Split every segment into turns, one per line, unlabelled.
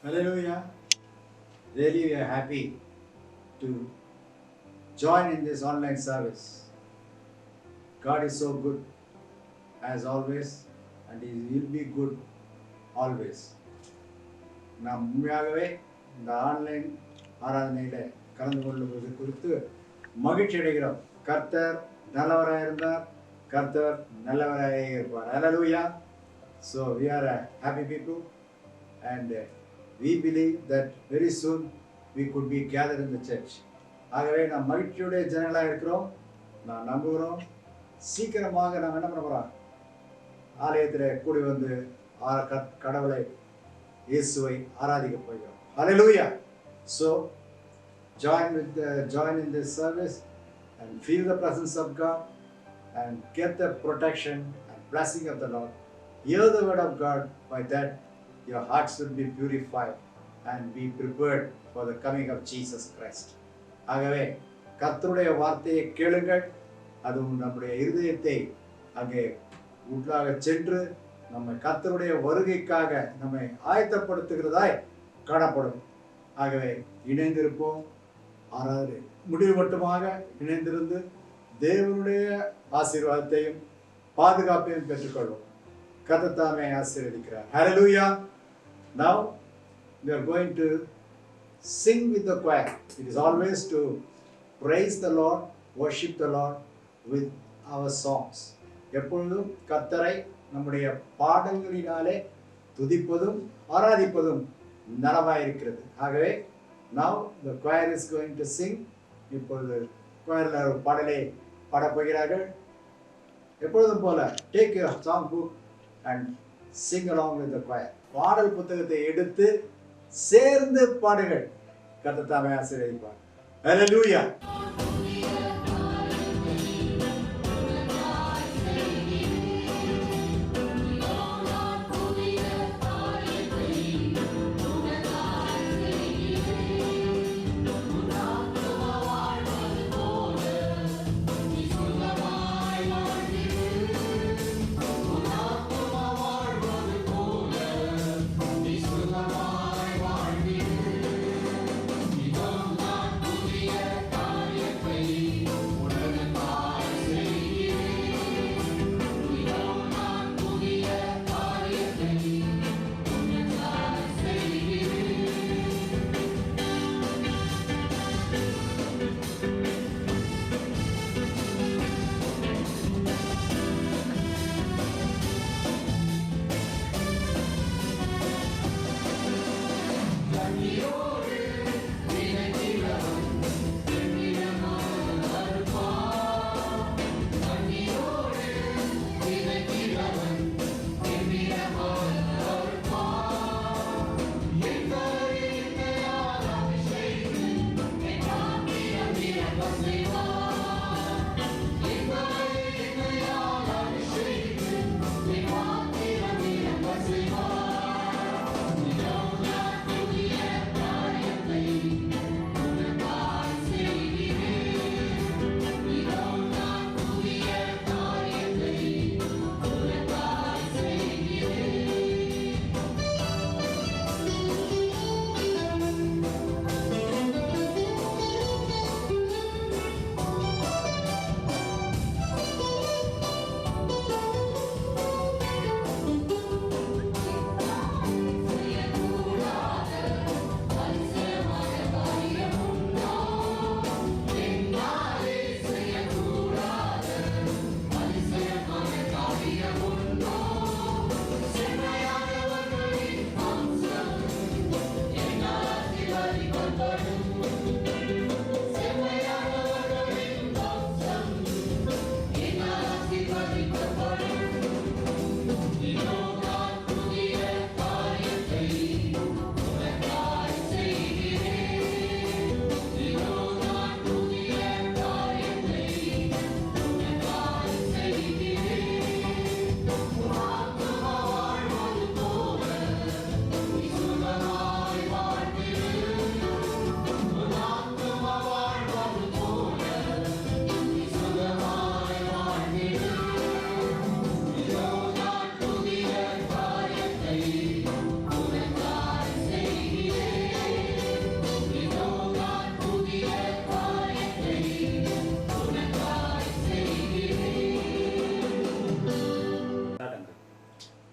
Hallelujah. Really, we are happy to join in this online service. God is so good as always, and He will be good always. நாம் உண்மையாகவே இந்த online ஆராதனையில் கலந்து கொள்வது குறித்து மகிழ்ச்சி அடைகிறோம். கர்த்தர் நல்லவராக இருந்தார், கர்த்தர் நல்லவராக இருப்பார். Hallelujah. So we are a happy people, and we believe that very soon we could be gathered in the church. ஆகவே நாம் மகிழ்ச்சியுடைய ஜனங்களாக இருக்கிறோம். நான் நம்புகிறோம் சீக்கிரமாக நாம் என்ன பண்ண போகிறோம், ஆலயத்தில் கூடி வந்து கடவுளை இயேசுவை ஆராதிக்க போகிறோம். Hallelujah. So join in this service and feel the presence of God and get the protection and blessing of the Lord. Hear the word of God. By that your hearts will be purified and be prepared for the coming of Jesus Christ. ஆகவே கர்த்தருடைய வார்த்தையை கேளுங்கள். அது நம்முடைய இருதயத்தை அங்கே உள்ளாக சென்று நம்மை கர்த்தருடைய வருகைக்காக நம்மை ஆயத்தப்படுத்துகிறதாய் காணப்படும். ஆகவே இணைந்திருப்போம். ஆராதனை முடிவு மட்டுமாக இணைந்திருந்து தேவனுடைய ஆசீர்வாதத்தையும் பாதுகாப்பையும் பெற்றுக்கொள்வோம். கர்த்தர் தாமே ஆசீர்வதிக்கிறார். Hallelujah. Now we are going to sing with the choir. It is always to praise the Lord, worship the Lord with our songs. எப்பொழுதும் கர்த்தரை நம்முடைய பாடல்களினாலே துதிப்பதும் ஆராதிப்பதும் நலமாயிருக்கிறது. ஆகவே now the choir is going to sing. இப்பொழுது choirல ஒரு பாடலை பாடப்போகிறார்கள். எப்பொழுதும் போல take your song book and sing along with the choir. பாடல் புத்தகத்தை எடுத்து சேர்ந்து பாடுங்கள். கர்த்தர் தாமே ஆசீர்வதிப்பார். Hallelujah.
Carry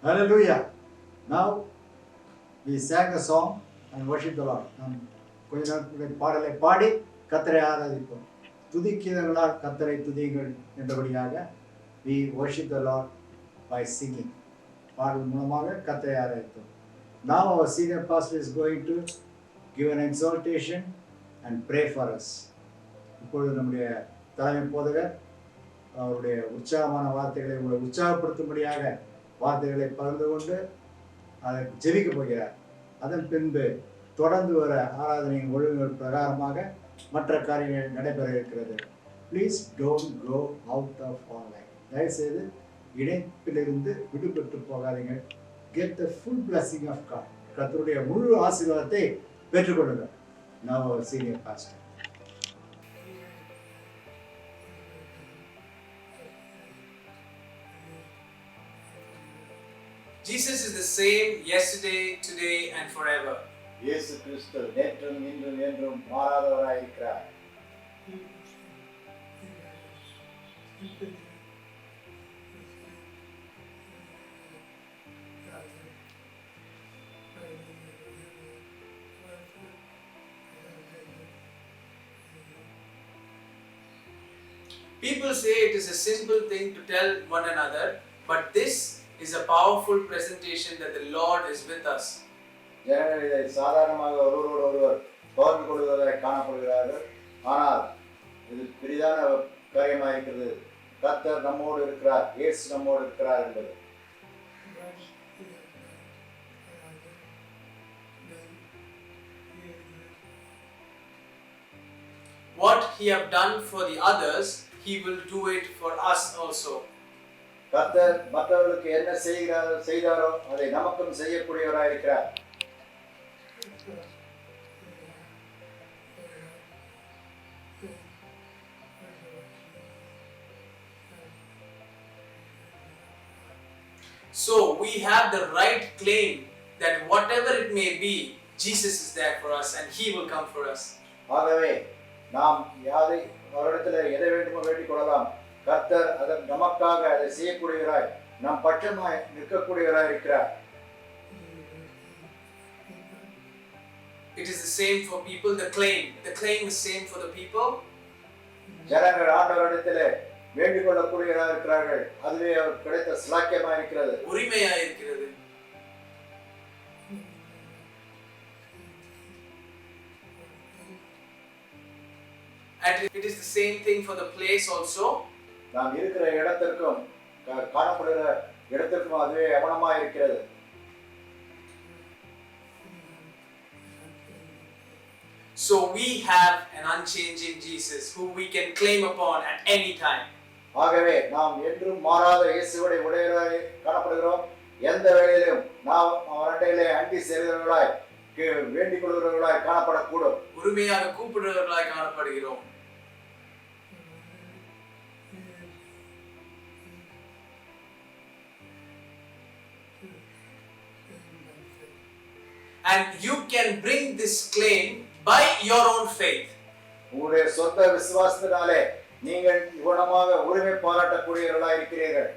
Hallelujah. Now we sang a song and worship the Lord. நாம் கொஞ்ச நேரத்துக்கு பாடலை பாடி கர்த்தரை ஆராதிப்போம். துதிக்கிறவர்களால் கர்த்தரை துதியுங்கள் என்றபடியாக we worship the Lord by singing. பாடல் மூலமாக கர்த்தரை ஆராதித்தோம். Now our senior pastor is going to give an exhortation and pray for us. இப்பொழுது நம்முடைய தலைமை போதகர் அவருடைய உற்சாகமான வார்த்தைகளை உங்களை உற்சாகப்படுத்தும்படியாக வார்த்தைகளை பகிர்ந்து கொண்டு அதை ஜெபிக்க போகிறார். அதன் பின்பு தொடர்ந்து வர ஆராதனையின் ஒழுங்குகள் பிரகாரமாக மற்ற காரியங்கள் நடைபெற இருக்கிறது. Please don't go out of online. தயவுசெய்து இணைப்பிலிருந்து விடுபட்டு போகாதீங்க. Get the full blessing of God. கர்த்தருடைய முழு ஆசீர்வாதத்தை பெற்றுக்கொள்ளுங்கள். Now our senior pastor.
Jesus is the same yesterday, today and forever.
இயேசு கிறிஸ்து நேற்றும் இன்றும் என்றும் மாறாதவராய் இருக்கிறார்.
People say it is a simple thing to tell one another, but this is a powerful presentation that the Lord is with us.
ஜனங்கள் இதை சாதாரணமாக ஒருவரோடு ஒருவர் பகிர்ந்து கொள்வதை காணப்படுகிறார்கள். ஆனால் இது பெரிதான காரியமாக இருக்கிறது. கர்த்தர் நம்மோடு இருக்கிறார், இயேசு நம்மோடு இருக்கிறார் என்பது.
What He have done for the others, He will do it for us also.
கர்த்தர் மற்றவர்களுக்கு என்ன செய்தாரோ அதை நமக்கும் செய்யக்கூடியவராய் இருக்கிறார்.
So we have the right claim that whatever it may be, Jesus is there for us and He will come for us.
ஆகவே நாம் யாரை அவரிடத்தில் எதை வேண்டுமோ வேண்டிக் கொள்ளலாம். கர்த்தர் அதன் நமக்காக அதை செய்யக்கூடியவராய் நம் பட்சமாய் நிற்கக்கூடியவராய் இருக்கிறார்.
It is the same for people. The claim is same for the people.
ஜனங்கள் ஆண்டவரிடத்தில் வேண்டிக் கொள்ளக்கூடியவராய் இருக்கிறார்கள். அதுவே அவர் கிடைத்த ஸ்லாக்கியமாய் இருக்கிறது,
உரிமையாய் இருக்கிறது. And it is the same thing for the place also.
நாம் இருக்கிற இடத்திற்கும் காணப்படுகிற இடத்திற்கும் அதுவே அவனமாய் இருக்கிறது.
So we have an unchanging Jesus who we can claim upon at any time.
ஆகவே நாம் என்றும் மாறாத இயேசுவை உடையவராய் காணப்படுகிறோம். எந்த வேளையிலும் நாம் அவரிடையிலே அண்டி சேர்கிறவர்களாய் வேண்டிக் கொள்கிறவர்களாய் காணப்படக்கூடும்.
உரிமையாக கூப்பிடுறவர்களாய் காணப்படுகிறோம். And you can bring this claim by your own faith.
உங்களுடைய சொந்த விசுவாசத்தினாலே நீங்கள் இவ்வளமாக உரிமை பாராட்டக்கூடியவர்களாய் இருக்கிறீர்கள்.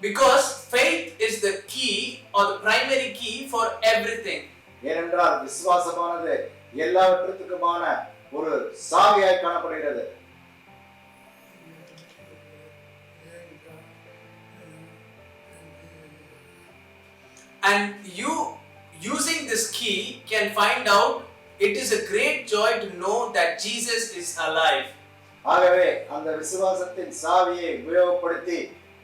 Because faith is the key or the primary key for everything.
ஏனென்றால் விசுவாசமானது எல்லாவற்றுக்குமான ஒரு சாவியாய் காணப்படுகிறது.
And you using this key can find out it is a great joy to know that Jesus is alive.
ஆகவே அந்த விசுவாசத்தின் சாவியை உபயோகப்படுத்தி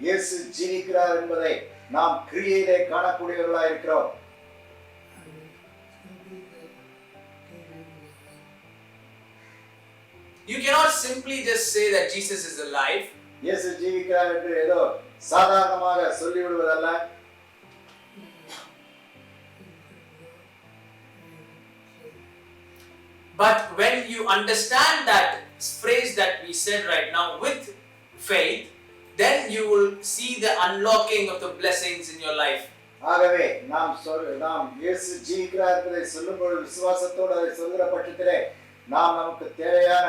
இயேசு ஜீவிக்கிறார் என்பதை நாம் கிரியையிலே காணக்கூடியவர்களாய் இருக்கிறோம்.
You cannot simply just say that Jesus is alive.
இயேசு ஜீவிக்கிறார் என்று ஏதோ சாதாரணமாக சொல்லிவிடுவதல்ல.
But when you understand that phrase that we said right now with faith, then you will see the unlocking of the blessings in your life.
ஆகவே நாம் இயேசு ஜீவிக்கிறார் என்பதை சொல்லும்போது விசுவாசத்தோடு அதை சொல்கிற பட்சத்திலே நாம் நமக்கு தேவையான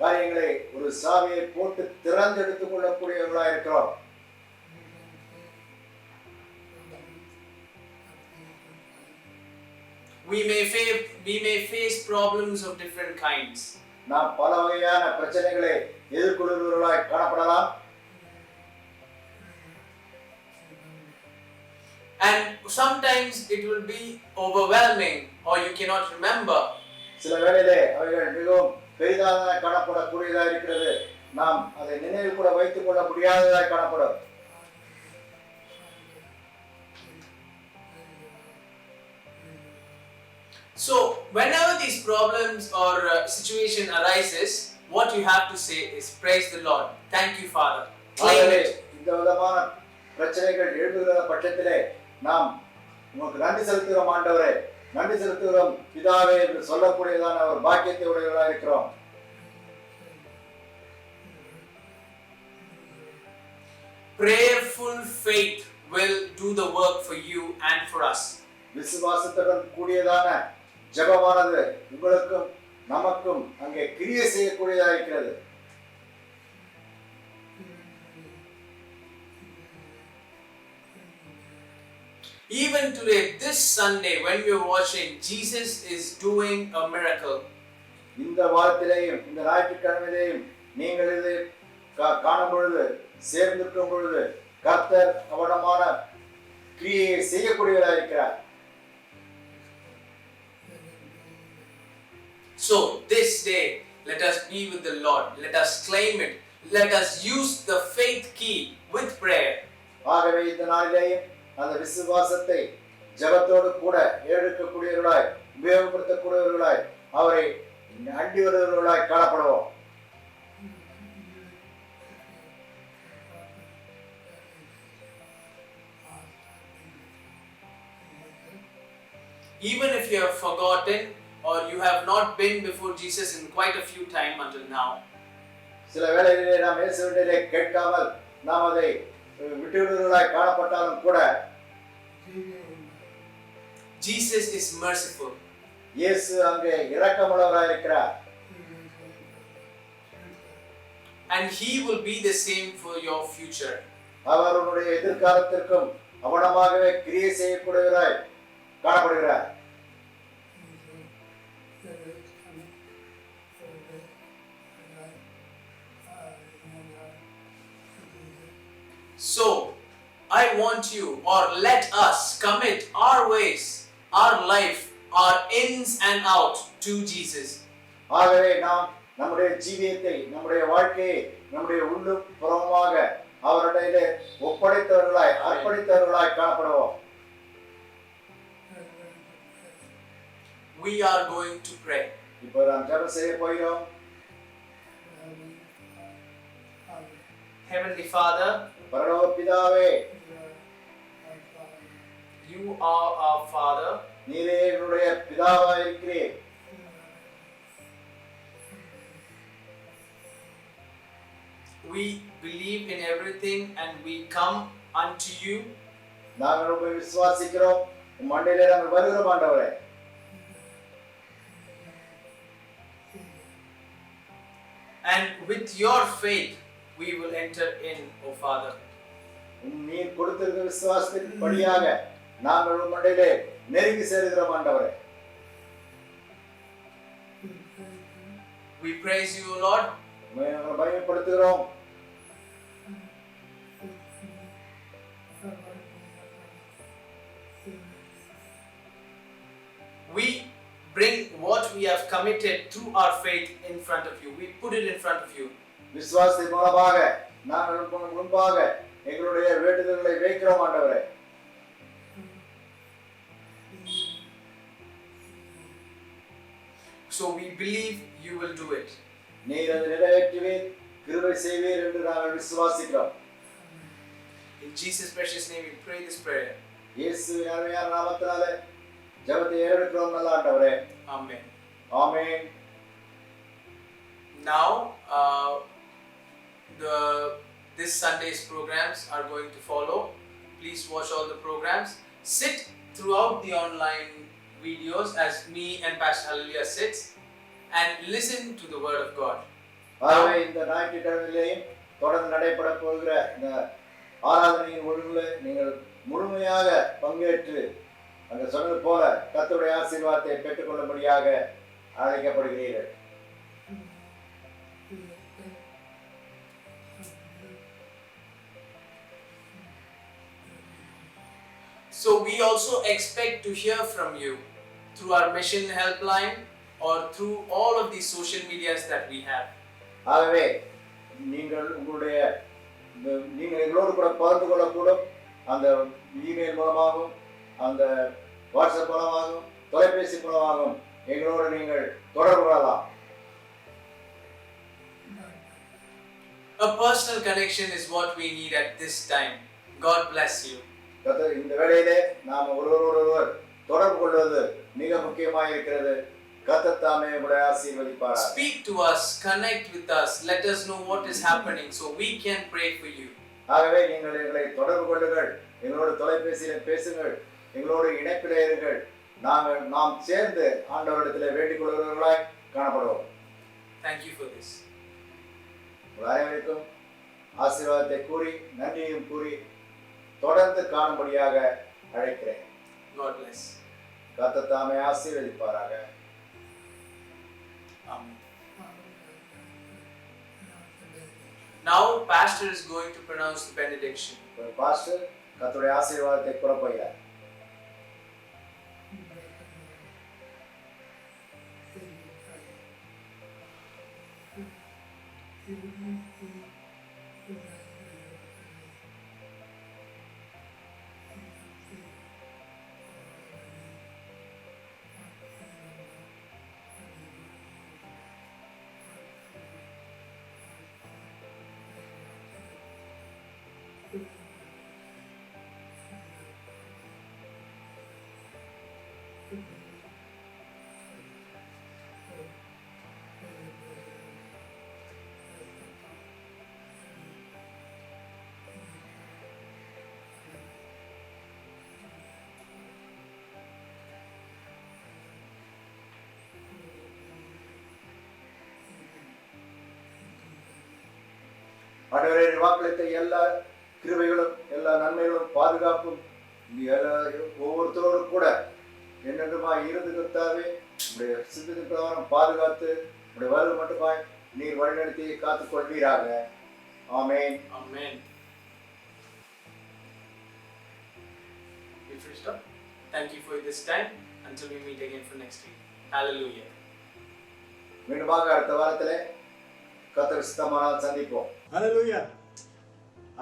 காரியங்களை ஒரு சாவியை போட்டு திறந்து எடுத்துக் கொள்ளக்கூடியவர்களாக இருக்கிறோம்.
We may face problems of different kinds.
நாம் பல வகையான பிரச்சனைகளை எதிர்கொள்கிறவர்களாய் காணப்படலாம்.
And sometimes it will be overwhelming or you cannot remember.
சில வேளையிலே அவைகள் மிகவும் பெரிதாக காணப்படக்கூடியதாக இருக்கிறது. நாம் அதை நினைவில் கூட வைத்துக் கொள்ள முடியாததாக காணப்படும்.
So whenever these problems or situation arises, what you have to say is praise the Lord. Thank you, Father. Claim it.
இந்த விதமான பிரச்சனைகள் எழுப்புகிற பட்சத்திலே நாம் உங்களுக்கு நன்றி செலுத்துகிறோம் ஆண்டவரே, நன்றி செலுத்துகிறோம் பிதாவே என்று சொல்லக்கூடியதான ஒரு பாக்கியத்தை உடையவர்களாக இருக்கிறோம்.
Prayerful faith will do the work for you and for us.
விசுவாசத்துடன் கூடியதான ஜெபமானது உங்களுக்கும் நமக்கும் அங்கே கிரியை செய்யக்கூடியதாக இருக்கிறது.
Even today, this Sunday, when we are watching, Jesus is doing a miracle.
இந்த வாரத்திலேயும் இந்த ஞாயிற்றுக்கிழமையிலேயும் நீங்கள் இதை காணும் பொழுது, சேர்ந்திருக்கும் பொழுது, கர்த்தர் அவனமான கிரியையை செய்யக்கூடியவராக இருக்கிறார்.
So this day, let us be with the Lord. Let us claim it. Let us use the faith key with prayer.
ஆகவே இந்த நாளிலேயும் அந்த விசுவாசத்தை ஜெபத்தோடு கூட எடுக்கக்கூடியவர்களாய், உபயோகப்படுத்தக்கூடியவர்களாய், அவரை அண்டி வருகிறவர்களாய் காணப்படுவோம்.
Even if you have forgotten or you have not been before Jesus in quite a few time until now,
சில வேளைகளிலே நாம் இயேசுவிலே கேட்காமல் நாம் அதை விட்டுவிடுவர்களாய் காணப்பட்டாலும் கூட
Jesus is merciful.
இயேசு அங்கே இரக்கமுள்ளவராய் இருக்கிறார்.
And he will be the same for your future.
அவருடைய எதிர்காலத்திற்கும் அவனமாகவே கிரியை செய்யக்கூடியவராய் காணப்படுகிறார்.
So, I want you, or let us commit our ways, our life, our ins and out to Jesus.
ஆகவே நாம் நம்முடைய ஜீவியத்தை, நம்முடைய வாழ்க்கையை, நம்முடைய உள்ளும் புறமாக அவருடைய ஒப்படைத்தவர்களாய், அர்ப்பணித்தவர்களாய் காணப்படுவோம்.
We are going to pray.
இப்போ நாம் ஜெபம் செய்ய போகிறோம்.
Heavenly Father,
பரலோக பிதாவே,
you are our Father.
நீரே என்னுடைய பிதாவாய் இருக்கிறீர்.
We believe in everything and we come unto you.
நாங்கள் உம்மை விசுவாசிக்கிறோம். உம் மண்டையிலே நாங்கள் வருகிறோம் ஆண்டவரே.
And with your faith, we will enter in, O Father.
நீர் கொடுத்திருக்கிற விசுவாசத்தின் படியாக நாங்கள் உம் மண்டையிலே நெருங்கி சேருகிறோம் ஆண்டவரே.
We praise you, O Lord.
உம்மை நாங்கள் மகிமைப்படுத்துகிறோம்.
We bring what we have committed through our faith in front of you. We put it in front of you.
விசுவாசத்தின் மூலமாக நாங்கள் உமக்கு முன்பாக எங்களுடைய வேண்டுதல்களை வைக்கிறோம் ஆண்டவரே.
So we believe you will do it.
நீர் அதை நிறைவேற்றுவீர், கிருபை செய்வீர் என்று நாங்கள் விசுவாசிக்கிறோம்.
In Jesus' precious name, we pray this prayer.
இயேசுவின் அருமையான நாமத்தினாலே ஜெபத்தை ஏறெடுக்கிறோம் நல்ல ஆண்டவரே.
Amen.
Amen.
Now, this Sunday's programs are going to follow. Please watch all the programs. Sit throughout the online videos as me and Pastor Hallelujah sits and listen to the Word of God.
ஆகவே இந்த ஞாயிற்றுக்கிழமையிலேயும் தொடர்ந்து நடைபெற போகிற இந்த ஆராதனையின் ஒழுங்குல நீங்கள் முழுமையாக பங்கேற்று அங்க சொன்னது போல கர்த்தருடைய ஆசீர்வாதத்தை பெற்றுக்கொள்ளும்படியாக அழைக்கப்படுகிறீர்கள்.
So we also expect to hear from you through our mission helpline or through all of these social medias that we have.
ஆகவே நீங்கள் எங்களோடு கூட பகிர்ந்து கொள்ளக்கூடும். அந்த இமெயில் மூலமாகவும் அந்த வாட்ஸ்அப் மூலமாகவும் தொலைபேசி மூலமாகவும் எங்களோடு நீங்கள் தொடர்பு கொள்ளலாம்.
A personal connection is what we need at this time. God bless you.
இந்த வேளையிலே நாம் ஒருவரோடொருவர் தொடர்பு கொள்வது மிக முக்கியமாக இருக்கிறது. கர்த்தர் தாமே உங்களை ஆசீர்வதிப்பார்.
Speak to us, connect with us, let us know what is happening so we can pray for you.
ஆகவே நீங்கள் எங்களை தொடர்பு கொள்ளுங்கள், எங்களோடு தொலைபேசியில் பேசுங்கள், எங்களோடு இணைப்பிலே இருங்கள். நாம் சேர்ந்து ஆண்டவரிடத்தில் வேண்டிக் கொள்கிறவர்களாய் காணப்படுவோம்.
Thank you for this.
உங்கள் அனைவருக்கும் ஆசீர்வாதத்தை கூறி நன்றியும் கூறி தொடர்ந்து காணும்படியாக அழைக்கிறேன்.
God bless.
கர்த்தர் தாமே ஆசீர்வதிப்பாராக.
Amen. Now pastor is going to pronounce the benediction.
Pastor கர்த்தருடைய ஆசீர்வாதத்தை கூறப்போகிறார். ஆண்டவரே, வாக்களித்த எல்லா கிருபைகளும் எல்லா நன்மைகளும் பாதுகாப்பும் ஒவ்வொருத்தரோடு கூட என்னென்றுமா இருந்து கர்த்தாவே உடைய சித்தத்தின் பிரகாரம் பாதுகாத்து உடைய வருகை மட்டுமாய் நீர் வழிநடத்தி காத்துக் கொள்வீராக. ஆமென்.
Amen. We finished up. Thank you for this time. Until we meet again for next week. Hallelujah.
மீண்டுமாக அடுத்த வாரத்திலே கர்த்தர் சித்தமானால் சந்திப்போம்.
Hallelujah.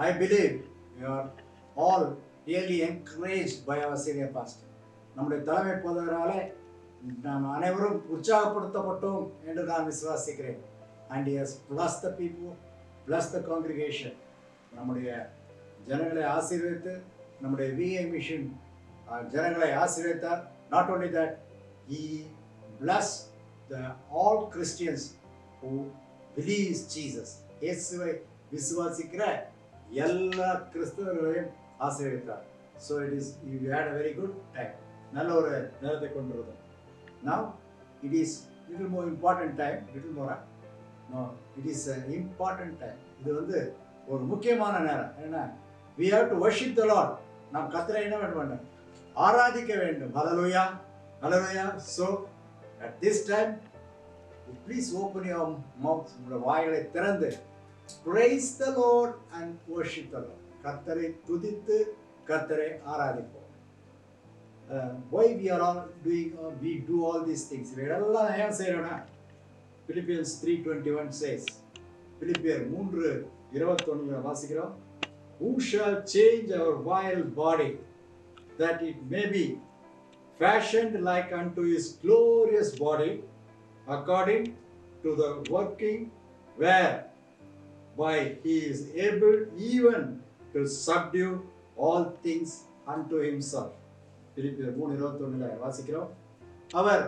I believe we are all really encouraged by our senior pastor. நம்முடைய தலைமை போதகராலே நாம் அனைவரும் உற்சாகப்படுத்தப்பட்டோம் என்று நான் விசுவாசிக்கிறேன். And he has blessed the people, blessed the congregation. நம்முடைய ஜனங்களை ஆசீர்வதித்து நம்முடைய VI mission ஜனங்களை ஆசீர்வதித்தார். Not only that, he blessed all Christians who believes Jesus. இயேசுவை விசுவாசிக்கிற எல்லா கிறிஸ்தவர்களையும் ஆசீர்வதித்தார். So you had a very good time. நல்ல ஒரு நேரத்தை கொண்டிருந்தோம். Now it is little more important time. Little more? No, it is an important time. இது வந்து ஒரு முக்கியமான நேரம். ஏன்னா we have to worship the Lord. நாம் கர்த்தரை என்ன வேண்டும்? ஆராதிக்க வேண்டும். Hallelujah. Hallelujah. So at this time, please open your mouth, உங்களுடைய வாய்களை திறந்து praise the Lord and worship the Lord. கர்த்தரை துதித்து கர்த்தரை ஆராதிப்போம். Why we are all doing we do all these things? இதெல்லாம் ஏன் செய்யறோம்னா Philippians 3:21 says, பிலிப்பியர் 3:21 வாசிக்கிறோம், who shall change our vile body that it may be fashioned like unto his glorious body according to the working whereby he is able even to subdue all things unto himself. பிலிப்பியர் 3:21 வாசிக்கிறோம், அவர்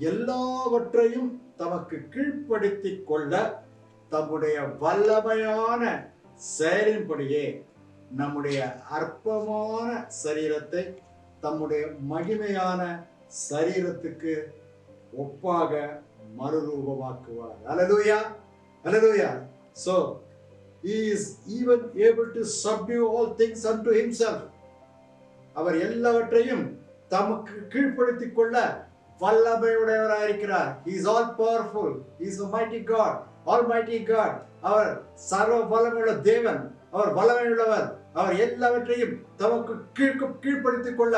எல்லாவற்றையும் தமக்கு கீழ்ப்படுத்திக் கொள்ள தம்முடைய வல்லமையான செயலின்படியே நம்முடைய அற்பமான சரீரத்தை தம்முடைய மகிமையான சரீரத்துக்கு ஒப்பாக மறுரூபமாக்குவார். அல்லேலூயா. Hallelujah. So he is even able to subdue all things unto himself. அவர் எல்லாவற்றையும் தமக்கு கீழ்ப்படுத்திக் கொள்ள வல்லமையுடையவராயிருக்கிறார். He is all powerful. He is a mighty God, almighty God. அவர் சர்வ வல்லமையுள்ள தேவன். அவர் வல்லமையுள்ளவர். அவர் எல்லாவற்றையும் தமக்கு கீழ்ப்படுத்திக் கொள்ள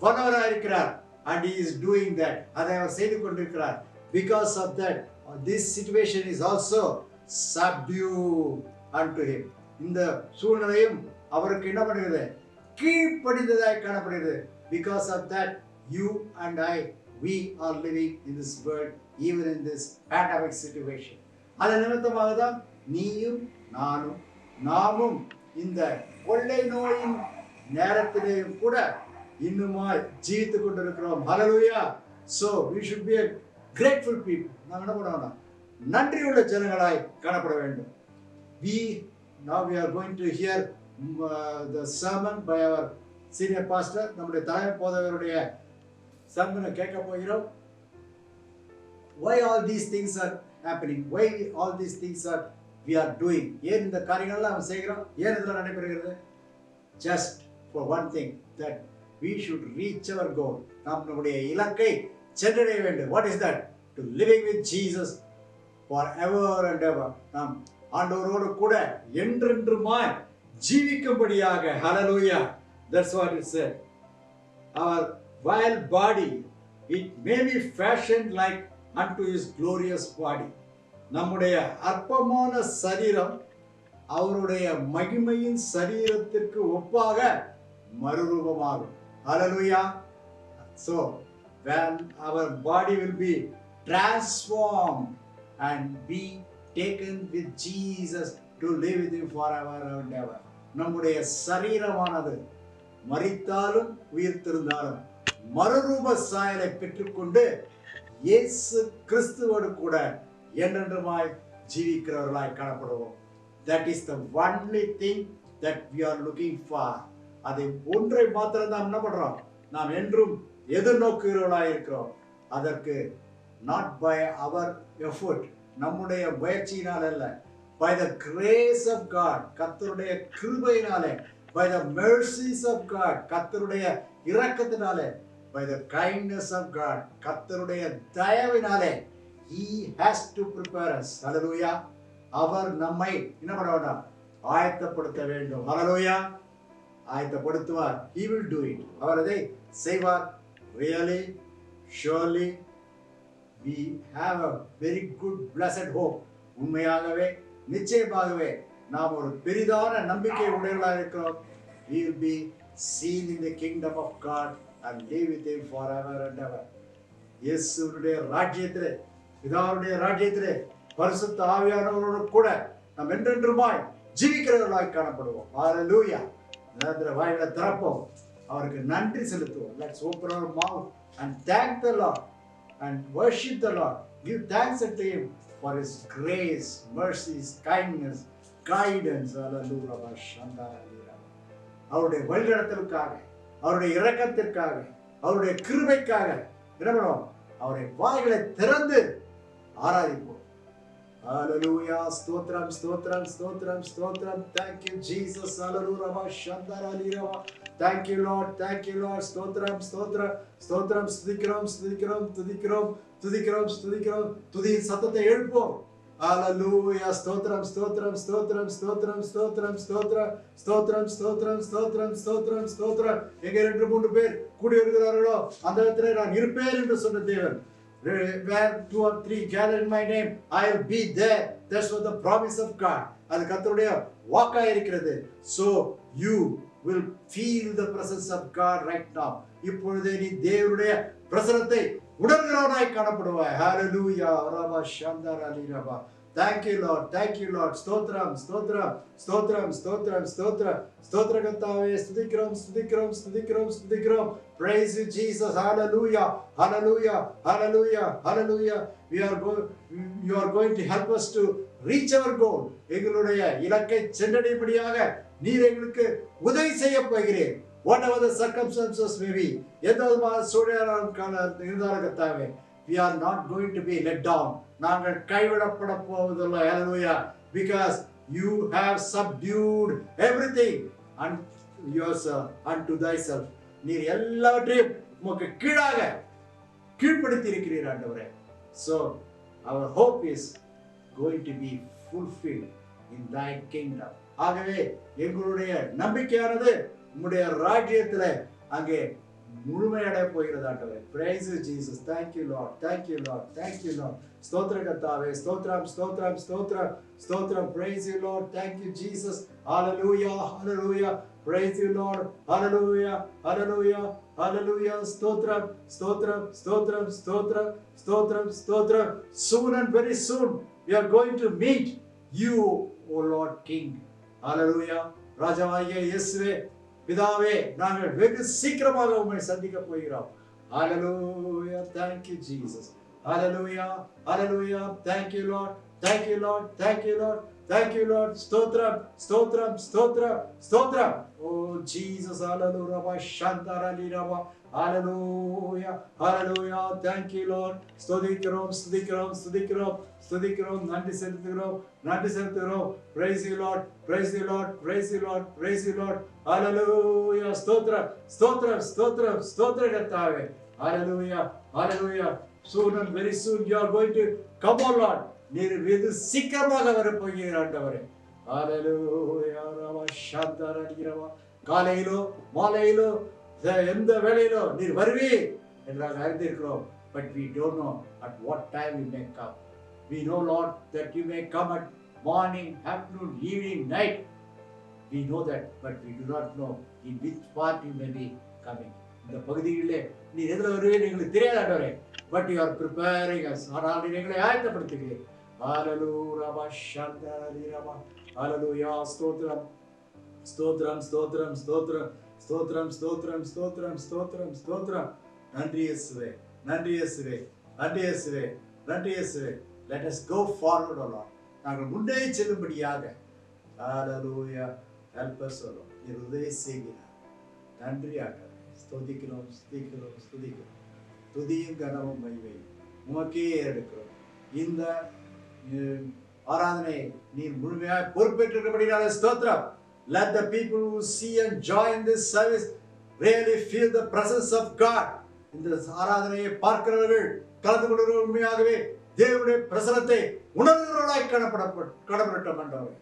வல்லவராயிருக்கிறார். And he is doing that. அதை அவர் செய்து கொண்டிருக்கிறார். Because of that, this situation is also subdued unto him. இந்த சூழ்நிலையும் அவருக்கு என்ன பண்ணுகிறது? கீழ்ப்படிந்ததாய் காணப்படுகிறது. Because of that, you and I, we are living in this world, even in this pandemic situation. அதன் நிமித்தமாக தான் நீயும் நாமும் இந்த கொள்ளை நோயின் நேரத்திலேயும் கூட இன்னுமாய் ஜீவித்துக் கொண்டிருக்கிறோம். Hallelujah. So we should be a grateful people. நாம் என்ன பண்ணணும்? நன்றியுள்ள ஜனங்களாய் காணப்பட வேண்டும். Now we are going to hear the sermon by our senior pastor. நம்முடைய தலைமை போதகருடைய sermon கேட்க போகிறோம். Why all these things are happening? Why all these things are we are doing? ஏன் இந்த காரியங்கள்லாம் நாம் செய்கிறோம்? ஏன் இதெல்லாம் நடைபெறுகிறது? Just for one thing, that we should reach our goal. நாம் நம்முடைய இலக்கை சென்றடைய வேண்டும். What is that? To living with Jesus forever and ever. நாம் ஆண்டவரோடு கூட என்றென்றுமாய் ஜீவிக்கும்படியாக. Hallelujah. That's what it said. Our vile body, it may be fashioned like unto his glorious body. நம்முடைய அற்பமான சரீரம் அவருடைய மகிமையின் சரீரத்திற்கு ஒப்பாக மறுரூபமாகும். Hallelujah. So when our body will be transformed and be taken with Jesus to live with him forever and ever. நம்முடைய சரீரமானது மரித்தாலும் உயிர்த்திருந்தாலும் மறுரூப சாயலை பெற்றுக்கொண்டு இயேசு கிறிஸ்துவோடு கூட என்றென்றுமாய் ஜீவிக்கிறவர்களாய் காணப்படுவோம். That is the only thing that we are looking for. அதை ஒன்றை மாத்திரம் நாம் என்ன பண்றோம்? நாம் என்றும் எதிர்நோக்குகிறவர்களாய் இருக்கிறோம். அதற்கு not by our effort, நம்முடைய முயற்சியினால் அல்ல, by the grace of God, கர்த்தருடைய கிருபையினாலே, by the mercies of God, கர்த்தருடைய இரக்கத்தினாலே, by the kindness of God, கர்த்தருடைய தயவினாலே, he has to prepare us. Hallelujah. அவர் நம்மை என்ன பண்ண வேண்டாம்? ஆயத்தப்படுத்த வேண்டும். Hallelujah. ஆயத்தப்படுத்துவார். He will do it. அவர் அதை செய்வார். Really, surely, we have a very good blessed hope. உண்மையாகவே நிச்சயமாகவே நாம் ஒரு பெரிதான நம்பிக்கை உடையவர்களாக இருக்கிறோம். We will be seen in the kingdom of God and live with him forever and ever. இயேசுவுடைய ராஜ்யத்திலே, பிதாவுடைய ராஜ்யத்திலே பரிசுத்த ஆவியானவரோடு கூட நாம் என்றென்றுமாய் ஜீவிக்கிறவர்களாய் காணப்படுவோம். ஹalleluya. நேரத்துல வாயில திறப்போம், அவருக்கு நன்றி செலுத்துவோம். Let's open our mouth and thank the Lord and worship the Lord. Give thanks unto him for his grace, mercies, kindness, guidance. Hallelujah. அவருடைய வழிநடத்தலுக்காக, அவருடைய இரக்கத்திற்காக, அவருடைய கிருபைக்காக என்ன பண்ணுவோம்? அவருடைய வாய்களை திறந்து ஆராதிப்போம். Hallelujah. Stotram, stotram, stotram, stotram. Thank you, Jesus. Hallelujah. Shandaralirava. Thank you, Lord. Thank you, Lord. Stotram, stotram, stotram. Studikram, studikram, studikram, studikram, studikram. துதி சத்தத்தை எழுப்போம். Hallelujah. Stotram, stotram, stotram, stotram, stotram, stotram, stotram, stotram, stotram, stotram, stotram. எங்கே 2-3 பேர் கூடி வருகிறார்களோ அந்த இடத்திலே நான் இருப்பேன் என்று சொன்ன தேவன். Where 2 or 3 gather in my name, I will be there. That's what the promise of God. அது கர்த்தருடைய வாக்காய் இருக்கிறது. So you will feel the presence of God right now. இப்பொழுதே நீ தேவனுடைய பிரசன்னத்தை உணர்கிறவனாய் காணப்படுவாய். Hallelujah. Rama Shandarali Rama. Thank you, Lord. Thank you, Lord. Stotram, stotram, stotram, stotram, stotram. Stotra Gantave, studikram, studikram, studikram, studikram. Praise you, Jesus. Hallelujah. Hallelujah. Hallelujah. Hallelujah. You are going to help us to reach our goal. எங்களுடைய இலக்கை சென்றடையும்படியாக நீர் எங்களுக்கு உதவி செய்ய போகிறீர். Whatever the circumstances may be, எந்த விதமான சூழ்நிலை இருந்தாலும் கர்த்தாவே, we are not going to be let down. நாங்கள் கைவிடப்பட போவதில்லை. Hallelujah. Because you have subdued everything unto yourself, unto thyself. நீர் எல்லாவற்றையும் உமக்கு கீழாக கீழ்ப்படுத்தி இருக்கிறீர் ஆண்டவரே. So our hope is going to be fulfilled in thy kingdom. ஆகவே எங்களுடைய நம்பிக்கையானது உம்முடைய ராஜ்யத்திலே அங்கே முழுமையடைய போகிறது ஆண்டவரே. Praise you Jesus. Thank you Lord. Thank you Lord. Thank you Lord. ஸ்தோத்திர கர்த்தாவே. ஸ்தோத்திரம் ஸ்தோத்திரம் ஸ்தோத்திரம் ஸ்தோத்திரம். Praise you Lord. Thank you Jesus. Hallelujah. Hallelujah. Praise you Lord. Hallelujah. Hallelujah. Hallelujah. Stotram, stotram, stotram, stotram, stotram, stotram. Soon and very soon we are going to meet you, O Lord King. Hallelujah. ராஜாவாகிய இயேசுவே, பிதாவே, நாங்கள் வெகு சீக்கிரமாக உம்மை சந்திக்க போகிறோம். Hallelujah. Thank you Jesus. Hallelujah. Hallelujah. Thank you Lord. Thank you Lord. Thank you Lord. Thank you Lord. Stotram, stotram, stotram, stotram. Oh Jesus, hallelujah. Shantaralirava. Hallelujah. Hallelujah. Thank you Lord. Stodikrom, stodikrom, stodikrom, stodikrom. Nandi செலுத்துகிறோம். நன்றி செலுத்துகிறோம். Praise you Lord. Praise you Lord. Praise you Lord. Praise you Lord. Hallelujah. Stotram, stotram, stotram, stotram கர்த்தாவே. Hallelujah. Hallelujah. Soon and very soon you are going to come on Lord. நீர் வெகு சீக்கிரமாக வரப்போகிறீர் ஆண்டவரே. ஹalleluya ரவா சாந்தரலிரவா. காலையிலோ மாலையிலோ எந்த வேளையிலோ நீர் வருவீர் என்று நாங்கள் அறிந்திருக்கிறோம். But we don't know at what time you may come. We know Lord that you may come at morning, afternoon, evening, night. We know that, but we do not know in which part you may be coming. இந்த பகுதிகளிலே நீர் எதில் வருவீர் எங்களுக்கு தெரியாது ஆண்டவரே. But you are preparing us. ஆனால் நீர் எங்களை ஆயத்தப்படுத்துகிறீர். Hallelujah, Shantaralirava. Hallelujah, Stotram, Stotram, Stotram, Stotram, Stotram, Stotram, Stotram, Stotram, Stotram. Nandri Yeshuve, Nandri Yeshuve, Nandri Yeshuve, Nandri Yeshuve. Let us go forward, O Lord. நாங்கள் முன்னே செல்லும்படியாக. Hallelujah. Help us, O Lord. நீர் உதவி செய்கிறார். நன்றி ஆண்டவரே. ஸ்தோத்திக்கிறோம், ஸ்துதிக்கிறோம், ஸ்துதிக்கிறோம். துதியும் கனமும் மகிமையும் உமக்கே எடுக்கிறோம். இந்த ஆராதனை நீர் முழுமையாக பொறுப்பேற்றிருக்கிறபடியால் ஸ்தோத்திரம். Let the people who see and join this service really feel the presence of God. இந்த ஆராதனையை பார்க்கிறவர்கள் கலந்து கொள்கிறவர்கள் உண்மையாகவே தேவனுடைய பிரசன்னத்தை உணர்கிறவர்களாய் காணப்படட்டும் ஆண்டவரே.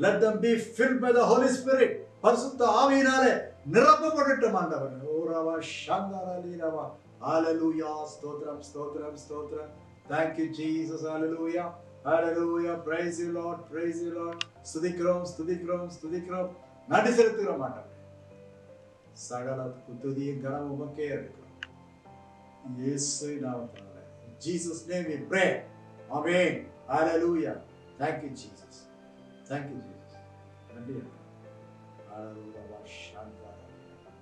Let them be filled by the Holy Spirit. பரிசுத்த ஆவியினாலே நிரப்பப்படட்டும் ஆண்டவரே. ஓரவா சாந்தரலிரவா. Hallelujah. Stotram, stotram, stotram. Thank you Jesus. Hallelujah. Hallelujah. Praise you Lord. Praise you Lord. ஸ்துதிக்கிறோம், ஸ்துதிக்கிறோம், ஸ்துதிக்கிறோம். நன்றி செலுத்துகிறோம் ஆண்டவரே. சகல துதியும் கனமும் உமக்கே எடுக்கிறோம். இயேசுவின் நாமத்தினாலே. In Jesus name we pray. Amen. Hallelujah. Thank you Jesus. Thank you Jesus. நன்றி. Hallelujah. Shantaralirava.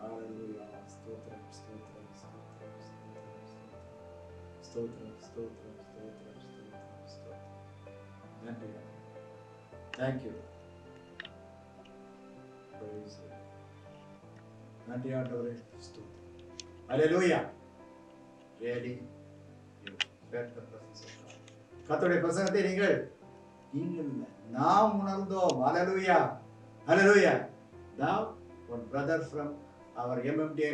Hallelujah. Stotram, stotram, stotram, stotram, stotram, stotram, stotram, stotram, stotram. Nandri. Thank you. Praise you. Nandri ஆண்டவரே. ஸ்தோத்திரம். Hallelujah. Really, you felt the presence of God. கர்த்தருடைய பிரசன்னத்தை நீங்கள் நாம் உணர்ந்தோம். Hallelujah. Hallelujah. Now, one brother from our MMDA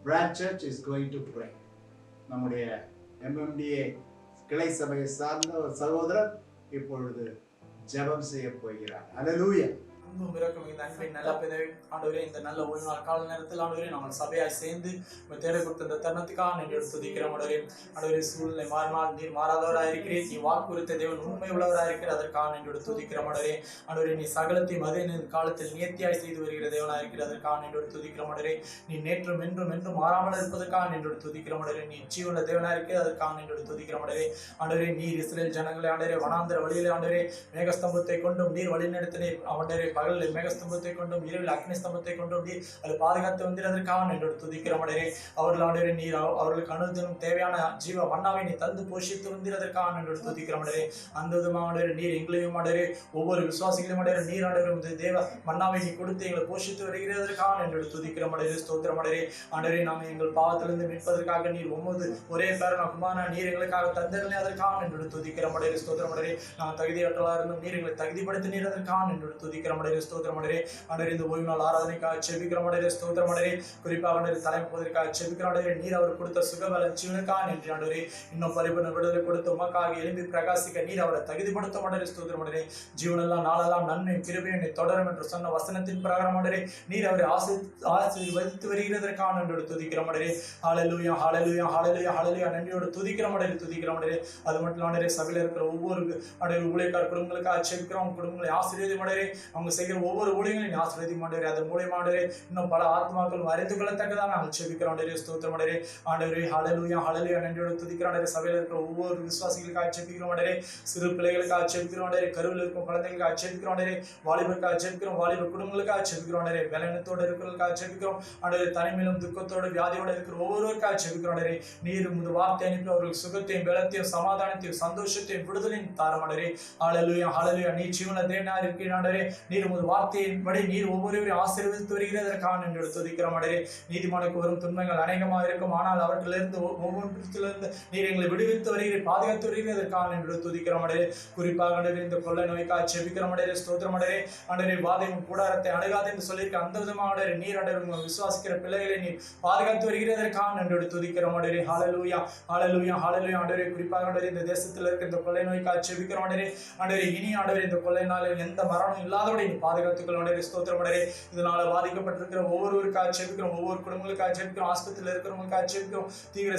branch church is going to pray. நம்முடைய MMDA கிளை சபையை சார்ந்த ஒரு சகோதரர் இப்பொழுது ஜெபம் செய்ய போகிறார். Hallelujah.
அன்பும் இரக்கம் இந்த அன்பின் நல்ல பிதாவே, ஆண்டவரே, இந்த நல்ல ஒரு நாள் கால நேரத்தில் ஆண்டவரே நாங்கள் சபையாய் சேர்ந்து தேட கொடுத்த இந்த தருணத்துக்காக நன்றி துதிக்கிறோம். ஆண்டவரே சூழ்நிலை மாறினால் நீர் மாறாதவராக இருக்கிறேன். நீ வாக்கு குறித்த தேவன் உண்மை உள்ளவராக இருக்கிற அதற்காக நன்றி துதிக்கிறோம். ஆண்டவரே நீ சகலத்தையும் அதே காலத்தில் நியத்தியாய் செய்து வருகிற தேவனாக இருக்கிற அதற்காக நன்றி துதிக்கிறோம். நீ நேற்றும் என்றும் என்றும் மாறாமல் இருப்பதற்காக நன்றி துதிக்கிறோம். நீ ஜீவனுள்ள தேவனாக இருக்கிற அதற்காக நன்றி துதிக்கிறோம். ஆண்டவரே நீர் இஸ்ரவேல் ஜனங்களை ஆண்டவரே வனாந்தர வழியிலே ஆண்டவரே மேகஸ்தம்பத்தை கொண்டும் நீர் வழி நடத்தினீர். ஆண்டவரே பகலில் மேகஸ்தம்பத்தை கொண்டும் இரவில் அக்னி ஸ்தம்பத்தை கொண்டும் நீர் அது பாதுகாத்து வந்திருந்ததற்காக நன்றி துதிக்கிறோம் ஆண்டவரே. அவர்கள் ஆண்டவரே நீர் அவர்களுக்கு அனுதினம் தேவையான ஜீவ மன்னாவை நீ தந்து போஷித்து வந்திருந்ததற்காக நன்றி துதிக்கிறோம் ஆண்டவரே. அந்த விதமாக ஆண்டவரே நீர் எங்களையும் ஆண்டவரே ஒவ்வொரு விசுவாசிகளையும் ஆண்டவரே நீர் ஆண்டவரே தேவ மன்னாவை நீ கொடுத்து எங்களை போஷித்து வருகிறதற்காக நன்றி துதிக்கிறோம் ஆண்டவரே. ஸ்தோத்திரம் ஆண்டவரே. ஆண்டவரே நாங்கள் எங்கள் பாவத்திலிருந்து மீட்பதற்காக நீர் ஒவ்வொரு ஒரே பேரன் குமாரனா நீர் எங்களுக்காக தந்திரனே அதற்காக நன்றி துதிக்கிறோம் ஆண்டவரே. ஸ்தோத்திரம் ஆண்டவரே. நாங்கள் தகுதியற்றவர்களாக இருந்தும் நீர் எங்களை தகுதிப்படுத்தி நீர் அதற்காக நன்றி துதிக்கிறோம் ஆண்டவரே. ஸ்தோத்திரம் ஆண்டவரே. ஆண்டவரே இந்த ஓய்வு நாள் ஆராதனைக்காக செபிக்கிறோம் ஆண்டவரே. ஸ்தோத்திரம் ஆண்டவரே. குறிப்பாக ஆண்டவரே தலைமை போவதற்காக செபிக்கிறோம் ஆண்டவரே. நீர் அவர் கொடுத்த சுகபல ஜீவனுக்காக நன்றி ஆண்டவரே. இன்னும் பரிபூர்ண விடுதலை கொடுத்து உமக்காக எழும்பி பிரகாசிக்க நீர் அவரை தகுதிப்படுத்த ஆண்டவரே. ஸ்தோத்திரம் ஆண்டவரே. ஜீவனெல்லாம் நாளெல்லாம் நன்மை கிருபையும் என்னை தொடரும் என்று சொன்ன வசனத்தின் பிரகாரம் ஆண்டவரே நீர் அவரை ஆசீர்வதித்து வருகிறதற்காக நன்றி துதிக்கிறோம் ஆண்டவரே. ஹல்லேலூயா ஹல்லேலூயா ஹல்லேலூயா ஹல்லேலூயா நன்றியோடு துதிக்கிறோம் ஆண்டவரே. துதிக்கிறோம் ஆண்டவரே. அது மட்டும் இல்ல ஆண்டவரே சபையில் இருக்கிற ஒவ்வொரு ஆண்டவரே ஊழியக்கார குடும்பங்களுக்காக செபிக்கிறோம். குடும்பங்களை ஆசீர்வதியும் ஆண்டவரே. அவங்க செய்கிற ஒவ்வொரு ஊழியங்களையும் ஆசீர்வதியும் ஆண்டவரே. அதன் மூலமா ஆண்டவரே இன்னும் பல ஆத்மாக்கள் அறிந்து கொள்ளத்தக்கதாக நாங்கள் செபிக்கிறோம் ஆண்டவரே. ஸ்தோத்திரம் ஆண்டவரே. ஆண்டவரே ஹல்லேலூயா ஹல்லேலூயா நன்றியோடு துதிக்கிறோம் ஆண்டவரே. சபையில் இருக்கிற ஒவ்வொரு விசுவாசிகளுக்காக செபிக்கிறோம் ஆண்டவரே. சிறு பிள்ளைகளுக்காக செபிக்கிறோம் ஆண்டவரே. கருவில் இருக்கும் குழந்தைகளுக்காக செபிக்கிறோம் ஆண்டவரே. வாலிபருக்காக செபிக்கிறோம். வாலிப குடும்பங்களுக்காக செபிக்கிறோம் ஆண்டவரே. பலவீனத்தோடு இருக்கிறவர்களுக்காக செபிக்கிறோம் ஆண்டவரே. தனிமையிலும் துக்கத்தோடு வியாதியோடு இருக்கிற ஒவ்வொருவருக்காக செபிக்கிறோம் ஆண்டவரே. நீர் உமது வார்த்தை அனுப்பி அவர்களுக்கு சுகத்தையும் பலத்தையும் சமாதானத்தையும் சந்தோஷத்தையும் விடுதலையும் தாரும் ஆண்டவரே. ஹல்லேலூயா ஹல்லேலூயா. நீர் ஜீவன தேவனாக இருக்கிற ஆண்டவரே. நீர் உமது வார்த்தையின்படி நீர் ஒவ்வொருவரையும் ஆசீர்வதித்து வருகிறதற்காக நன்றி துதிக்கிறோம் ஆண்டவரே. நீதிமானுக்கு வரும் துன்பங்கள் அநேகமாக இருக்கும், ஆனால் அவற்றிலிருந்து ஒவ்வொன்றிலிருந்து நீர் எங்களை விடுவித்து வருகிற பாதுகாத்து வருகிறதற்காக நன்றி துதிக்கிறோம் ஆண்டவரே. குறிப்பாக ஆண்டவரே இந்த கொள்ளை நோய்க்காக செபிக்கிறோம் ஆண்டவரே. ஸ்தோத்திரம் ஆண்டவரே. ஆண்டவரே வாதையும் கூடாரத்தை அணுகாது என்று சொல்லியிருக்க அந்த விதமாக ஆண்டவரே நீர் ஆண்டவரே விசுவாசிக்கிற பிள்ளைகளை நீர் பாதுகாத்து வருகிறதற்காக நன்றி துதிக்கிறோம் ஆண்டவரே. ஹல்லேலூயா ஹல்லேலூயா ஹல்லேலூயா ஆண்டவரே. குறிப்பாக ஆண்டவரே இந்த தேசத்தில் இருக்க இந்த கொள்ளை நோய்க்காக செபிக்கிறோம் ஆண்டவரே. ஆண்டவரே இனி ஆண்டவரே இந்த கொள்ளை நாளில் எந்த மரணம் இல்லாதபடி நீ பாதுகாத்துக்கொள்ள ஆண்டவரே. ஸ்தோத்திரம் ஆண்டவரே. இதனால பாதிக்கப்பட்டிருக்கிற ஒவ்வொருவருக்காக செபிக்கிறோம். ஒவ்வொரு குடும்பங்களுக்காக செபிக்கிறோம். ஆஸ்பத்திரியில் இருக்கிறவங்களுக்காக செபிக்கிறோம். தீவிர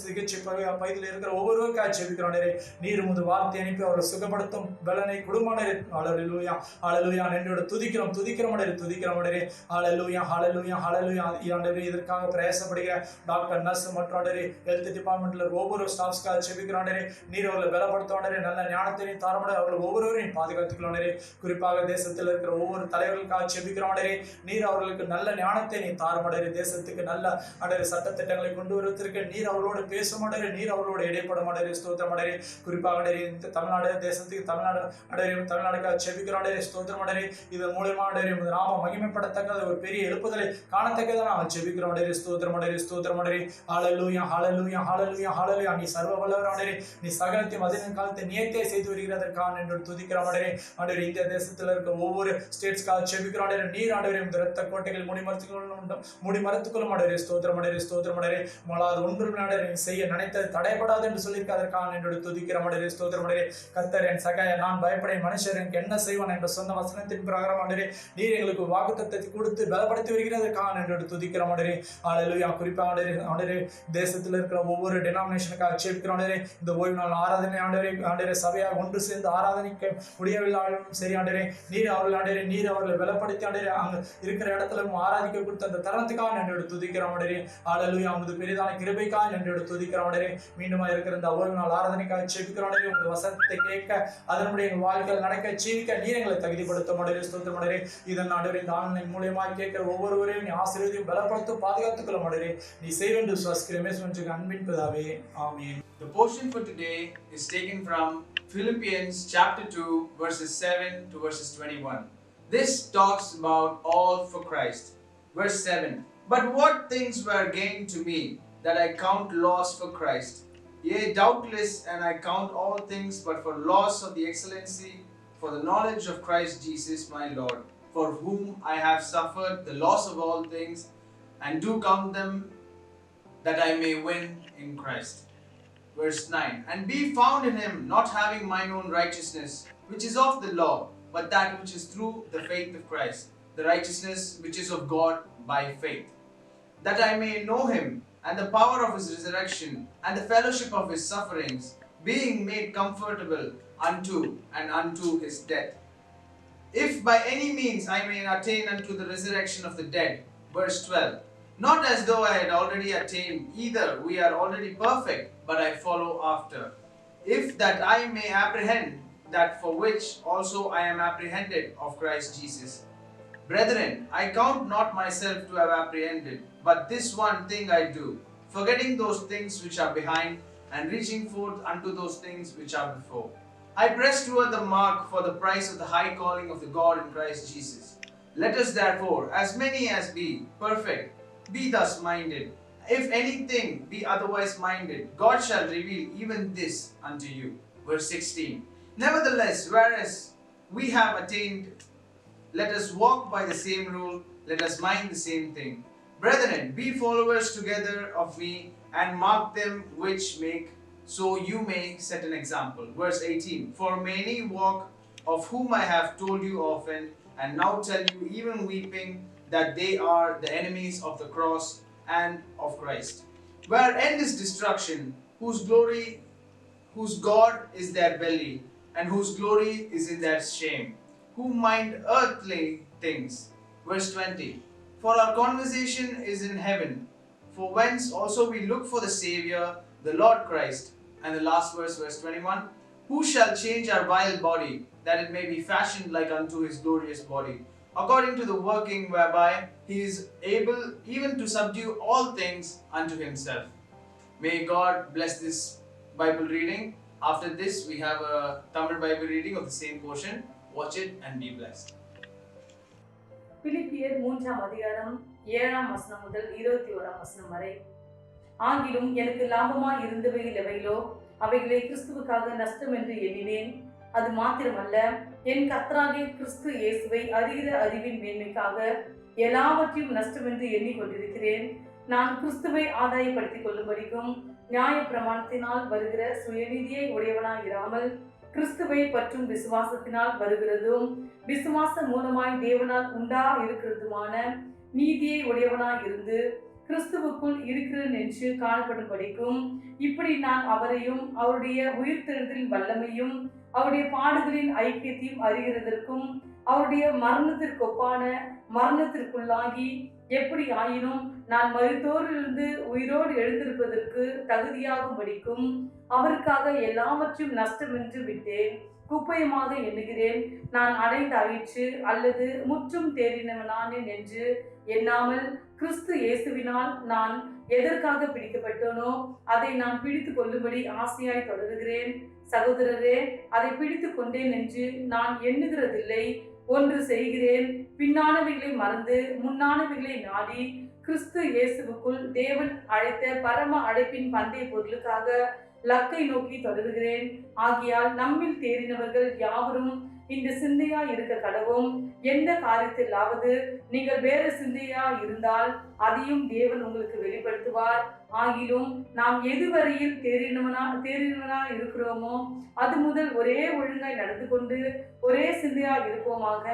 சிகிச்சை பகுதியில் இருக்கிற ஒவ்வொருவருக்காக செபிக்கிறோம் ஆண்டவரே. நீர் உமது வார்த்தை அனுப்பி அவரை சுகப்படுத்தும் பலனை குடும்பமானவரே. ஹல்லேலூயா ஹல்லேலூயா நன்றியோடு துதிக்கிறோம் துதிக்கிறோம் ஆண்டவரே. துதிக்கிறோம் ஆண்டவரே. ஹல்லேலூயா ஹல்லேலூயா ஹல்லேலூயா ஆண்டவரே. இதற்காக பிரயாசப்படுகிற டாக்டர் நர்ஸ் மற்றும் ஆண்டவரே ஹெல்த் டிபார்ட்மெண்ட்ல ஒவ்வொரு ஸ்டாஃப்ஸ்க்காக செபிக்கிறோம் ஆண்டவரே. நீர் அவர்களை பலப்படுத்தும் ஆண்டவரே. நல்ல ஞானத்தை தாரமட அவர்கள் ஒவ்வொருவரையும் பாதுகாத்துக்கிறோம் ஆண்டவரே. குறிப்பாக தேசத்தில் இருக்கிற ஒவ்வொரு தலைவர்களுக்காக செபிக்கிறோம் ஆண்டவரே. நீர் அவர்களுக்கு நல்ல ஞானத்தை நீ தாரும் ஆண்டவரே. தேசத்துக்கு நல்ல ஆண்டவரே சட்டத்திட்டங்களை கொண்டு வருவதற்கு நீர் அவர்களோடு பேசும் ஆண்டவரே. நீர் அவர்களோடு இடைப்படும் ஆண்டவரே. ஸ்தோத்திரம் ஆண்டவரே. குறிப்பாக ஆண்டவரே இந்த தமிழ்நாடு தேசத்துக்கு தமிழ்நாடுக்காக செபிக்கிறோம் ஆண்டவரே. ஸ்தோத்திரம் ஆண்டவரே. இதன் மூலமா ஆண்டவரே உமது நாம மகிமைப்படத்தக்க ஒரு பெரிய எழுப்புதலை காணத்தக்கதான் நாங்கள் செபிக்கிறோம் ஆண்டவரே. ஸ்தோத்திரம் ஆண்டவரே. ஸ்தோத்திரம் ஆண்டவரே. ஹல்லேலூயா ஹல்லேலூயா ஹல்லேலூயா ஹல்லேலூயா. நீ சர்வ வல்லவர் ஆண்டவரே. நீ சகலத்தையும் அதின் காலத்தை நியத்தே செய்து வருகிறதற்காக என்று துதிக்கிறோம் ஆண்டவரே. ஆண்டவரே இந்த தேசத்தில் இருக்க ஒவ்வொரு ஸ்டேட்ஸ்க்காக செபிக்கிறோம் ஆண்டவரே. நீர் ஆண்டவரே இந்த இரத்த கோட்டைகள் முடிமரத்துக்குள்ளும் ஆண்டவரே. ஸ்தோத்திரம் ஆண்டவரே. ஸ்தோத்திரம் ஆண்டவரே. உங்களால் ஒன்றும் ஆண்டவரே செய்ய நினைத்தது தடைபடாது என்று சொல்லியிருக்கிறதற்காக என்று துதிக்கிறோம் ஆண்டவரே. ஸ்தோத்திரம் ஆண்டவரே. கர்த்தர் என் சகாய நான் பயப்படேன் மனுஷர் எனக்கு என்ன செய்வான் என்று சொன்ன வசனத்தின் பிரகாரம் ஆண்டவரே நீர் எங்களுக்கு வாக்குத்தத்தத்தை கொடுத்து பலப்படுத்தி வருகிறதற்காக என்று துதிக்கிறோம் ஆண்டவரே. ஹல்லேலூயா. குறிப்பாக ஆண்டவரே தேசத்தில் இருக்கிற ஒவ்வொரு டினாமினேஷனுக்காக செபிக்கிறோம் ஆண்டவரே. இந்த ஓய்வு நாள் ஆராதனை ஆண்டவரே சபையாக ஒன்று சேர்ந்து ஆராதனைக்க முடியவில்லாலும் சரி ஆண்டவரே நீர் அவர்கள் ஆண்டவரே நீர் அவர்களை பலப்படுத்தி ஆண்டவரே அங்க இருக்கிற இடத்துல ஆராதிக்க கொடுத்த அந்த தருணத்துக்காக நன்றி துதிக்கிறோம் ஆண்டவரே. ஹல்லேலூயா. உமது பெரிதான கிருபைக்காக நன்றி துதிக்கிறோம் ஆண்டவரே. மீண்டுமா இருக்கிற இந்த ஓய்வு நாள் ஆராதனைக்காக செபிக்கிறோம் ஆண்டவரே. உங்க வசனத்தை கேட்க அதனுடைய வாழ்க்கையில் நடக்க ஜீவிக்க நீர் எங்களை தகுதிப்படுத்தும் ஆண்டவரே. ஸ்தோத்திரம் ஆண்டவரே. இதன் ஆண்டவரே இந்த ஆன்லைன் மூலமா கேட்கிற ஒவ்வொருவரையும் நீ ஆசீர்வதியும் பலப்படுத்தும் பாதுகாத்துக் கொள்ளும் ஆண்டவரே. நீ செய்வென்று விசுவாசிக்கிறேன் இயேசுவின் அன்பின் பிதாவே. ஆமென்.
The portion for today is taken from Philippians chapter 2 verses 7 to verses 21. This talks about all for Christ. Verse 7. But what things were gained to me that I count loss for Christ? Yea, doubtless, and I count all things but for loss of the excellency for the knowledge of Christ Jesus my Lord, for whom I have suffered the loss of all things, and do count them that I may win in Christ. Verse 9. And be found in him, not having mine own righteousness, which is of the law, but that which is through the faith of Christ, the righteousness which is of God by faith, that I may know him, and the power of his resurrection, and the fellowship of his sufferings, being made comfortable unto his death, if by any means I may attain unto the resurrection of the dead. Verse 12. Not as though I had already attained, either we are already perfect, but I follow after, if that I may apprehend that for which also I am apprehended of Christ Jesus. Brethren, I count not myself to have apprehended, but this one thing I do, forgetting those things which are behind, and reaching forth unto those things which are before. I press toward the mark for the prize of the high calling of the God in Christ Jesus. Let us therefore, as many as be perfect, be thus minded. If anything be otherwise minded, God shall reveal even this unto you. Verse 16. Nevertheless, whereas we have attained, let us walk by the same rule, let us mind the same thing. Brethren, be followers together of me, and mark them which make, so you may set an example. Verse 18. For many walk, of whom I have told you often, and now tell you even weeping, that they are the enemies of the cross and of Christ, where end is destruction, whose God is their belly, and whose glory is in their shame, who mind earthly things. Verse 20. For our conversation is in heaven, for whence also we look for the Savior, the Lord Christ. And the last verse, verse 21. Who shall change our vile body, that it may be fashioned like unto his glorious body, according to the working whereby he is able even to subdue all things unto himself. May God bless this Bible reading. After this, we have a Tamil Bible reading of the same portion. Watch it and be blessed.
பிலிப்பியர் 3ஆம் அதிகாரம் 7ஆம் வசனம் முதல் 21ஆம் வசனம் வரை. ஆகிலும் எனக்கு லாபமாய் இருந்தவைகள் எவைகளோ அவைகளை கிறிஸ்துவுக்காக நஷ்டம் என்று எண்ணினேன். அது மாத்திரமல்ல, என் கர்த்தராகிய கிறிஸ்து இயேசுவை அறிகிற அறிவின் மேன்மைக்காக எல்லாவற்றையும் நஷ்டம் என்று எண்ணிக்கொண்டிருக்கிறேன். நான் கிறிஸ்துவை ஆதாயப்படுத்திக் கொள்ளும்படிக்கும் நியாய பிரமாணத்தினால் வருகிற சுயநீதியை உடையவனாய் இராமல் கிறிஸ்துவை பற்றும் விசுவாசத்தினால் வருகிறதும் விசுவாசம் மூலமாய் தேவனால் உண்டா இருக்கிறதுமான நீதியை உடையவனாய் இருந்து கிறிஸ்துவுக்குள் இருக்கிறேன் என்று காணப்படும்படிக்கும் இப்படி நான் அவரையும் அவருடைய உயிர்த்தெழுதலின் வல்லமையும் அவருடைய பாடுகளின் ஐக்கியத்தையும் அறிகிறதற்கும் அவருடைய மரணத்திற்கொப்பான மரணத்திற்குள்ளாகி எப்படி ஆயினும் நான் மரித்தோரிலிருந்து உயிரோடு எழுந்திருப்பதற்கு தகுதியாகும்படிக்கும் அவருக்காக எல்லாவற்றையும் நஷ்டம் என்று விட்டேன், குப்பையமாக எண்ணுகிறேன். நான் அடைந்த ஆயிற்று அல்லது முற்றும் தேறினவனானேன் என்று எண்ணாமல் கிறிஸ்து இயேசுவினால் நான் எதற்காக பிடிக்கப்பட்டோனோ அதை நான் பிடித்து கொள்ளும்படி ஆசையாய் தொடருகிறேன். சகோதரரே, அதை பிடித்து கொண்டேன் என்று நான் எண்ணுகிறதில்லை. ஒன்று செய்கிறேன், பின்னானவைகளை மறந்து முன்னானவைகளை நாடி கிறிஸ்து இயேசுவுக்குள் தேவன் அழைத்த பரம அழைப்பின் பந்தய பொருளுக்காக லக்கை நோக்கி தொடருகிறேன். ஆகையால் நம்மில் தேறினவர்கள் யாவரும் இந்த சிந்தையா இருக்க கடவும். எந்த காரியத்திலாவது நீங்கள் வேறு சிந்தையா இருந்தால் அதையும் தேவன் உங்களுக்கு வெளிப்படுத்துவார். ஆகிலும் நாம் எதுவரையில் தேறினவனா இருக்கிறோமோ அது முதல் ஒரே ஒழுங்காய் நடந்து கொண்டு ஒரே சிந்தையா இருப்போமாக.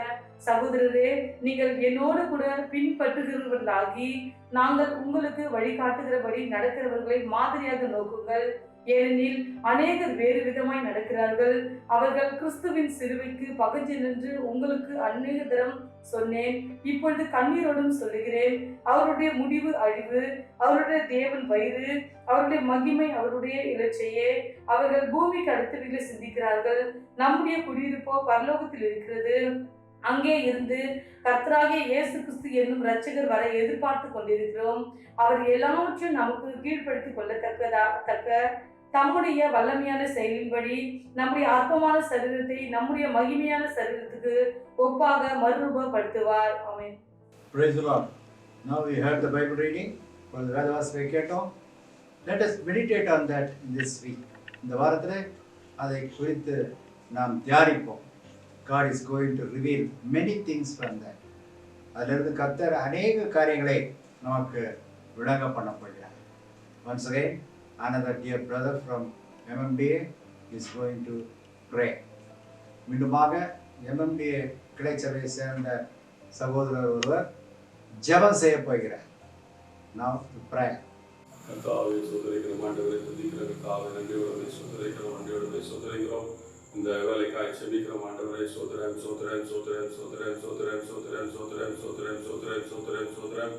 சகோதரரே, நீங்கள் என்னோடு கூட பின்பற்றுகிறவர்களாகி நாங்கள் உங்களுக்கு வழிகாட்டுகிறபடி நடக்கிறவர்களை மாதிரியாக நோக்குங்கள். ஏனெனில் அநேகர் வேறு விதமாய் நடக்கிறார்கள். அவர்கள் கிறிஸ்துவின் சிலுவைக்கு பகஞ்சு நின்று உங்களுக்கு அநேக தரம் சொன்னேன், இப்பொழுது கண்ணீரோடும் சொல்லுகிறேன். அவருடைய முடிவு அழிவு, அவருடைய தேவன் வயிறு, அவருடைய மகிமை அவருடைய இலச்சையே. அவர்கள் பூமிக்கு அடுத்தவைகளை சிந்திக்கிறார்கள். நம்முடைய குடியிருப்போ பரலோகத்தில் இருக்கிறது. அங்கே இருந்து கர்த்தராகிய இயேசு கிறிஸ்து என்னும் இரட்சகர் வர எதிர்பார்த்து கொண்டிருக்கிறோம். அவர் எல்லாவற்றையும் நமக்கு கீழ்ப்படுத்திக் கொள்ளத்தக்க தம்முடைய வல்லமையான செயலின்படி நம்முடைய அற்பமான சரீரத்தை நம்முடைய மகிமையான சரீரத்துக்கு ஒப்பாக மறுரூபப்படுத்துவார். ஆமென்.
Praise the Lord. Now we heard the Bible reading for the Vedavasya Ketom. Let us meditate on that in this week. இந்த வாரத்தில் அதை குறித்து நாம் தியானிப்போம். God is going to reveal many things from that. அதிலிருந்து கர்த்தர் அநேக காரியங்களை நமக்கு விளங்க பண்ண போகிறார். Once again, another dear brother from MMDA is going to pray. மீண்டுமாக MMDA கிளைச்சபையை சேர்ந்த சகோதரர் ஒருவர் ஜெபம் செய்ய போகிறார். Now to pray.
கர்த்தாவே சோதரிக்கிறோம், ஆண்டவரை துதிக்கிறோம். கர்த்தாவே நன்றியோடு சோதரிக்கிறோம், நன்றியோடு சோதரிக்கிறோம். இந்த வேலைக்காய் செபிக்கிறோம். ஆண்டவரை சோதரம் சோதரம் சோதரம் சோதரம் சோதரம் சோதரம் சோதரம் சோதரம் சோதரம் சோதரம் சோதரம்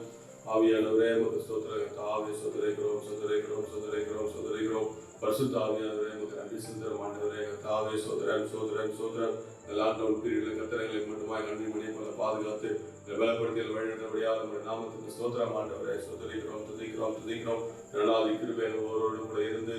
ஆவியானவரே உமக்கு ஸ்தோத்திரம். கர்த்தாவே சோதரிக்கிறோம் சோதரிக்கிறோம் சோதரிக்கிறோம் சோதரிக்கிறோம். பரிசுத்த ஆவியானவரே உமக்கு நன்றி செலுத்துகிறோம். ஆண்டவரே கர்த்தாவே சோதரம் சோதரம் சோதரம். லாக்டவுன் பீரியடில் கர்த்தரை மட்டுமாய் நன்றி மணியை போல பாதுகாத்து பலப்படுத்தியில் வழிநடத்தபடியாக நம்முடைய நாமத்துக்கு ஸ்தோத்திரம் ஆண்டவரே. துதிக்கிறோம் துதிக்கிறோம் துதிக்கிறோம். இரண்டாவது கிருபை ஒருவரோடு கூட இருந்து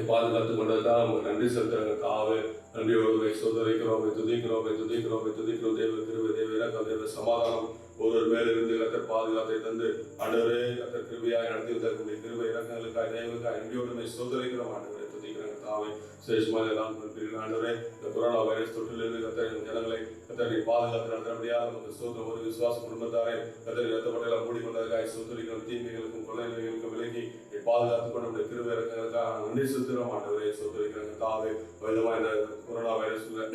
பாதுகாத்து கொண்டதுதான் நமக்கு நன்றி செலுத்துறாங்க. காவு நன்றியோடு சோதரிக்கிறோம், துதிக்கிறோம் துதிக்கிறோம் துதிக்கிறோம். தேவ கிருபை, தேவ இறக்கம், தேவ சமாதானம் ஒருவர் மேலிருந்து கத்தர் பாதுகாத்தை தந்து ஆண்டவரே கத்தர் கிருபையாய் நடத்தி வந்தார். கிருபை இறக்கங்களுக்காய் தேவனுக்காய் நன்றியோடு சோதரிக்கிறோம் ஆண்டவரே. துதிக்கிறாங்க தாவை சேஷமாக எல்லாம் ஆண்டவரே. இந்த கொரோனா வைரஸ் தொற்றிலிருந்து கத்தர் ஜனங்களை கத்தரை பாதுகாத்து நடத்தபடியாக நமக்கு சோதனை ஒரு விசுவாச குடும்பத்தாரை கத்தரை ரத்தப்பட்டெல்லாம் மூடிக்கொண்டதுக்காய் சோதரிக்கிறோம். தீமைகளுக்கும் கொள்ளைகளுக்கும் விலகி பாதுகாத்து கொண்டு நம்முடைய கிருபை இறக்கங்களுக்காக நன்றி செலுத்துகிறோம் ஆண்டவரே. சோதரிக்கிறாங்க தாவை விதமாக இந்த கொரோனா வைரஸ்ல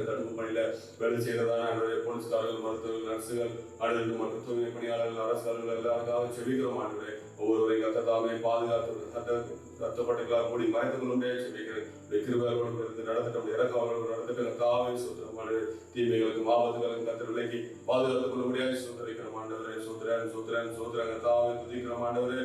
தடுப்பு பணியில வேலை செய்யறதான போலீஸ்காரர்கள், மருத்துவர்கள், நர்சுகள், ஆளுநர்கள் மற்றும் தூய்மை பணியாளர்கள், அரசு அலுவலர்கள் எல்லாருக்காக செபிக்கிறோம் ஆண்டவரே. ஒவ்வொருவரையும் கத்த தாமே பாதுகாத்து ரத்தப்பட்டுகளால் மூடி மறைத்துக் கொள்ளும்பே செபிக்கிறேன். கிருபையோடு நடத்திட்ட இறக்கம் அவர்களுக்கு நடத்திட்டு தாவே சோதரமான தீமைகளுக்கும் ஆபத்துகளுக்கும் கத்த விலக்கி பாதுகாத்துக் கொள்ள முடியாது சோதரிக்கிறோம் ஆண்டவரே. சோதரன் சோதரன் சோதரங்க தாவே துதிக்கிறோம் ஆண்டவரே.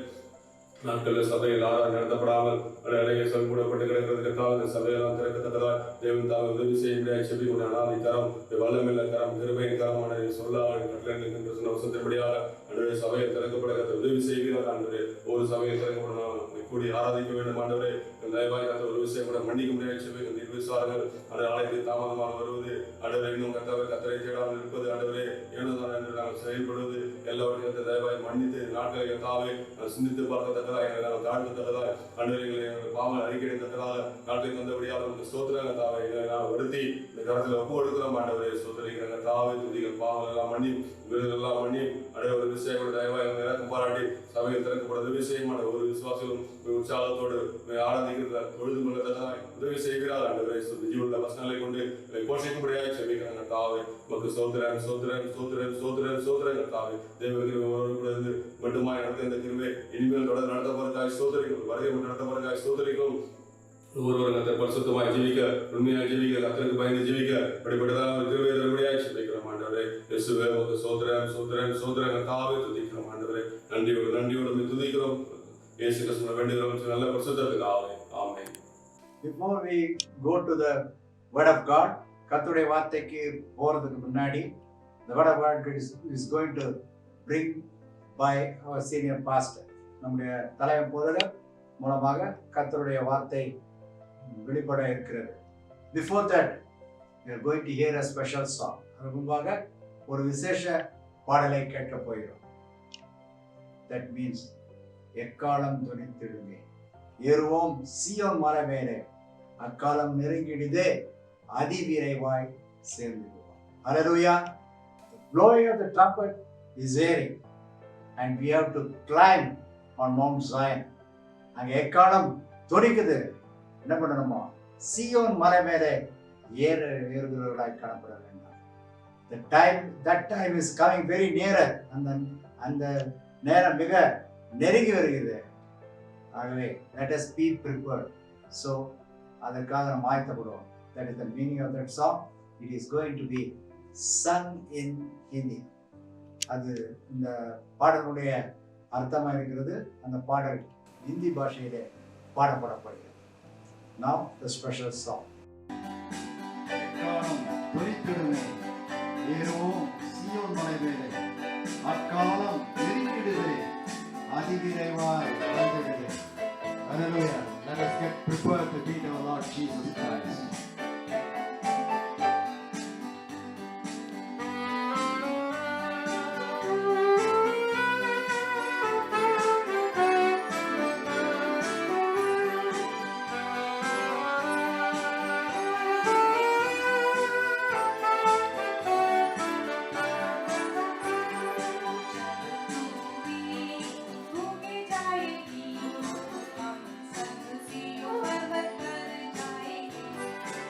நாட்களில் சபையில் ஆராய் நடத்தப்படாமல் அடைய கூடப்பட்டு கிடக்கிறதுக்காக இந்த சபையெல்லாம் திறக்கத்தக்கதால் தேவன் தாவை உதவி செய்ய முடியாது செபி கொண்ட அனாதி கரம், வல்லமில்ல கரம், கிருபையின் கரமான சொல்லாமல் கட்டளைக்கு சொன்ன வசத்தின்படியாக அன்றைய சபையில் திறக்கப்பட உதவி செய்கிறார் ஆண்டவரே. ஒரு சபையில் திறக்கப்படலாம் கூடி ஆராதிக்க வேண்டும் ஆண்டவரே. தயவாய் ஒரு விஷயம் கூட மன்னிக்க முடியாது செபி நிர்விசாரங்கள் அந்த ஆலயத்தில் தாமதமாக வருவது ஆண்டவரை இன்னும் கத்தரை தேடாமல் இருப்பது ஆண்டவரே ஏனதான் என்று நாங்கள் செயல்படுவது எல்லாவற்றையும் தயவாய் மன்னித்து நாட்களை தாவை சிந்தித்து பார்க்கத்தக்கதாக எங்களை நாங்கள் தாழ்த்தத்தக்கதாக ஆண்டவரை எங்களை பாவங்கள் அறிக்கையிடத்தக்கதாக நாட்டை தந்தபடியாக நமக்கு சோத்திரங்க தாவை எங்களை நாங்கள் வருத்தி இந்த கரத்தில் ஒப்பு கொடுக்கிறோம் ஆண்டவரை. சோத்திரிக்கிறாங்க தாவை துதிகள் பாவங்கள் எல்லாம் மன்னி விருதெல்லாம் மன்னி அடைய ஒரு விஷயம் தயவாய் இறக்கம் பாராட்டி சபையில் திறக்கப்பட விஷயமான ஒரு விசுவாசிகளும் உற்சாகத்தோடு ஆராதிக்கிறத தொழுது கொள்ளத்தக்கதாய் உதவி செய்கிறார் ஆண்டவரை. ஜீவனுள்ள வசனங்களை கொண்டு போஷிக்கும்படியாக செபிக்கிறாங்க தாவை. நமக்கு சோத்திரன் சோத்திரன் சோத்திரன் சோத்திரன் சோத்திரங்க தாவை. தேவ கிருபையோடு கூட இருந்து மட்டுமாய் நடத்த இந்த கிருபை இனிமேல் தொடர்ந்து நடத்த போறதுக்காக சோதரிக்கும், வருகை நடத்த போறதுக்காக சோதரிக்கும். ஒவ்வொரு கத்தை பரிசுத்தமாய் ஜீவிக்க, உண்மையாய் ஜீவிக்க, கத்தருக்கு பயந்து ஜீவிக்க அப்படிப்பட்டதான் ஒரு கிருபை தரும்படியாக செபிக்கிறோம் ஆண்டவரே. இயேசுவே உமக்கு சோத்திரன் சோத்திரன் சோத்திரங்க தாவை துதிக்கிறோம் ஆண்டவரே. நன்றியோடு நன்றியோடு துதிக்கிறோம். இயேசு கிறிஸ்துவை வேண்டுகிறோம் நல்ல பரிசுத்தத்துக்கு ஆமென்.
Before we go to the word of God, கர்த்தருடைய வார்த்தைக்கு போறதுக்கு முன்னாடி the word of God is going to bring by our senior pastor, நம்முடைய தலைவர் போதகர் மூலமாக கர்த்தருடைய வார்த்தை வெளிப்பட இருக்கிறது. Before that we are going to hear a special song. அதுக்கு முன்பாக ஒரு விசேஷ பாடலை கேட்க போகிறோம். That means எக்காலம் துணித்திடுமே, ஏறுவோம் சீயோன் மலை மேலே, அக்காலம் நெருங்கிடுதே, அதிவிரைவாய் சேர்ந்துடுவோம். Hallelujah. The blowing of the trumpet is hearing and we have to climb on Mount Zion. அங்க எக்காலம் துணிக்குது, என்ன பண்ணணுமோ சீயோன் மலை மேலே ஏறுகிறவர்களாய் காணப்பட வேண்டாம். That time is coming very nearer. அந்த நேரம் மிக நெருங்கி வருகிறது. ஆகவே let us be prepared. So அதற்காக நாம் ஆயத்தப்படுவோம். That is the meaning of that song. It is going to be sung in Hindi. அது இந்த பாடலுடைய அர்த்தமாக இருக்கிறது. அந்த பாடல் ஹிந்தி பாஷையிலே பாடப்படப்படுகிறது. Now the special song.
எக்காலம் துணித்திடுமே, ஏறுவோம் சீயோன் மலை மேலே, அக்காலம் நெருங்கிடுதே, அதிவிரைவாய் வந்துடுதே. Hallelujah. Let us get prepared to meet our Lord Jesus Christ.
जाएगी, हम संग सियोन पर्वत पर जाएंगे।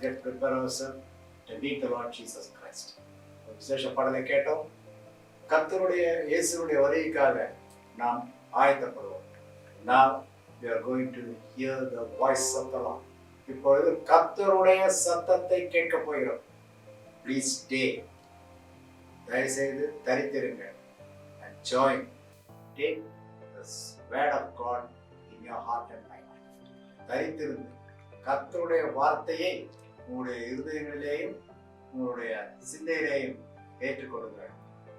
get prepare ourselves to meet the Lord Jesus Christ. விசேஷ பாடலை கேட்டோம். கர்த்தருடைய இயேசுவுடைய வருகைக்காக நாம் ஆயத்தப்படுவோம். Now we are going to hear the voice of the Lord. இப்பொழுது கர்த்தருடைய சத்தத்தை கேட்க போகிறோம். Please stay. தயவுசெய்து தரித்திருங்க. And join. Take this word of God in your heart and mind. தரித்திருந்து கர்த்தருடைய வார்த்தையை உங்களுடைய இருதயங்களிலேயும் உங்களுடைய சிந்தையிலேயும் ஏற்றுக்கொள்ளுங்கள்.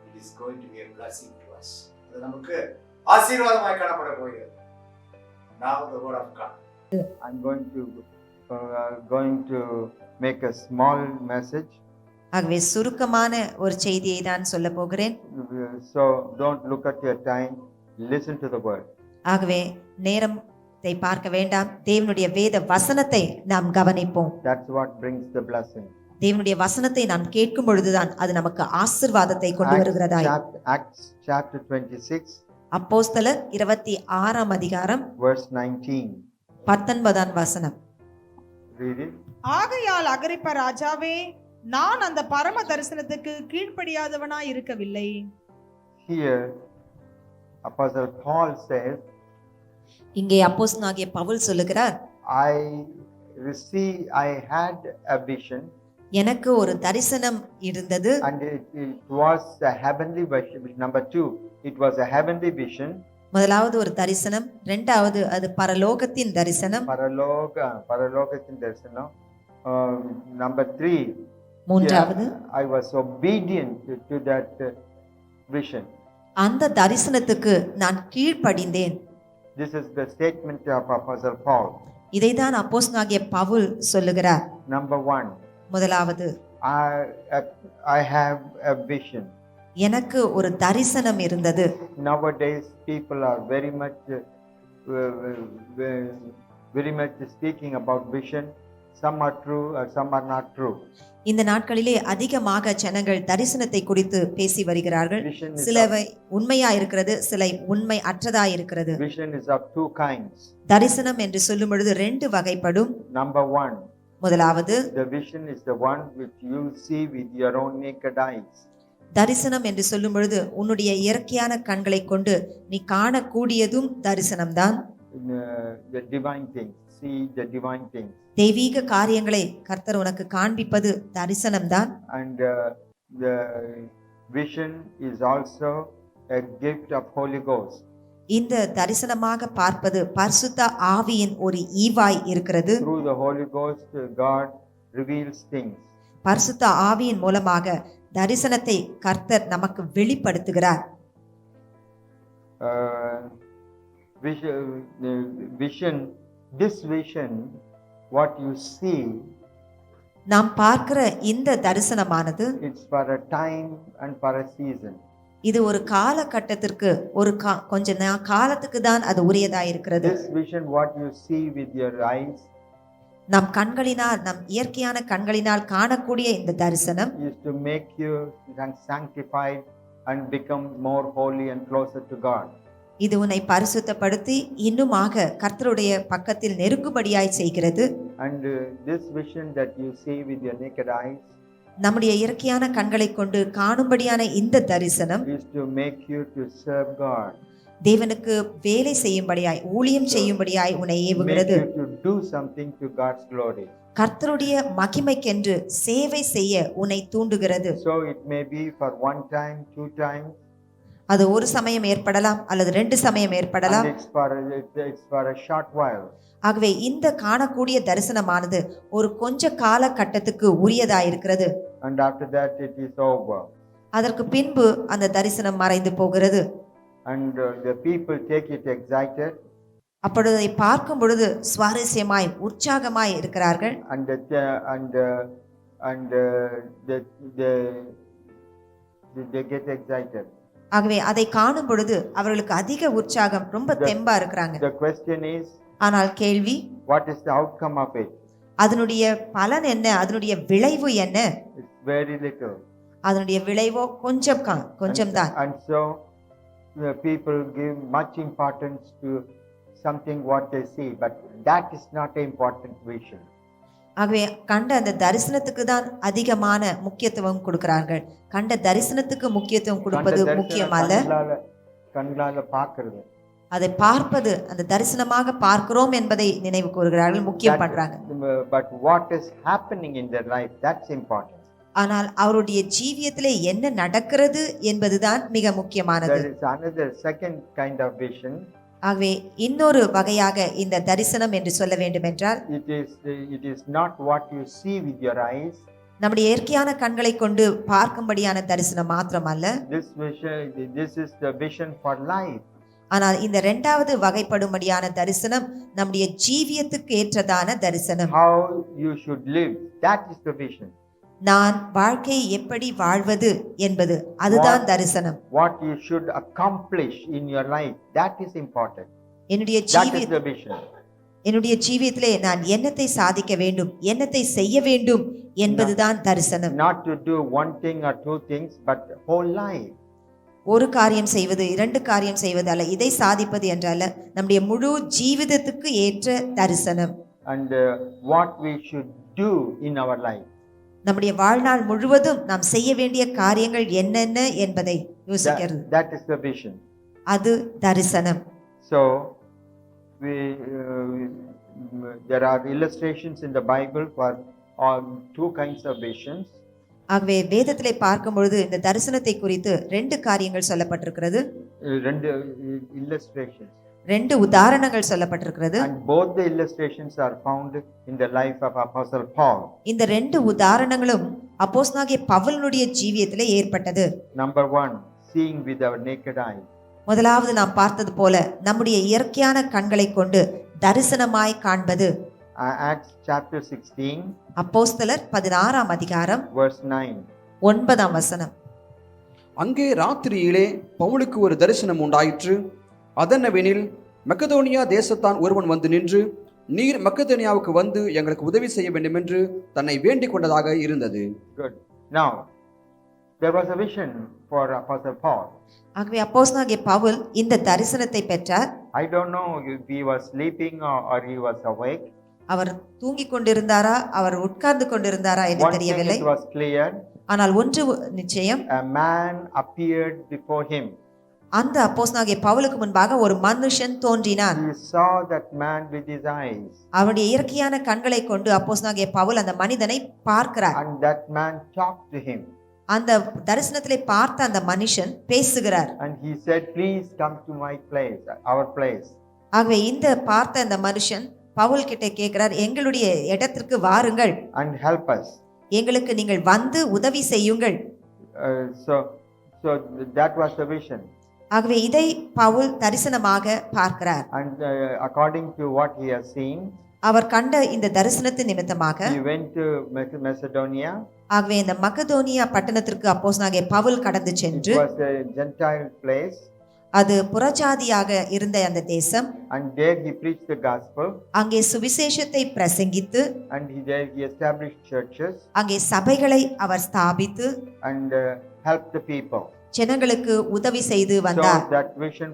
It is going to be a blessing to us. அது நமக்கு ஆசீர்வாதமாய் காணப்பட போகிறது. Now the word of God.
I'm going to make a small message.
ஆகவே சுருக்கமான ஒரு செய்தியை தான் சொல்ல போகிறேன்.
So don't look at your time. Listen to the word.
ஆகவே நேரத்தை பார்க்க வேண்டாம். தேவனுடைய வேத வசனத்தை நாம் கவனிப்போம்.
That's what brings the blessing.
தேவனுடைய வசனத்தை நாம் கேட்கும் பொழுதுதான் அது நமக்கு ஆசீர்வாதத்தை கொண்டு வருகிறதா.
Acts chapter 26
அப்போஸ்தலர் 26ஆம் அதிகாரம்
verse 19.
19ஆம் வசனம்.
Read it.
ஆகையால் அகிரிப்பா ராஜாவே, நான் அந்த பரம தரிசனத்துக்கு கீழ்ப்படியாதவனாய் இருக்கவில்லை.
Here Apostle Paul says,
இங்கே அப்போஸ்தலனாகிய பவுல் சொல்லுகிறார்,
I had a vision.
எனக்கு ஒரு தரிசனம் இருந்தது.
And it was a heavenly vision. Number 2, it was a heavenly vision.
முதலாவது ஒரு தரிசனம், இரண்டாவது அது பரலோகத்தின் தரிசனம்.
பரலோகத்தின் தரிசனம். Number 3,
மூன்றாவது
I was obedient to that vision.
அந்த தரிசனத்துக்கு நான் கீழ்ப்படிந்தேன்.
This is the statement of Apostle Paul.
இதைதான் அப்போஸ்தலனாகிய பவுல் சொல்லுகிறார்.
Number 1,
முதலாவது,
I have a vision.
எனக்கு ஒரு தரிசனம் இருந்தது.
Nowadays people are very much speaking about vision. Some are true or some are not true.
இந்த நாட்களிலே அதிகமாக ஜனங்கள் தரிசனத்தை குறித்து பேசி வருகிறார்கள். சிலவை உண்மையா இருக்கிறது, சில உண்மை அற்றதா இருக்கிறது.
Vision is of two kinds.
தரிசனம் என்று சொல்லும் பொழுது ரெண்டு வகைப்படும்.
Number 1,
முதலாவது,
the vision is the one which you see with your own naked eyes.
தரிசனம் என்று சொல்லும் பொழுது உன்னுடைய இயற்கையான கண்களை கொண்டு நீ காணக்கூடியதும் தரிசனம்தான்.
The divine things, see the divine things.
தெய்வீக காரியங்களை கர்த்தர் உனக்கு காண்பிப்பது தரிசனம்தான்.
And the vision is also a gift of Holy Ghost.
இந்த தரிசனமாக பார்ப்பது பரிசுத்த ஆவியின் ஒரு ஈவாய் இருக்கிறது.
Through the Holy Ghost God reveals things.
பரிசுத்த ஆவியின் மூலமாக தரிசனத்தை கர்த்தர் நமக்கு வெளிப்படுத்துகிறார்.
This vision, what you see,
நாம் பார்க்கிற இந்த தரிசனமானது,
it's for a time and for a season.
இது ஒரு காலகட்டத்திற்கு, ஒரு கொஞ்ச காலத்துக்கு தான் அது உரியதா இருக்கிறது.
This vision, what you see with your eyes,
நம் கண்களினால், நம் இயற்கையான கண்களினால் காணக்கூடிய இந்த தரிசனம்
is to make you sanctified and become more holy and closer to God.
இது உன்னை பரிசுத்தப்படுத்தி இன்னுமாக கர்த்தருடைய பக்கத்தில் நெருங்கும்படியாய் செய்கிறது.
And this vision that you see with your naked eyes,
நம்முடைய இயற்கையான கண்களை கொண்டு காணும்படியான இந்த தரிசனம்
is to make you to serve God.
தேவனுக்கு வேலை செய்யும்படியாய், ஊழியம் செய்யும்படியாய் உன்னை ஏவுகிறது.
Make you to do something to God's glory.
கர்த்தருடைய மகிமைக்கென்று சேவை செய்ய உன்னை தூண்டுகிறது.
So it may be for one time, two times.
அது ஒரு சமயம் ஏற்படலாம் அல்லது ரெண்டு சமயம் ஏற்படலாம்.
It's for a short while.
ஆகவே இந்த காணக்கூடிய தரிசனமானது ஒரு கொஞ்ச காலகட்டத்துக்கு உரியதாயிருக்கிறது.
And after that it is over.
அதற்கு பின்பு அந்த தரிசனம் மறைந்து போகிறது.
And the people take it excited.
அப்பொழுது அதை பார்க்கும் பொழுது சுவாரஸ்யமாய், உற்சாகமாய் இருக்கிறார்கள்.
They get excited.
ஆகவே அதை காணும் பொழுது அவர்களுக்கு அதிக உற்சாகம், ரொம்ப தெம்பா இருக்கிறாங்க.
The question is,
ஆனால் கேள்வி,
what is the outcome of it?
அதனுடைய பலன் என்ன, அதனுடைய விளைவு என்ன?
It's very little.
அதனுடைய விளைவோ கொஞ்சம் தான்.
And so the people give much importance to something what they see, but that is not an important vision.
ஆகவே கண்ட அந்த தரிசனத்துக்கு தான் அதிகமான முக்கியத்துவம் கொடுக்கிறார்கள். கண்ட தரிசனத்துக்கு முக்கியத்துவம் கொடுப்பது முக்கியம் அல்ல,
கண்களால பார்க்கிறது.
அதை பார்ப்பது, அந்த தரிசனமாக பார்க்கிறோம் என்பதை நினைவு கூறுகிறார்கள், முக்கியம் பண்றாங்க.
But what is happening in their life, that's important.
ஆனால் அவருடைய ஜீவியத்திலே என்ன நடக்கிறது என்பதுதான் மிக முக்கியமானது.
There is another second kind of vision.
ஆகவே இன்னொரு வகையாக இந்த தரிசனம் என்று சொல்ல வேண்டும் என்றால்,
It is not what you see with your eyes.
நம்முடைய இயற்கையான கண்களை கொண்டு பார்க்கும்படியான தரிசனம் மாத்திரமல்ல,
This is the vision for life.
ஆனால் இந்த இரண்டாவது வகைப்படும்படியான தரிசனம் நம்முடைய ஜீவியத்துக்கு ஏற்றதான தரிசனம்.
How you should live, that is the vision.
நான் வாழ்க்கையை எப்படி வாழ்வது என்பது, அதுதான் தரிசனம்.
What you should accomplish in your life, that is important.
என்னுடைய
That is the vision.
என்னுடைய ஜீவியத்திலே நான் என்னத்தை சாதிக்க வேண்டும், என்னத்தை செய்ய வேண்டும் என்பதுதான் தரிசனம்.
Not to do one thing or two things, but whole life.
ஒரு காரியம் செய்வது, இரண்டு காரியம் செய்வது அல்ல, இதை சாதிப்பது என்றல்ல, நம்முடைய முழு ஜீவிதத்துக்கு ஏற்ற தரிசனம்.
And what we should do in our life.
நம்முடைய வாழ்நாள் முழுவதும் நாம் செய்ய வேண்டிய காரியங்கள் என்னென்ன என்பதை யோசிக்கிறது.
That is the vision.
அது தரிசனம்.
So there are illustrations in the Bible for two kinds of visions.
ஆகவே வேதத்திலே பார்க்கும் பொழுது இந்த தரிசனத்தை குறித்து ரெண்டு காரியங்கள் சொல்லப்பட்டிருக்கிறது,
ரெண்டு illustrations.
ரெண்டு உதாரணங்கள் சொல்லப்பட்டிருக்கிறது.
And both the illustrations are found in the life of Apostle Paul.
இந்த ரெண்டு உதாரணங்களும் அப்போஸ்தலனாகிய பவுலினுடைய ஜீவியத்திலே ஏற்பட்டது.
Number one, seeing with our naked eye.
முதலாவது நாம் பார்த்தது போல நம்முடைய இயற்கையான கண்களை கொண்டு தரிசனமாய் காண்பது.
Acts chapter 16
அப்போஸ்தலர் 16ஆம் அதிகாரம்
verse 9.
9ஆம் வசனம்.
அங்கே ராத்திரியிலே பவுலுக்கு ஒரு தரிசனம் உண்டாயிற்று. அதென்னவெனில், மக்கெதோனியா தேசத்தான் ஒருவன் வந்து நின்று, நீர் மக்கெதோனியாவுக்கு வந்து எங்களுக்கு உதவி செய்ய வேண்டும் என்று தன்னை வேண்டிக் கொண்டதாக இருந்தது.
Good. Now there was a vision for Apostle Paul.
ஆகவே அப்போஸ்தலனாகிய பவுல் இந்த தரிசனத்தை பெற்றார்.
I don't know if he was sleeping or he was awake.
அவர் தூங்கிக் கொண்டிருந்தாரா, அவர் உட்கார்ந்து கொண்டிருந்தாரா என்று
One thing
தெரியவில்லை.
it was clear,
ஆனால் ஒன்று நிச்சயம்,
a man appeared before him.
அந்த அப்போஸ்தலனாகிய பவுலுக்கு முன்பாக ஒரு மனுஷன் தோன்றினான்.
He saw that man with his eyes.
அவருடைய இயற்கையான கண்களை கொண்டு அப்போஸ்தலனாகிய பவுல் அந்த மனிதனை பார்க்கிறார்.
And that man talked to him.
அந்த தரிசனத்திலே பார்த்த அந்த மனுஷன் பேசுகிறார்.
And he said, please come to my place, our place.
ஆகவே இந்த பார்த்த அந்த மனுஷன் பவுல் கிட்ட கேட்கிறார், எங்களுடைய இடத்திற்கு வாருங்கள்,
And help us.
எங்களுக்கு நீங்கள் வந்து உதவி செய்யுங்கள்.
So that was the vision.
ஆகவே இதை பவுல் தரிசனமாக பார்க்கிறார்.
And according to what he has seen,
அவர் கண்ட இந்த தரிசனத்தின் நிமித்தமாக
he went to Macedonia.
ஆகவே இந்த மக்கெதோனியா பட்டணத்திற்கு அப்போஸ்தலனாகிய பவுல் கடந்து
It
சென்று,
was a Gentile place.
அது புறஜாதியாக இருந்த அந்த தேசம்,
And there he preached the gospel.
அங்கே சுவிசேஷத்தை பிரசங்கித்து
And there he established churches
அங்கே சபைகளை அவர் ஸ்தாபித்து
and helped the people.
ஜனங்களுக்கு உதவி செய்து
So
வந்தார்.
that vision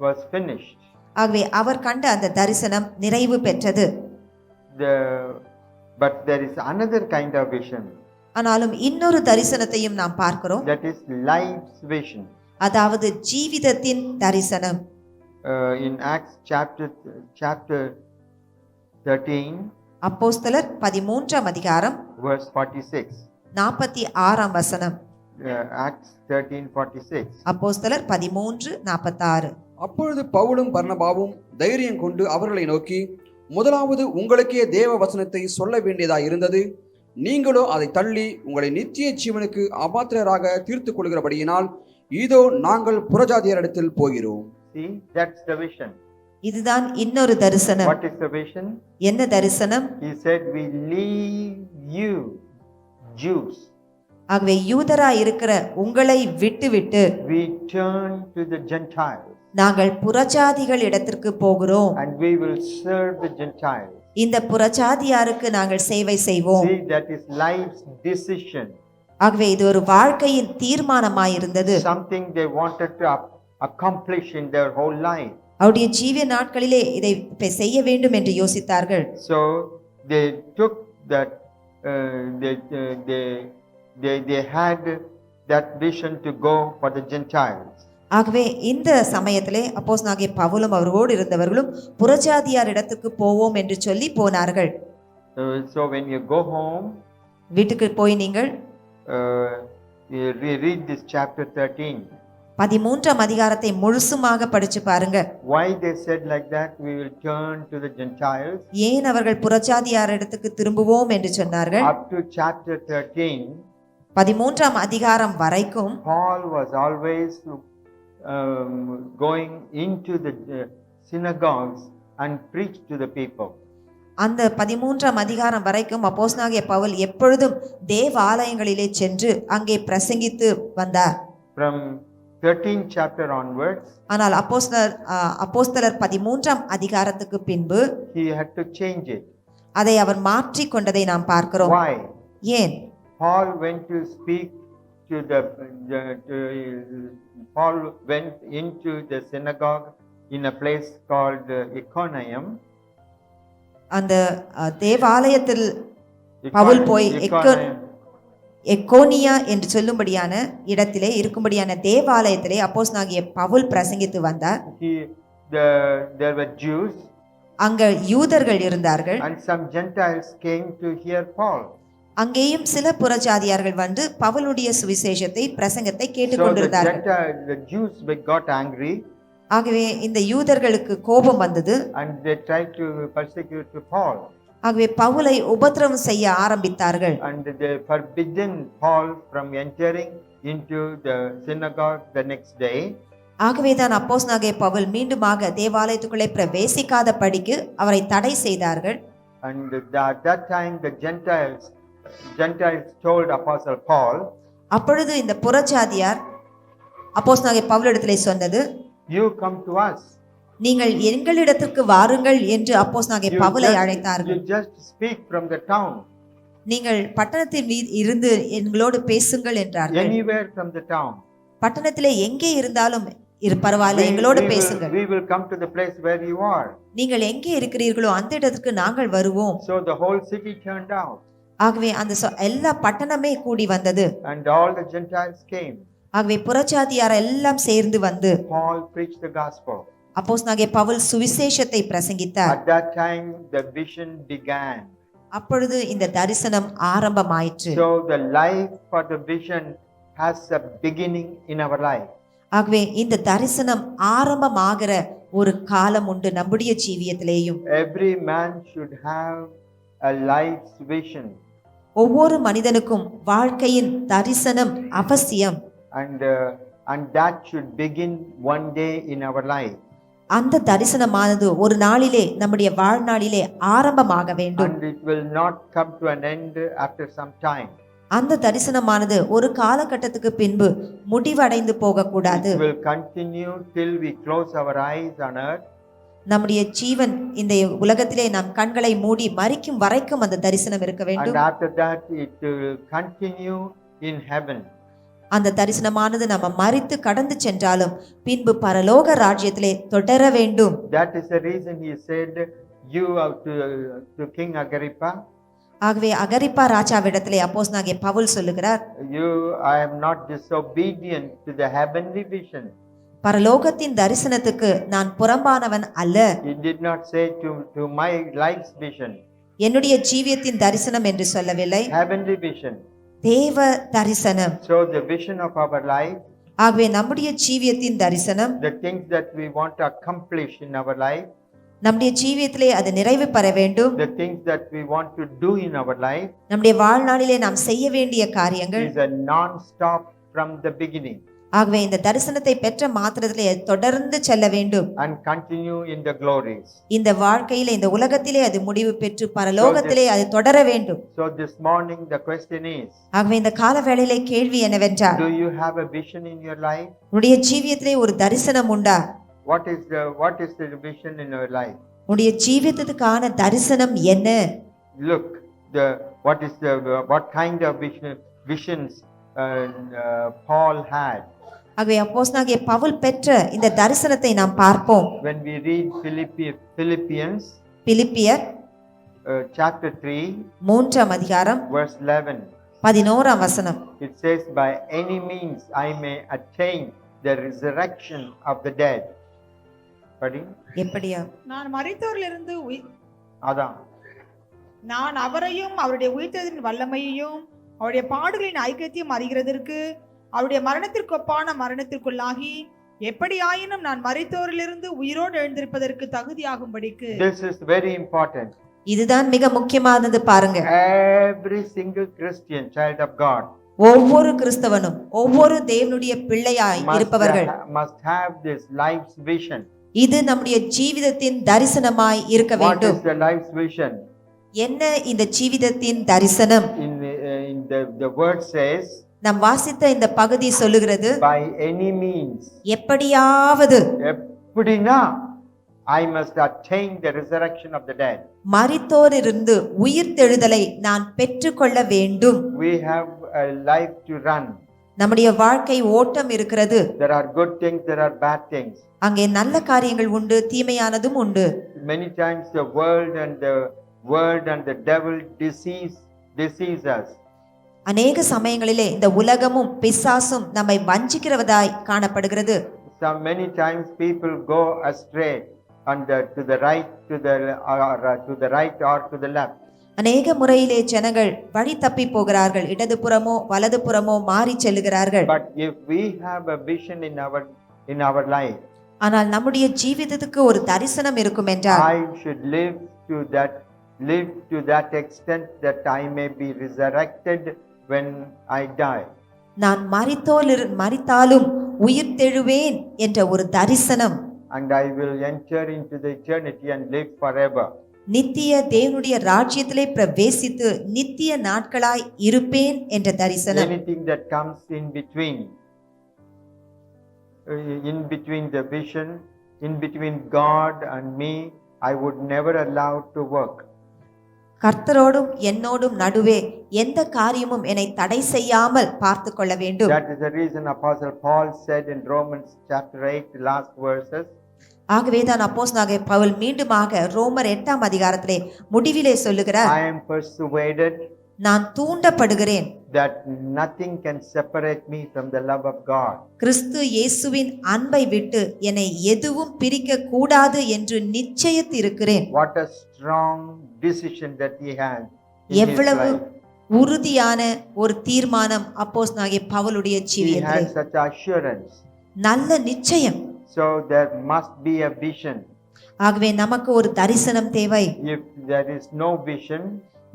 was finished.
ஆகவே அவர் கண்ட அந்த தரிசனம் நிறைவு பெற்றது.
But there is another kind of vision.
ஆனாலும் இன்னொரு தரிசனத்தையும் நாம் பார்க்கிறோம்,
That is life's vision.
அதாவது ஜீவிதத்தின் தரிசனம்.
In Acts chapter 13
அப்போஸ்தலர் 13ஆம் அதிகாரம்
verse 46.
46ஆம் வசனம்.
Acts 13:46.
அப்போஸ்தலர் 13:46.
அப்பொழுது பவுலும் பர்னபாவும் தைரியம் கொண்டு அவர்களை நோக்கி, முதலாவது உங்களுக்கே தேவ வசனத்தை சொல்ல வேண்டியதாய் இருந்தது. நீங்களோ அதை தள்ளி உங்களை நித்திய ஜீவனுக்கு அபாத்திரராக தீர்த்துக் கொள்கிறபடியினால் இதோ நாங்கள் புறஜாதியரிடத்தில் போகிறோம்.
See, that's the vision.
இதுதான் இன்னொரு தரிசனம்.
What is the vision?
என்ன தரிசனம்?
He said, we leave you Jews.
ஆகவே யூதராய் இருக்கிற உங்களை விட்டுவிட்டு
We turn to the Gentiles.
நாங்கள் புறஜாதிகள் இடத்திற்கு போகிறோம்.
And we will serve the Gentiles.
இந்த புறஜாதியாருக்கு நாங்கள் சேவை செய்வோம்.
See, that is life's decision.
ஆகவே இது ஒரு வாழ்க்கையின் தீர்மானமாயிருந்தது.
Something they wanted to accomplish in their whole life.
அவருடைய ஜீவிய நாட்களிலே இதை செய்ய வேண்டும் என்று யோசித்தார்கள்.
So they took that they had that vision to go for the Gentiles.
ஆகவே இந்த சமயத்திலே அப்போஸ்தலனாகிய பவுலும் அவரோடு இருந்தவர்களும் புறஜாதியார் இடத்துக்கு போவோம் என்று சொல்லி போனார்கள்.
So when you go home,
வீட்டுக்கு போய் நீங்கள்
you read this chapter 13.
13ஆம் அதிகாரத்தை முழுசுமாக படிச்சு பாருங்க.
Why they said like that, we will turn to the Gentiles.
ஏன் அவர்கள் புறஜாதியார் இடத்துக்கு திரும்புவோம் என்று சொன்னார்கள்?
Up to chapter 13,
13ஆம் அதிகாரம் வரைக்கும்
Paul was always going into the synagogues and preached to the people.
அந்த 13ஆம் அதிகாரம் வரைக்கும் அப்போஸ்தலனாகிய பவுல் எப்பொழுதும் தேவாலயங்களிலே சென்று அங்கே பிரசங்கித்து வந்தார்.
From 13th chapter onwards,
ஆனால் அப்போஸ்தலர் 13ஆம் அதிகாரத்துக்கு பின்பு
he had to change it.
அதை அவர் மாற்றிக் கொண்டதை நாம் பார்க்கிறோம்.
Why?
ஏன்?
Paul went to speak to Paul went into the synagogue in a place called Iconium.
அந்த தேவாலயத்தில் பவுல் போய் எக்கோனியா என்று சொல்லும்படியான இடத்திலே இருக்கும்படியான தேவாலயத்திலே அப்போஸ்தலனாகிய பவுல் பிரசங்கித்து வந்தார்.
There were Jews,
அங்க யூதர்கள் இருந்தார்கள்.
and some Gentiles came to hear Paul.
அங்கேயும் சில புறஜாதியார்கள் வந்து பவுலுடைய சுவிசேஷத்தை பிரசங்கத்தை
So
கேட்டுக்கொண்டிருந்தார்கள்.
the Jews got angry
ஆகவே இந்த யூதர்களுக்கு கோபம் வந்தது.
and they tried to persecute Paul.
ஆகவே பவுலை உபத்திரவம் செய்ய ஆரம்பித்தார்கள்.
And they forbidden Paul from entering into the synagogue the next day.
ஆகவே தான் அப்போஸ்தலனாகிய பவுல் மீண்டுமாக தேவாலயத்துக்குள்ளே பிரவேசிக்காத படிக்கு அவரை தடை செய்தார்கள்.
And at that time the Gentiles told Apostle Paul,
அப்பொழுது இந்த புறஜாதியார் அப்போஸ்தலனாகிய பவுலிடத்திலே சொன்னது,
you come to us.
நீங்கள் எங்களிடத்திற்கு வாருங்கள் என்று அப்போஸ்தலனாகிய பவுலை அழைத்தார்கள்.
You just speak from the town.
நீங்கள் பட்டணத்தில் இருந்து எங்களோடு பேசுங்கள் என்றார்கள்.
Anywhere from the town.
பட்டணத்திலே எங்கே இருந்தாலும் பரவாயில்லை, எங்களோடு பேசுங்கள்.
We will come to the place where you are.
நீங்கள் எங்கே இருக்கிறீர்களோ அந்த இடத்துக்கு நாங்கள் வருவோம்.
So the whole city turned out.
ஆகவே அந்த எல்லா பட்டணமே கூடி வந்தது.
And all the Gentiles came.
ஆகவே புறஜாதியார் எல்லாம் சேர்ந்து வந்து
Paul preached the gospel.
அப்போஸ்தலனாகிய பவுல் சுவிசேஷத்தை பிரசங்கித்தார்.
At that time the vision began.
அப்பொழுது இந்த தரிசனம் ஆரம்பமாயிற்று.
So the life for the vision has a beginning in our life.
ஆகவே இந்த தரிசனம் ஆரம்பமாகிற ஒரு காலம் உண்டு நம்முடைய ஜீவியத்திலேயும்.
Every man should have a life's vision.
ஒவ்வொரு மனிதனுக்கும் வாழ்க்கையின் தரிசனம் அவசியம்.
And that should begin one day in our life.
அந்த தரிசனமானது ஒரு நாளிலே நம்முடைய வாழ்நாளிலே ஆரம்பமாக வேண்டும்.
And it will not come to an end after some time.
அந்த தரிசனமானது ஒரு காலகட்டத்துக்கு பின்பு முடிவடைந்து போகக்கூடாது.
It will continue till we close our eyes on earth.
நம்முடைய ஜீவன் இந்த உலகத்திலே நாம் கண்களை மூடி மரிக்கும் வரைக்கும் அந்த தரிசனம் இருக்க வேண்டும்.
And after that it will continue in heaven.
அந்த தரிசனமானது நம்ம மரித்து கடந்து சென்றாலும் பின்பு பரலோக ராஜ்யத்திலே தொடர வேண்டும்.
That is the reason he said you to King Agrippa.
ஆகவே அகரிப்பா ராஜாவிடத்திலே அப்போஸ்தலனாகிய பவுல் சொல்லுகிறார்,
I am not disobedient to the heavenly vision.
பரலோகத்தின் தரிசனத்துக்கு நான் புறம்பானவன் அல்ல.
He did not say to my life's vision.
என்னுடைய ஜீவியத்தின் தரிசனம் என்று சொல்லவில்லை,
Heavenly vision.
தேவ தரிசனம்.
So the vision of our life,
ஆகவே நம்முடைய ஜீவியத்தின் தரிசனம்,
the things that we want to accomplish in our life,
நம்முடைய ஜீவியத்திலே அது நிறைவு பெற வேண்டும்.
the things that we want to do in our life,
நம்முடைய வாழ்நாளிலே நாம் செய்ய வேண்டிய காரியங்கள்
is a non-stop from the beginning.
ஆகவே இந்த தரிசனத்தை பெற்ற மாத்திரத்திலே தொடர்ந்து செல்ல வேண்டும்.
And continue in the glories.
இந்த வாழ்க்கையிலே இந்த உலகத்திலே அது முடிவு பெற்று பரலோகத்திலே அது தொடர வேண்டும்.
So this morning the question is,
ஆகவே இந்த கால வேளையிலே கேள்வி என்னவென்றால்,
do you have a vision in your life?
உன்னுடைய ஜீவியத்திலே ஒரு தரிசனம் உண்டா?
What is the vision in your life?
உன்னுடைய ஜீவியத்துக்கான தரிசனம் என்ன?
Look, what kind of visions Paul had.
ஆகவே அப்போஸ்தலனாகிய பவுல் பெற்ற இந்த தரிசனத்தை நாம் பார்ப்போம்.
When we read Philippians,
பிலிப்பியர்
chapter 3,
மூன்றாம் அதிகாரம்
verse 11.
11ஆம் வசனம்.
It says, by any means I may attain the resurrection of the dead. Padi?
எப்படியா?
நான் மரித்தோரிலிருந்து
அதான்.
நான் அவரையும் அவருடைய உயிர்த்தெழுதலின் வல்லமையையும் அவருடைய பாடுகளின் ஐக்கியத்தையும் அறிகிறதற்கு அவருடைய மரணத்திற்கு ஒப்பான மரணத்திற்குள்ளாகி எப்படியாயினும் நான் மரித்தோரிலிருந்து உயிரோடு எழுந்திருப்பதற்கு தகுதியாகும்படிக்கு.
This is very important.
இதுதான் மிக முக்கியமானது பாருங்க.
Every single Christian child of God
ஒவ்வொரு கிறிஸ்தவனும் ஒவ்வொரு தேவனுடைய பிள்ளையாய் இருப்பவர்கள்
must have this life's vision.
இது நம்முடைய ஜீவிதத்தின் தரிசனமாய் இருக்க
What
வேண்டும்.
is the life's vision?
என்ன இந்த ஜீவிதத்தின் தரிசனம்?
In the word says,
நாம் வாசித்த இந்த பகுதி சொல்லுகிறது,
by any means.
எப்படியாவது
எப்படினா I must attain the resurrection of the dead.
மரித்தோரிலிருந்து உயிர்த்தெழுதலை நான் பெற்றுக்கொள்ள வேண்டும்.
We have a life to run.
நம்முடைய வாழ்க்கை ஓட்டம் இருக்கிறது.
There are good things, there are bad things.
அங்கே நல்ல காரியங்கள் உண்டு, தீமையானதும் உண்டு.
Many times the world and the devil deceive us.
அநேக சமயங்களிலே இந்த உலகமும் பிசாசும் நம்மை வஞ்சிக்கிறவதாய் காணப்படுகிறது.
Many times people go astray and to the right or to the left.
அநேக முறையிலே ஜனங்கள் வழி தப்பி போகிறார்கள், இடதுபுறமோ வலதுபுறமோ மாறி செல்லுகிறார்கள்.
But if we have a vision in our life,
ஆனால் நம்முடைய ஜீவிதத்துக்கு ஒரு தரிசனம் இருக்கும் என்றால்,
I should live to that extent that I may be resurrected when I die.
நான் மரித்தாலும் உயிர்த்தெழுவேன் என்ற ஒரு தரிசனம்.
And I will enter into the eternity and live forever.
நித்திய தேவனுடைய ராஜ்யத்திலே பிரவேசித்து நித்திய நாட்களாய் இருப்பேன் என்ற தரிசனம்.
Anything that comes in between the vision, in between God and me, I would never allow to work.
கர்த்தரோடும் என்னோடும் நடுவே எந்த காரியமும் என்னை தடை செய்யாமல் பார்த்து கொள்ள வேண்டும்.
That is the reason Apostle Paul said in Romans chapter 8, the last verses.
ஆகவேதான் அப்போஸ்தலனாகிய பவுல் மீண்டுமாக ரோமர் 8ஆம் அதிகாரத்திலே முடிவிலே சொல்லுகிறார்,
I am persuaded
நான் தூண்டப்படுகிறேன்
that nothing can separate me from the love of God.
கிறிஸ்து இயேசுவின் அன்பை விட்டு என்னை எதுவும் பிரிக்க கூடாது என்று நிச்சயித்திருக்கிறேன்.
What a strong decision that he had in his
எவ்வளவு
life.
உறுதியான ஒரு தீர்மானம் அப்போஸ்தலனாகிய பவுலுடைய
He
ஜீவியத்திலே.
had such assurance.
நல்ல நிச்சயம்.
So there must be a vision.
ஆகவே நமக்கு ஒரு தரிசனம் தேவை.
If there is no vision,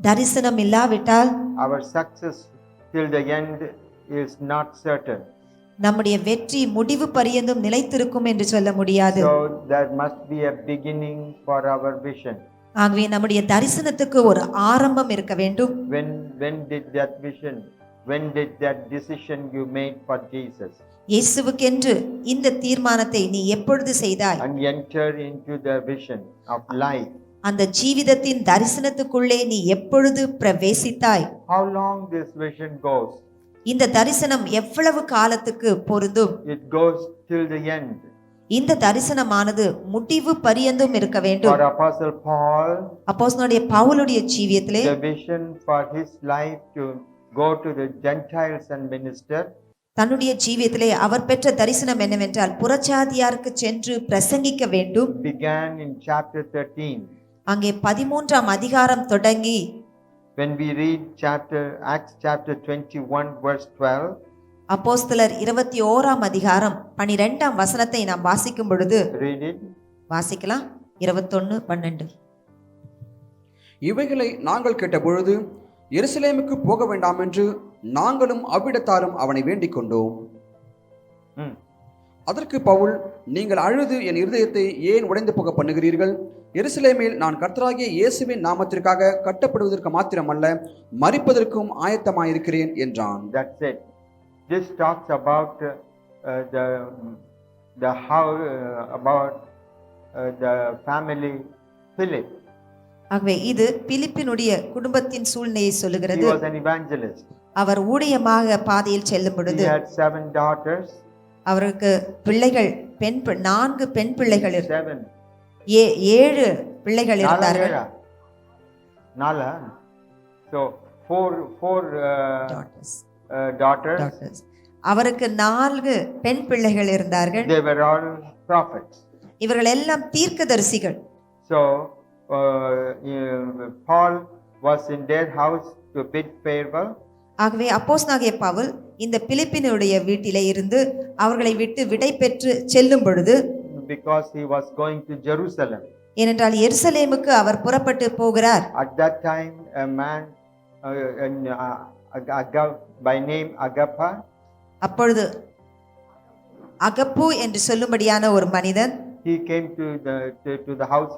தரிசனம் இல்லாவிட்டால்
our success till the end is not certain.
நம்முடைய வெற்றி முடிவு பரியந்தும் நிலைத்திருக்கும் என்று சொல்ல முடியாது.
So there must be a beginning for our vision.
ஆகவே நம்முடைய தரிசனத்துக்கு ஒரு ஆரம்பம் இருக்க வேண்டும்.
When did that decision you made for Jesus?
இயேசுவுக்கென்று இந்த தீர்மானத்தை நீ எப்பொழுது செய்தாய்?
And enter into the vision of life.
அந்த ஜீவிதத்தின் தரிசனத்துக்குள்ளே நீ எப்பொழுது பிரவேசித்தாய்?
How long this vision goes?
இந்த தரிசனம் எவ்வளவு காலத்துக்கு பொருந்தும்?
It goes till the end.
இந்த தரிசனமானது முடிவு பரியந்தும் இருக்க வேண்டும்.
For Apostle Paul,
அப்போஸ்தலனாகிய பவுலுடைய ஜீவியத்திலே
the vision for his life to go to the Gentiles and minister,
தன்னுடைய ஜீவியத்திலே அவர் பெற்ற தரிசனம் என்னவென்றால் புறஜாதியாருக்கு சென்று பிரசங்கிக்க வேண்டும்.
began in chapter 13.
அங்கே 13ஆம் அதிகாரம் தொடங்கி
When we read Acts chapter 21 verse 12,
அப்போஸ்தலர் 21ஆம் அதிகாரம் 12ஆம் வசனத்தை நாம் வாசிக்கும் பொழுது,
read it.
வாசிக்கலாம். 21:12.
இவைகளை நாங்கள் கேட்டபொழுது எருசலேமுக்கு போக வேண்டாம் என்று நாங்களும் அவ்விடத்தாரும் அவனை வேண்டிக் கொண்டோம். அதற்கு பவுல், நீங்கள் அழுது என் இருதயத்தை ஏன் உடைந்து போக பண்ணுகிறீர்கள்? எருசலேமில் நான் கர்த்தராகிய இயேசுவின் நாமத்திற்காக கட்டப்படுவதற்கு மாத்திரமல்ல, மரிப்பதற்கும் ஆயத்தமாயிருக்கிறேன் என்றான்.
That's it. This talks about the family Philip.
ஆகவே இது பிலிப்பினுடைய குடும்பத்தின் சூழ்நிலையை
He
சொல்லுகிறது.
was an evangelist.
அவர் ஊழியமாக பாதையில் செல்லும் பொழுது
He had 7 daughters.
அவருக்கு பிள்ளைகள் 4 பெண் பிள்ளைகள்
7.
7 பிள்ளைகள் இருந்தார்கள்.
Nala. So four
daughters.
daughters.
daughters. அவருக்கு 4 பெண் பிள்ளைகள் இருந்தார்கள்.
They were all prophets.
இவர்கள் எல்லாம் தீர்க்கதரிசிகள்.
So Paul was in their house to bid farewell.
ஆகவே அப்போஸ்தலனாகிய பவுல் இந்த பிலிப்பினுடைய வீட்டிலே இருந்து அவர்களை விட்டு விடை பெற்று செல்லும் பொழுது,
Because he was going to Jerusalem.
ஏனென்றால் எருசலேமுக்கு அவர் புறப்பட்டு போகிறார்.
At that time, a man by name Agappa,
அப்பொழுது அகப்பு என்று சொல்லும்படியான ஒரு மனிதன்
he came to the house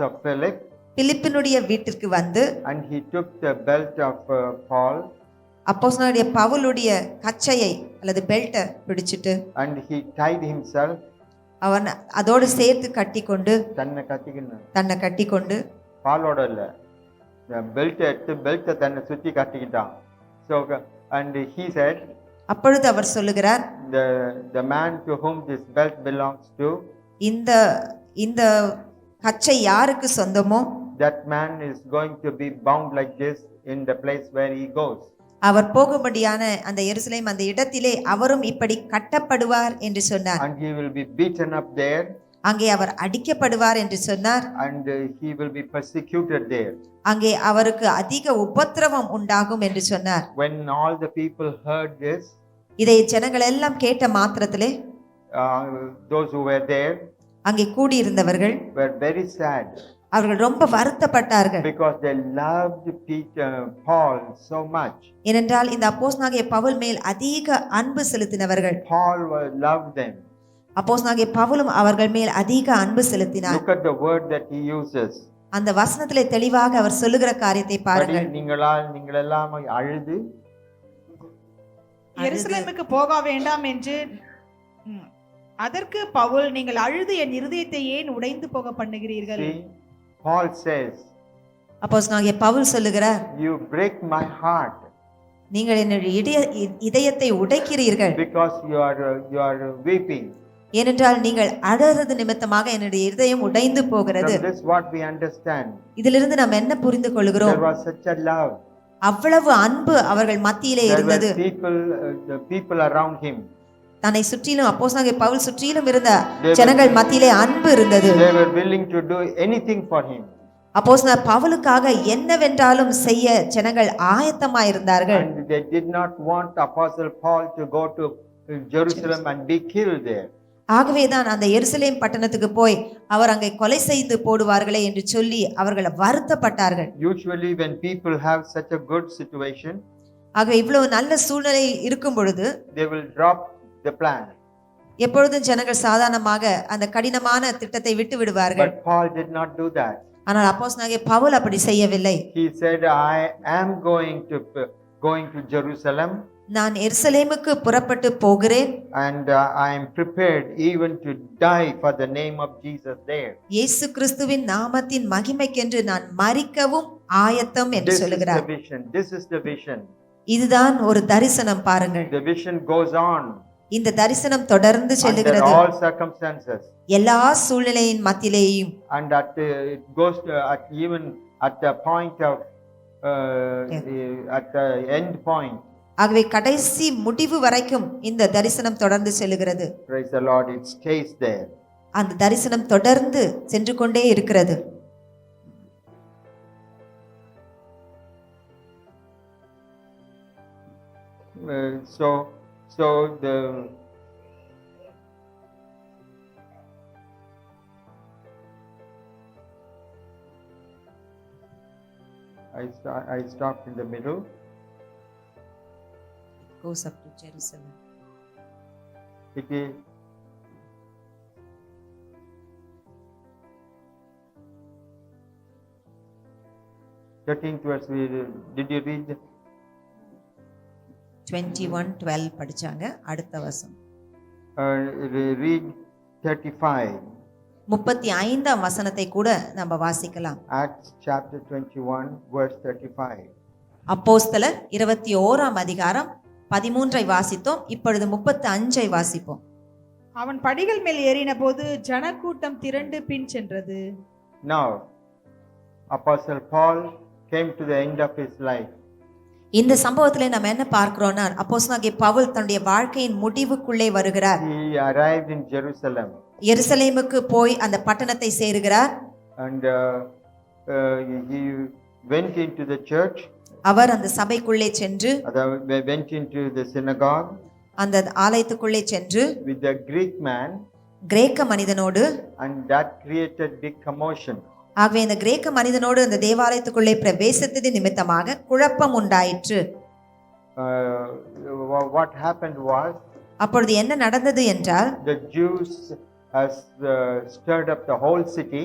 of Philip,
பிலிப்பினுடைய வீட்டிற்கு வந்து
and he took the belt of Paul,
அப்போஸ்தலனாகிய பவுலுடைய கச்சையை அல்லது பெல்ட்டை பிடிச்சிட்டு
and he tied himself.
அவன் அதோடு சேர்த்து கட்டிக்கொண்டு தன்னை கட்டிக்கொண்டு
பாலோட இல்ல பெல்ட் எடுத்து பெல்ட்டை தன்னை சுத்தி கட்டிக்கிட்டான். So and he said,
அப்பொழுது அவர் சொல்லுகிறார்,
the man to whom this belt belongs to,
இந்த கச்சை யாருக்கு சொந்தமோ
that man is going to be bound like this in the place where he goes.
அவர் போகும்படியான அந்த எருசலேம் அந்த இடத்திலே அவரும் இப்படி கட்டப்படுவார் என்று சொன்னார்.
And he will be beaten up there.
அங்கே அவர் அடிக்கப்படுவார் என்று சொன்னார்.
And he will be persecuted there.
அங்கே அவருக்கு அதிக உபத்திரவம் உண்டாகும் என்று சொன்னார்.
When all the people heard this,
இதை ஜனங்கள் எல்லாம் கேட்ட மாத்திரத்திலே
those who were there
அங்கே கூடியிருந்தவர்கள்
were very sad.
அவர்கள் ரொம்ப வருத்தப்பட்டார்கள்.
Because they loved Paul so much.
ஏனென்றால் இந்த அப்போஸ்தலனாகிய பவுல் மேல் அதிக அன்பு செலுத்தினவர்கள்.
Paul loved them.
அப்போஸ்தலனாகிய பவுலும் அவர்கள் மேல் அதிக அன்பு செலுத்தினார்.
Look at the word that he uses.
அந்த வசனத்திலே தெளிவாக அவர் சொல்லுகிற காரியத்தை பாருங்கள்.
நீங்களெல்லாம் அழுது
எருசலேமுக்கு போக வேண்டாம் என்று அதற்கு பவுல், நீங்கள் அழுது என் இருதயத்தை ஏன் உடைந்து போக பண்ணுகிறீர்கள்?
Paul says,
அப்போஸ்தலனாகிய பவுல் சொல்லுகிறார்,
you break my heart.
நீங்கள் என்னுடைய இதயத்தை உடைக்கிறீர்கள்.
Because you are weeping.
ஏனென்றால் நீங்கள் அழறது நிமித்தமாக என்னுடைய இதயம் உடைந்து போகிறது.
From this what we understand.
இதிலிருந்து நாம் என்ன புரிந்து கொள்கிறோம்?
There was such a love.
அவ்வளவு அன்பு அவர்கள் மத்தியிலே இருந்தது.
The people around him.
தன்னை சுற்றிலும் அப்போஸ்தலனாகிய பவுல் சுற்றிலும் இருந்த ஜனங்கள் மத்தியிலே அன்பு இருந்தது.
They were willing to do anything for him.
அப்போஸ்தலர் பவுலுக்காக என்னவென்றாலும் செய்ய ஜனங்கள் ஆயத்தமாய் இருந்தார்கள்.
And they did not want Apostle Paul to go to Jerusalem and be killed there.
ஆகவேதான் அந்த எருசலேம் பட்டணத்துக்கு போய் அவர் அங்கே கொலை செய்து போடுவார்களே என்று சொல்லி அவர்கள் வருத்தப்பட்டார்கள்.
Usually when people have such a good situation,
ஆகவே இவ்வளவு நல்ல சூழ்நிலை இருக்கும் பொழுது
they will drop the plan.
எப்பொழுதும் ஜனங்கள் சாதாரணமாக அந்த கடினமான திட்டத்தை விட்டு விடுவார்கள்.
But Paul did not do that.
ஆனால் அப்போஸ்தலனாகிய பவுல் அப்படி செய்யவில்லை.
He said, I am going to Jerusalem.
நான் எருசலேமுக்கு புறப்பட்டு போகிறேன்.
And I am prepared even to die for the name of Jesus there.
இயேசு கிறிஸ்துவின் நாமத்தின் மகிமைக்கென்று நான் மரிக்கவும் ஆயத்தம் என்று சொல்லுகிறார்.
This is the vision.
இதுதான் ஒரு தரிசனம் பாருங்கள்.
The vision goes on.
இந்த தரிசனம் தொடர்ந்து
Under
செல்லுகிறது.
all circumstances.
எல்லா சூழ்நிலையின் மத்தியிலேயும்.
And it goes even at the point of at the end point.
ஆகவே கடைசி முடிவு வரைக்கும் இந்த தரிசனம் தொடர்ந்து செல்லுகிறது.
Praise the Lord, it stays there.
அந்த தரிசனம் தொடர்ந்து சென்று கொண்டே இருக்கிறது.
So the I stopped in the middle.
Goes up to Jerusalem.
It is thirteenth verse. Did you read?
21:12 படிச்சாங்க. அடுத்த வசனம்.
Read 35.
35ஆம் வசனத்தை கூட நம்ம வாசிக்கலாம்.
Acts chapter 21 verse 35.
அப்போஸ்தலர் 21ஆம் அதிகாரம் 13ஐ வாசித்தோம். இப்பொழுது 35ஐ வாசிப்போம்.
அவன் படிகள் மேல் ஏறின போது ஜனக்கூட்டம் திரண்டு பின் சென்றது.
Now Apostle Paul came to the end of his life.
இந்த சம்பவத்திலே நம்ம என்ன பார்க்கிறோம்னா அப்போஸ்தலனாகிய பவுல் தன்னுடைய வாழ்க்கையின் முடிவுக்குள்ளே வருகிறார்.
He arrived in Jerusalem.
எருசலேமுக்கு போய் அந்த பட்டணத்தை சேருகிறார்.
And he went into the church.
அவர் அந்த சபைக்குள்ளே சென்று
Went into the synagogue.
அந்த ஆலயத்துக்குள்ளே சென்று
With a Greek man.
கிரேக்க மனிதனோடு.
And that created big commotion.
ஆகவே இந்த கிரேக்க மனிதனோடு அந்த தேவாலயத்துக்குள்ளே பிரவேசித்தது நிமித்தமாக குழப்பம் உண்டாயிற்று.
What happened was,
அப்பொழுது என்ன நடந்தது என்றால்,
the Jews stirred up the whole city.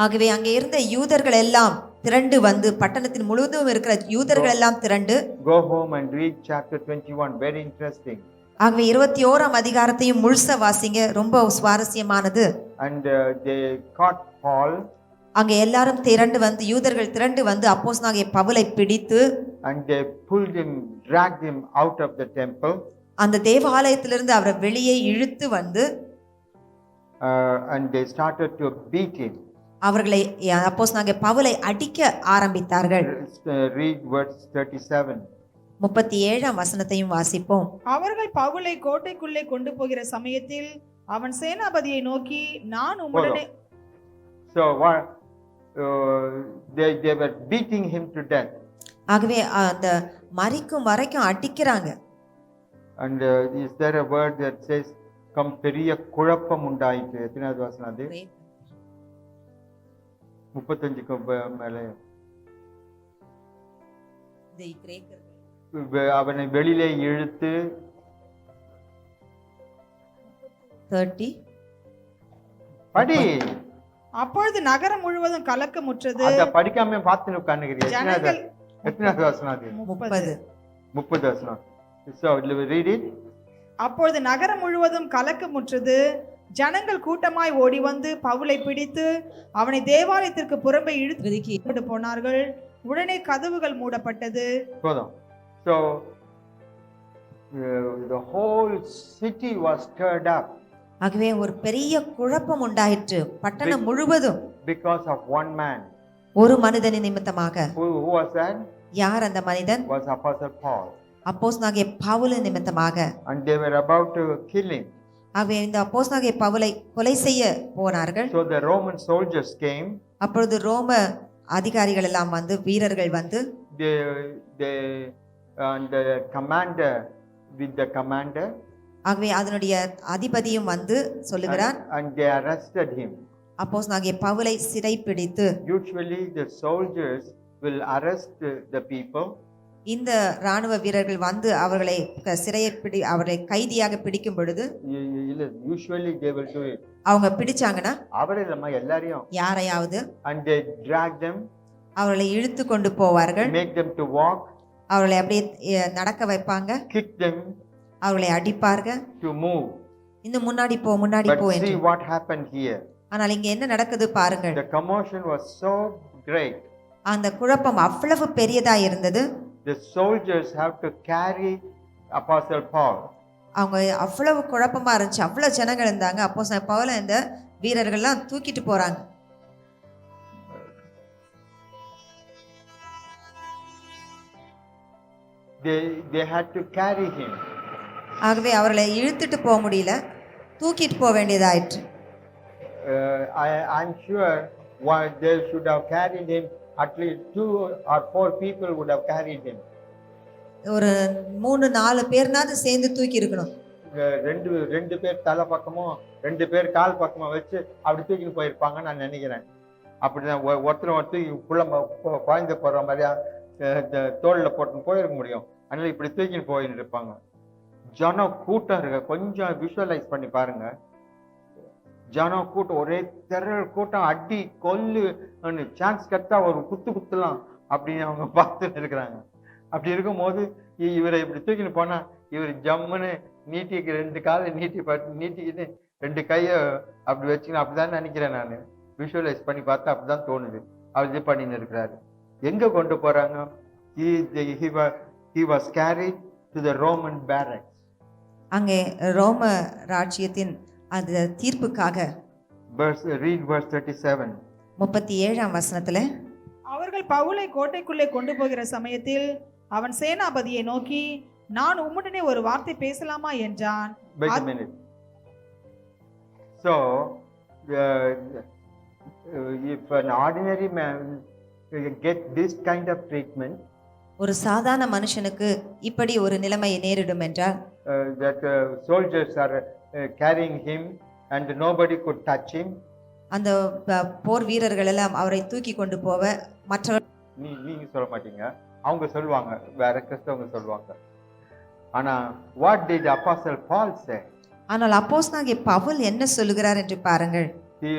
ஆகவே அங்கே இருந்த யூதர்கள் எல்லாம் திரண்டு வந்து, பட்டணத்தின் முழுவதும் இருக்கிற யூதர்கள் எல்லாம் திரண்டு,
go home and read chapter 21, very interesting.
ஆகவே 21ஆம் அதிகாரத்தையும் முழுசா வாசிங்க, ரொம்ப சுவாரஸ்யமானது.
And they caught Paul.
அங்கே எல்லாரும் திரண்டு வந்து, யூதர்கள் திரண்டு வந்து அப்போஸ்தலனாகிய பவுலை பிடித்து,
and they pulled him, dragged him out of the temple.
அந்த தேவாலயத்திலிருந்து அவரை வெளியே இழுத்து வந்து,
and they started to beat him.
அவர்களை அப்போஸ்தலனாகிய பவுலை அடிக்க ஆரம்பித்தார்கள்.
Read verse 37.
37ஆம் வசனத்தையும் வாசிப்போம்.
அவர்கள் பவுலை கோட்டைக்குள்ளே கொண்டு போகிற சமயத்தில் அவன் சேனாபதியை நோக்கி, நான் உம்முடனே.
So what they were beating him to death.
ஆகவே அந்த மரிக்கும் வரைக்கும் அடிக்கிறாங்க.
And is there a word that says come பெரிய குழப்பம் உண்டாயிற்று? எத்தனாவது வசனம் அது? 35க்கு மேலே. அவனை வெளியிலே இழுத்து
30
படி.
அப்பொழுது நகரம் முழுவதும் கலக்கமுற்றது.
அத படிக்காம பார்த்து உட்கார்ந்துக்கிறீங்க.
ஜனங்கள்
எத்தனாவது வசனம் அது? 30 வசனம். So read it.
அப்பொழுது நகரம் முழுவதும் கலக்கமுற்றது. ஜனங்கள் கூட்டமாய் ஓடி வந்து பவுலை பிடித்து அவனை தேவாலயத்திற்கு புறம்பே இழுத்து போனார்கள். உடனே கதவுகள் மூடப்பட்டது.
போதும். So the whole city was stirred up.
ஆகவே ஒரு பெரிய குழப்பம் உண்டாயிற்று பட்டணம் முழுவதும்.
Because of one man.
ஒரு மனிதனின் நிமித்தமாக.
Who was that?
யார் அந்த மனிதன்?
Was Apostle Paul.
அப்போஸ்தலனாகிய பவுலின் நிமித்தமாக.
And they were about to kill him.
ஆகவே இந்த அப்போஸ்தலனாகிய பவுலை கொலை செய்ய போனார்கள்.
So the Roman soldiers came.
அப்பொழுது ரோம அதிகாரிகள் எல்லாம் வந்து, வீரர்கள் வந்து,
they and the commander with the commander.
ஆகவே அதனுடைய அதிபதியும் வந்து சொல்லுகிறார்.
And they arrested him.
அப்போஸ்தலனாகிய பவுலை சிறை பிடித்து.
Usually the soldiers will arrest the people.
இந்த ராணுவ வீரர்கள் வந்து அவர்களை அவரை கைதியாக பிடிக்கும் பொழுது,
usually they will do it.
அவங்க பிடிச்சாங்கன்னா
அவரையெல்லாம் எல்லாரையும்,
யாரையாவது,
and they drag them,
அவர்களை இழுத்து கொண்டு போவார்கள்.
make them to walk,
அவர்களை அப்படியே நடக்க வைப்பாங்க.
kick them,
அவர்களை அடிப்பார்கள்.
to move.
இன்னும் முன்னாடி போ, முன்னாடி போ
But
என்று.
see what happened here.
ஆனால் இங்க என்ன நடக்குது பாருங்கள்.
The commotion was so great.
அந்த குழப்பம் அவ்வளவு பெரியதா இருந்தது.
The soldiers have to carry Apostle Paul.
அவங்க அவ்வளவு குழப்பமா இருந்துச்சு, அவ்வளவு ஜனங்கள் இருந்தாங்க. அப்போஸ்தலன் பவுலை இந்த வீரர்கள்லாம் தூக்கிட்டு போறாங்க.
They had to carry him.
ஆகவே அவர்களை இழுத்துட்டு போக முடியல, தூக்கிட்டு போக வேண்டியதாயிற்று.
I'm sure they should have carried him. At least 2 or 4 people would have carried him.
ஒரு 3-4 பேர்னாவது சேர்ந்து தூக்கி இருக்கணும்.
ரெண்டு பேர் தலை பக்கமும் 2 பேர் கால் பக்கமும் வச்சு அப்படி தூக்கிட்டு போயிருப்பாங்க நான் நினைக்கிறேன். அப்படிதான் ஒருத்தர் குழந்தை போடுற மாதிரியா தோளில் போட்டு போயிருக்க முடியும். அதனால இப்படி தூக்கிட்டு போயின்னு இருப்பாங்க. ஜனம் கூட்டம் இருக்க, கொஞ்சம் விஷுவலைஸ் பண்ணி பாருங்க. ஜனம் கூட்டம், ஒரே திரள் கூட்டம், அடி கொல்லு சான்ஸ் கட்டா ஒரு குத்துலாம் அப்படின்னு அவங்க பார்த்துட்டு இருக்கிறாங்க. அப்படி இருக்கும் போது இவரை இப்படி தூக்கின்னு போனா இவர் ஜம்முன்னு நீட்டிக்கு 2 காலை நீட்டிக்கிட்டு 2 கையை அப்படி வச்சுக்கணும். அப்படிதான் நினைக்கிறேன் நான். விஷுவலைஸ் பண்ணி பார்த்தா அப்படிதான் தோணுது. அவர் இது பண்ணின்னு இருக்கிறாரு. எங்க கொண்டு போறாங்க? he was carried to the Roman barracks.
அங்கே ரோம ராஜ்யத்தின் அந்த தீர்ப்புக்காக.
Read verse 37.
37ஆம் வசனத்துல,
அவர்கள் பவுலை கோட்டைக்குள்ளே கொண்டு போகிற சமயத்தில் அவன் சேனாபதியை நோக்கி, நான் உம்முடனே ஒரு வார்த்தை பேசலாமா என்றான்.
Wait a minute. So, if an ordinary man get this kind of treatment,
ஒரு சாதாரண மனுஷனுக்கு இப்படி ஒரு நிலைமை நேரிடும் என்றால்,
that soldiers are carrying him and nobody could touch him.
அந்த போர் வீரர்கள் எல்லாம் அவரை தூக்கி கொண்டு போவ மற்றவர்
நீங்க சொல்ல மாட்டீங்க, அவங்க சொல்லுவாங்க, வேற கிறிஸ்தவங்க சொல்லுவாங்க. ஆனா what did Apostle Paul say?
ஆனால் அப்போஸ்தலனாகிய பவுல் என்ன சொல்லுகிறார் என்று பாருங்கள்.
He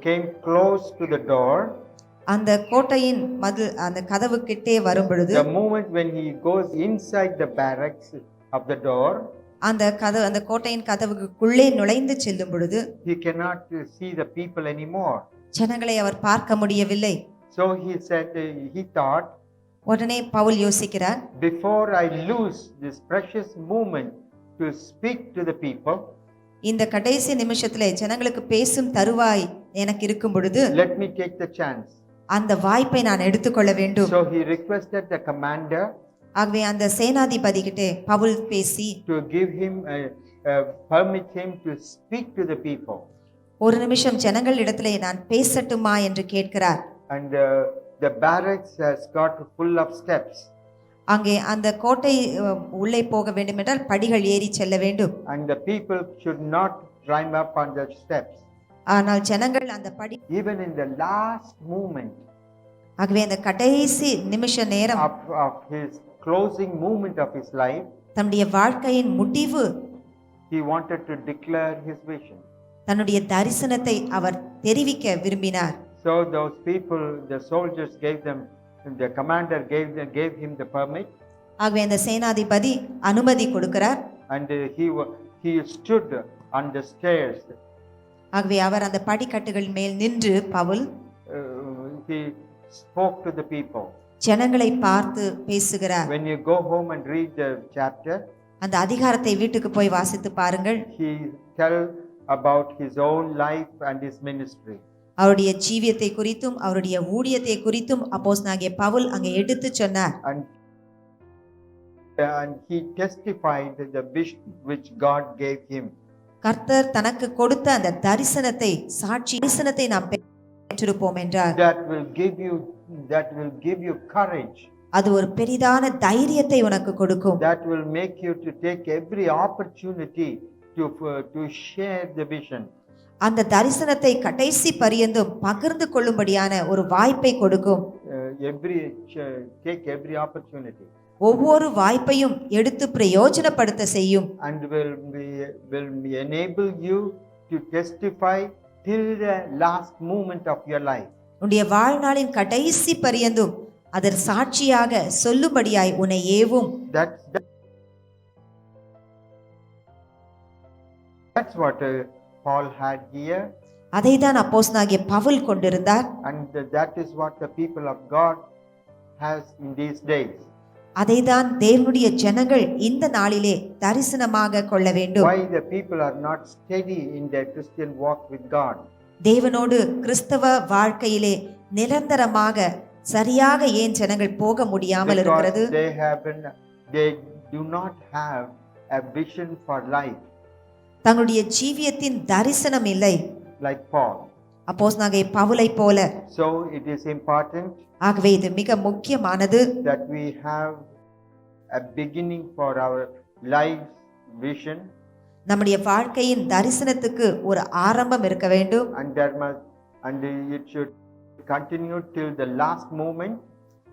came close to the door.
அந்த கோட்டையின் மதில் அந்த கதவு கிட்டே வரும் பொழுது,
The moment when he goes inside the barracks of the door,
அந்த கோட்டையின் கதவுக்குள்ளே நுழைந்து செல்லும் பொழுது
he cannot see the people anymore.
ஜனங்களை அவர் பார்க்க முடியவில்லை.
So he said, he thought,
உடனே பவுல் யோசிக்கிறார்,
before I lose this precious moment to speak to the people,
இந்த கடைசி நிமிஷத்திலே ஜனங்களுக்கு பேசும் தருவாய் எனக்கு இருக்கும் பொழுது
let me take the chance.
அந்த வாய்ப்பை நான் எடுத்துக்கொள்ள வேண்டும்.
So he requested the commander
ஆகவே அந்த சேனாதிபதி கிட்டே பவுல் பேசி
to give him permit him to speak to the people.
ஒரு நிமிஷம் ஜனங்கள் இடத்திலே நான் பேசட்டுமா என்று கேட்கிறார்.
And the barracks has got full of steps.
அங்கே அந்த கோட்டை உள்ளே போக வேண்டும் என்றால் படிகள் ஏறி செல்ல வேண்டும்.
And the people should not climb up on the steps.
ஆனால் ஜனங்கள் அந்த படி
Even in the last moment
ஆகவே அந்த கடைசி நிமிஷ நேரம்
of his closing moment of his life,
தன்னுடைய வாழ்க்கையின் முடிவு,
he wanted to declare his vision.
தன்னுடைய தரிசனத்தை அவர் தெரிவிக்க விரும்பினார்.
So those people, the soldiers the commander gave him the permit.
ஆகவே அந்த சேனாதிபதி அனுமதி கொடுக்கிறார்.
And he stood on the stairs.
ஆகவே அவர் அந்த படிக்கட்டுகள் மேல் நின்று Pavul
He spoke to the people.
ஜனங்களை பார்த்து பேசுகிறார்.
When you go home and read the chapter,
அந்த அதிகாரத்தை வீட்டுக்கு போய் வாசித்து பாருங்கள்.
he tell about his own life and his ministry.
அவருடைய ஜீவியத்தை குறித்தும் அவருடைய ஊழியத்தை குறித்தும் அப்போஸ்தலனாகிய பவுல் அங்கே எடுத்து சொன்னார்.
And he testified the vision which God gave him.
கர்த்தர் தனக்கு கொடுத்த அந்த தரிசனத்தை நாம் பெற்றிருப்போம் என்றார்.
That will give you courage.
அது ஒரு பெரிதான தைரியத்தை உனக்கு கொடுக்கும்.
That will make you to take every opportunity to share the vision.
அந்த தரிசனத்தை கடைசி பரியந்தும் பகிர்ந்து கொள்ளும்படியான ஒரு வாய்ப்பை கொடுக்கும்.
Take every opportunity.
ஒவ்வொரு வாய்ப்பையும் எடுத்து பிரயோஜனப்படுத்த செய்யும்.
And will enable you to testify till the last moment of your life.
உன்னுடைய வாழ்நாளின் கடைசி பரியந்தும் அதன் சாட்சியாக சொல்லும்படியாய் உன்னை ஏவும்.
That's what Paul had here.
அதைதான் அப்போஸ்தலனாகிய பவுல் கொண்டிருந்தார்.
And that is what the people of God has in these days.
அதைதான் தேவனுடைய ஜனங்கள் இந்த நாளிலே தரிசனமாக கொள்ள வேண்டும்.
Why the people are not steady in their Christian walk with God?
தேவனோடு கிறிஸ்தவ வாழ்க்கையிலே நிரந்தரமாக சரியாக ஏன் ஜனங்கள் போக முடியாமல் இருக்கிறது?
They do not have a vision for life.
தங்களுடைய ஜீவியத்தின் தரிசனம் இல்லை.
Like Paul.
அப்போஸ்தலனாகிய பவுலை போல.
So it is important.
ஆகவே இது மிக முக்கியமானது.
That we have a beginning for our life vision.
நம்முடைய வாழ்க்கையின் தரிசனத்துக்கு ஒரு ஆரம்பம் இருக்க வேண்டும்.
And it should continue till the last moment.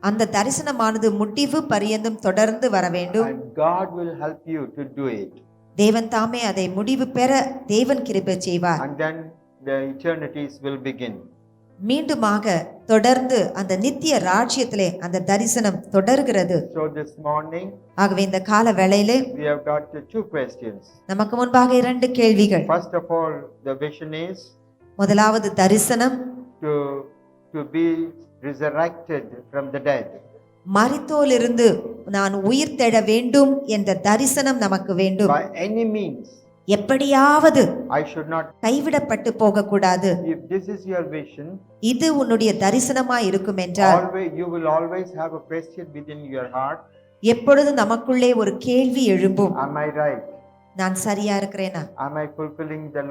அந்த தரிசனமானது முடிவு பரியந்தம் தொடர்ந்து வர வேண்டும்.
And God will help you to do it.
தேவன் தாமே அதை முடிவு பெற தேவன் கிருபை செய்வார்.
And then the eternities will begin.
மீண்டுமாக தொடர்ந்து அந்த நித்திய ராஜ்யத்திலே அந்த தரிசனம் தொடர்கிறது.
So this morning,
ஆகவே இந்த கால வேளையிலே
we have got two questions.
நமக்கு முன்பாக இரண்டு கேள்விகள்.
First of all, the vision is
முதலாவது தரிசனம்
to be resurrected from the dead.
மரித்தோரிலிருந்து நான் உயிர் தெழ வேண்டும் என்ற தரிசனம் நமக்கு வேண்டும்.
By any means.
எப்படியாவது
I should not.
கைவிடப்பட்டு போகக்கூடாது.
If this is your vision,
இது உன்னுடைய தரிசனமாய் இருக்கும் என்றால்
always you will always have a question within your heart.
எப்பொழுது நமக்குள்ளே ஒரு கேள்வி எழும்பும்,
Am I right?
நான் சரியா இருக்கிறேனா?
Am I fulfilling the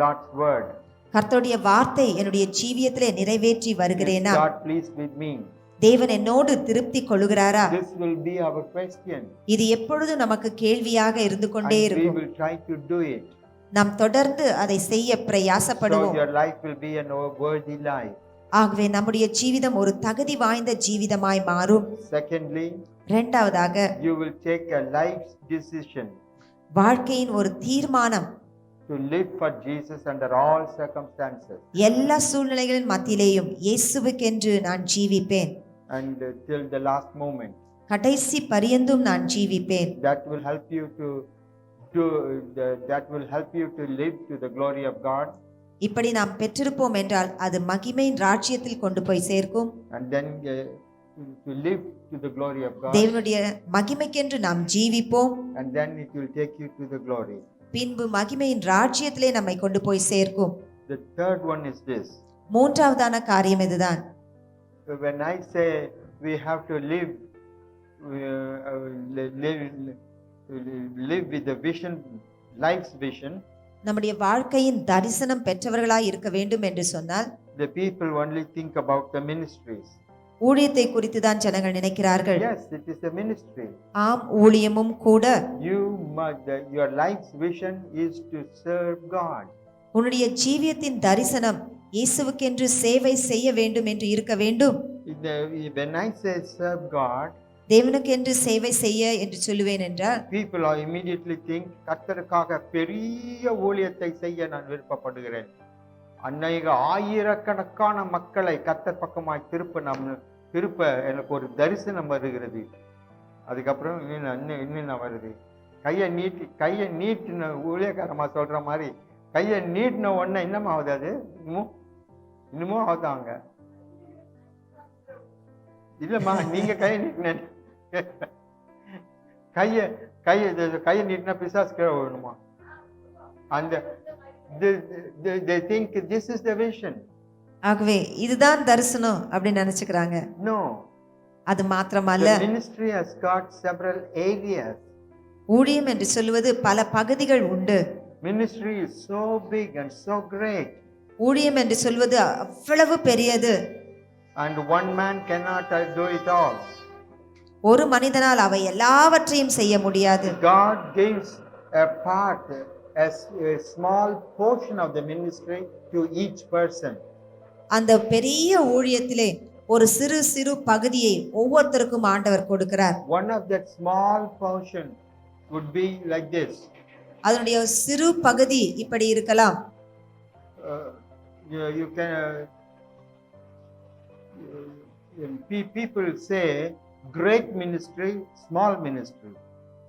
Lord's word?
கர்த்தருடைய வார்த்தை என்னுடைய ஜீவியத்திலே நிறைவேற்றி
Is
வருகிறேனா?
God pleased with me?
தேவன் என்னோடு திருப்தி கொள்ளுகிறாரா?
This will be our question.
இது எப்பொழுது நமக்கு கேள்வியாக இருந்து கொண்டே
And we
இருக்கும்.
will try to do it.
நாம் தொடர்ந்து அதை செய்ய
So
பிரயாசப்படுவோம்.
your life will be a worthy life.
ஆகவே நம்முடைய ஜீவிதம் ஒரு தகுதி வாய்ந்த ஜீவிதமாய் மாறும்.
Secondly,
இரண்டாவதாக
you will take a life's decision
வாழ்க்கையின் ஒரு தீர்மானம்,
to live for Jesus under all circumstances
எல்லா சூழ்நிலைகளின் மத்தியிலேயும் இயேசுவுக்கென்று நான் ஜீவிப்பேன்,
and till the last moment.
கடைசி பரியந்தும் நான் ஜீவிப்பேன்.
That will help you to live to the glory of God,
இப்படி நாம் பெற்றிருப்போம் என்றால் அது மகிமையின் ராஜ்யத்தில் கொண்டு போய் சேர்க்கும்.
and then to live to the glory of God,
தேவனுடைய மகிமைக்கென்று நாம் ஜீவிப்போம்.
and then it will take you to the glory.
பின்பு மகிமையின் ராஜ்யத்திலே நம்மை கொண்டு போய் சேர்க்கும்.
The third one is this.
மூன்றாவதான காரியம் இதுதான்.
When I say we have to live with the vision, life's vision,
நம்முடைய வாழ்க்கையின் தரிசனம் பெற்றவர்களாய் இருக்க வேண்டும் என்று சொன்னால்
the people only think about the ministries.
ஊழியத்தை குறித்து தான் ஜனங்கள் நினைக்கிறார்கள்.
Yes, it is a ministry.
ஆம், ஊழியமும் கூட.
Your life's vision is to serve God.
உன்னுடைய ஜீவியத்தின் தரிசனம் இயேசுவுக்கென்று சேவை செய்ய வேண்டும் என்று இருக்க வேண்டும்.
When I say serve God,
தேவனுக்கென்று சேவை செய்ய என்று சொல்லுவேன் என்றால்
people are immediately think கர்த்தருக்காக பெரிய ஊழியத்தை செய்ய நான் விருப்பப்படுகிறேன், அநேக ஆயிரக்கணக்கான மக்களை கர்த்தர் பக்கமாய் திருப்ப எனக்கு ஒரு தரிசனம் வருகிறது. அதுக்கப்புறம் இன்னும் வருது, கையை நீட்டின ஊழியக்காரமா சொல்ற மாதிரி கையை நீட்டின உடனே இன்னமும் ஆகுது, அது இன்னமும் ஆகுதாங்க. இல்லம்மா, நீங்க கையை நீட்டின கையை நீட்டினா பிசாசு கீழே விழணுமா? அந்த they think this is the vision.
ஆகவே இதுதான் தரிசனம் அப்படி நினைச்சுக்கிறாங்க.
No,
அது மாத்திரமல்ல,
the ministry has got several areas.
ஊழியம் என்று சொல்வது பல பகுதிகள் உண்டு.
Ministry is so big and so great,
ஊழியம் என்று சொல்வது அவ்வளவு பெரியது.
and one man cannot do it all.
ஒரு மனிதனால் அவை எல்லாவற்றையும் செய்ய முடியாது.
God gives a part, a small portion of the ministry to each person.
அந்த பெரிய ஊழியத்திலே ஒரு சிறு சிறு பகுதியை ஒவ்வொருத்தருக்கும் ஆண்டவர் கொடுக்கிறார்.
One of that small portion would be like this.
அதனுடைய சிறு பகுதி இப்படி இருக்கலாம்.
You can people say great ministry, small ministry.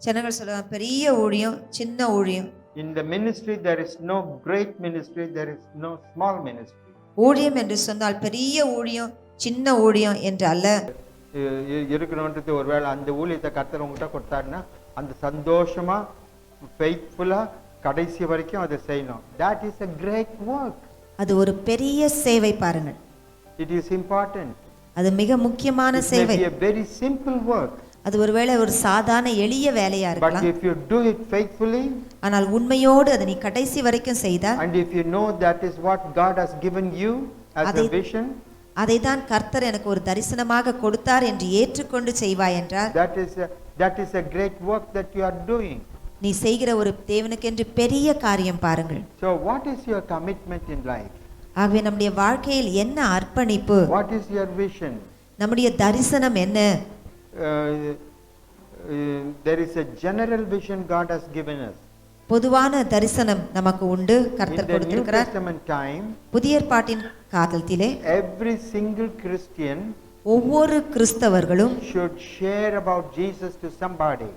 ஜனங்கள் சொல்லுவாங்க பெரிய ஊழியம், சின்ன ஊழியம்.
In the ministry there is no great ministry, there is no small ministry.
ஊழியம் என்று சொன்னால் பெரிய ஊழியம், சின்ன ஊழியம் என்று அல்ல.
இருக்கணும்ன்றது ஒருவேளை அந்த ஊழியத்தை கர்த்தர் உங்ககிட்ட கொடுத்தாருன்னா அந்த சந்தோஷமா ஃபெய்த்ஃபுல்லா கடைசி வரைக்கும் அதை செய்யணும். That is a great work.
அது ஒரு பெரிய சேவை பாருங்கள்.
It is important.
அது மிக முக்கியமான சேவை.
It may be a very simple work.
அது ஒருவேளை ஒரு சாதாரண எளிய வேலையா
But
இருக்கலாம்.
if you do it faithfully,
ஆனால் உண்மையோடு அதை நீ கடைசி வரைக்கும் செய்தால்,
and if you know that is what God has given you as a vision,
அதை தான் கர்த்தர் எனக்கு ஒரு தரிசனமாக கொடுத்தார் என்று ஏற்றுக்கொண்டு செய்வாய் என்றால்,
that is a great work that you are doing.
நீ செய்கிற ஒரு தேவனுக்கென்று பெரிய காரியம் பாருங்கள்.
So what is your commitment in life?
ஆகவே நம்முடைய வாழ்க்கையில் என்ன அர்ப்பணிப்பு?
What is your vision?
நம்முடைய தரிசனம் என்ன?
There is a general vision God has given us.
பொதுவான தரிசனம் நமக்கு உண்டு,
In
கர்த்தர்
the New
கொடுத்திருக்கிறார்.
Testament time,
புதிய ஏற்பாட்டின் காலத்திலே
every single Christian
ஒவ்வொரு கிறிஸ்தவர்களும்
should share about Jesus to somebody.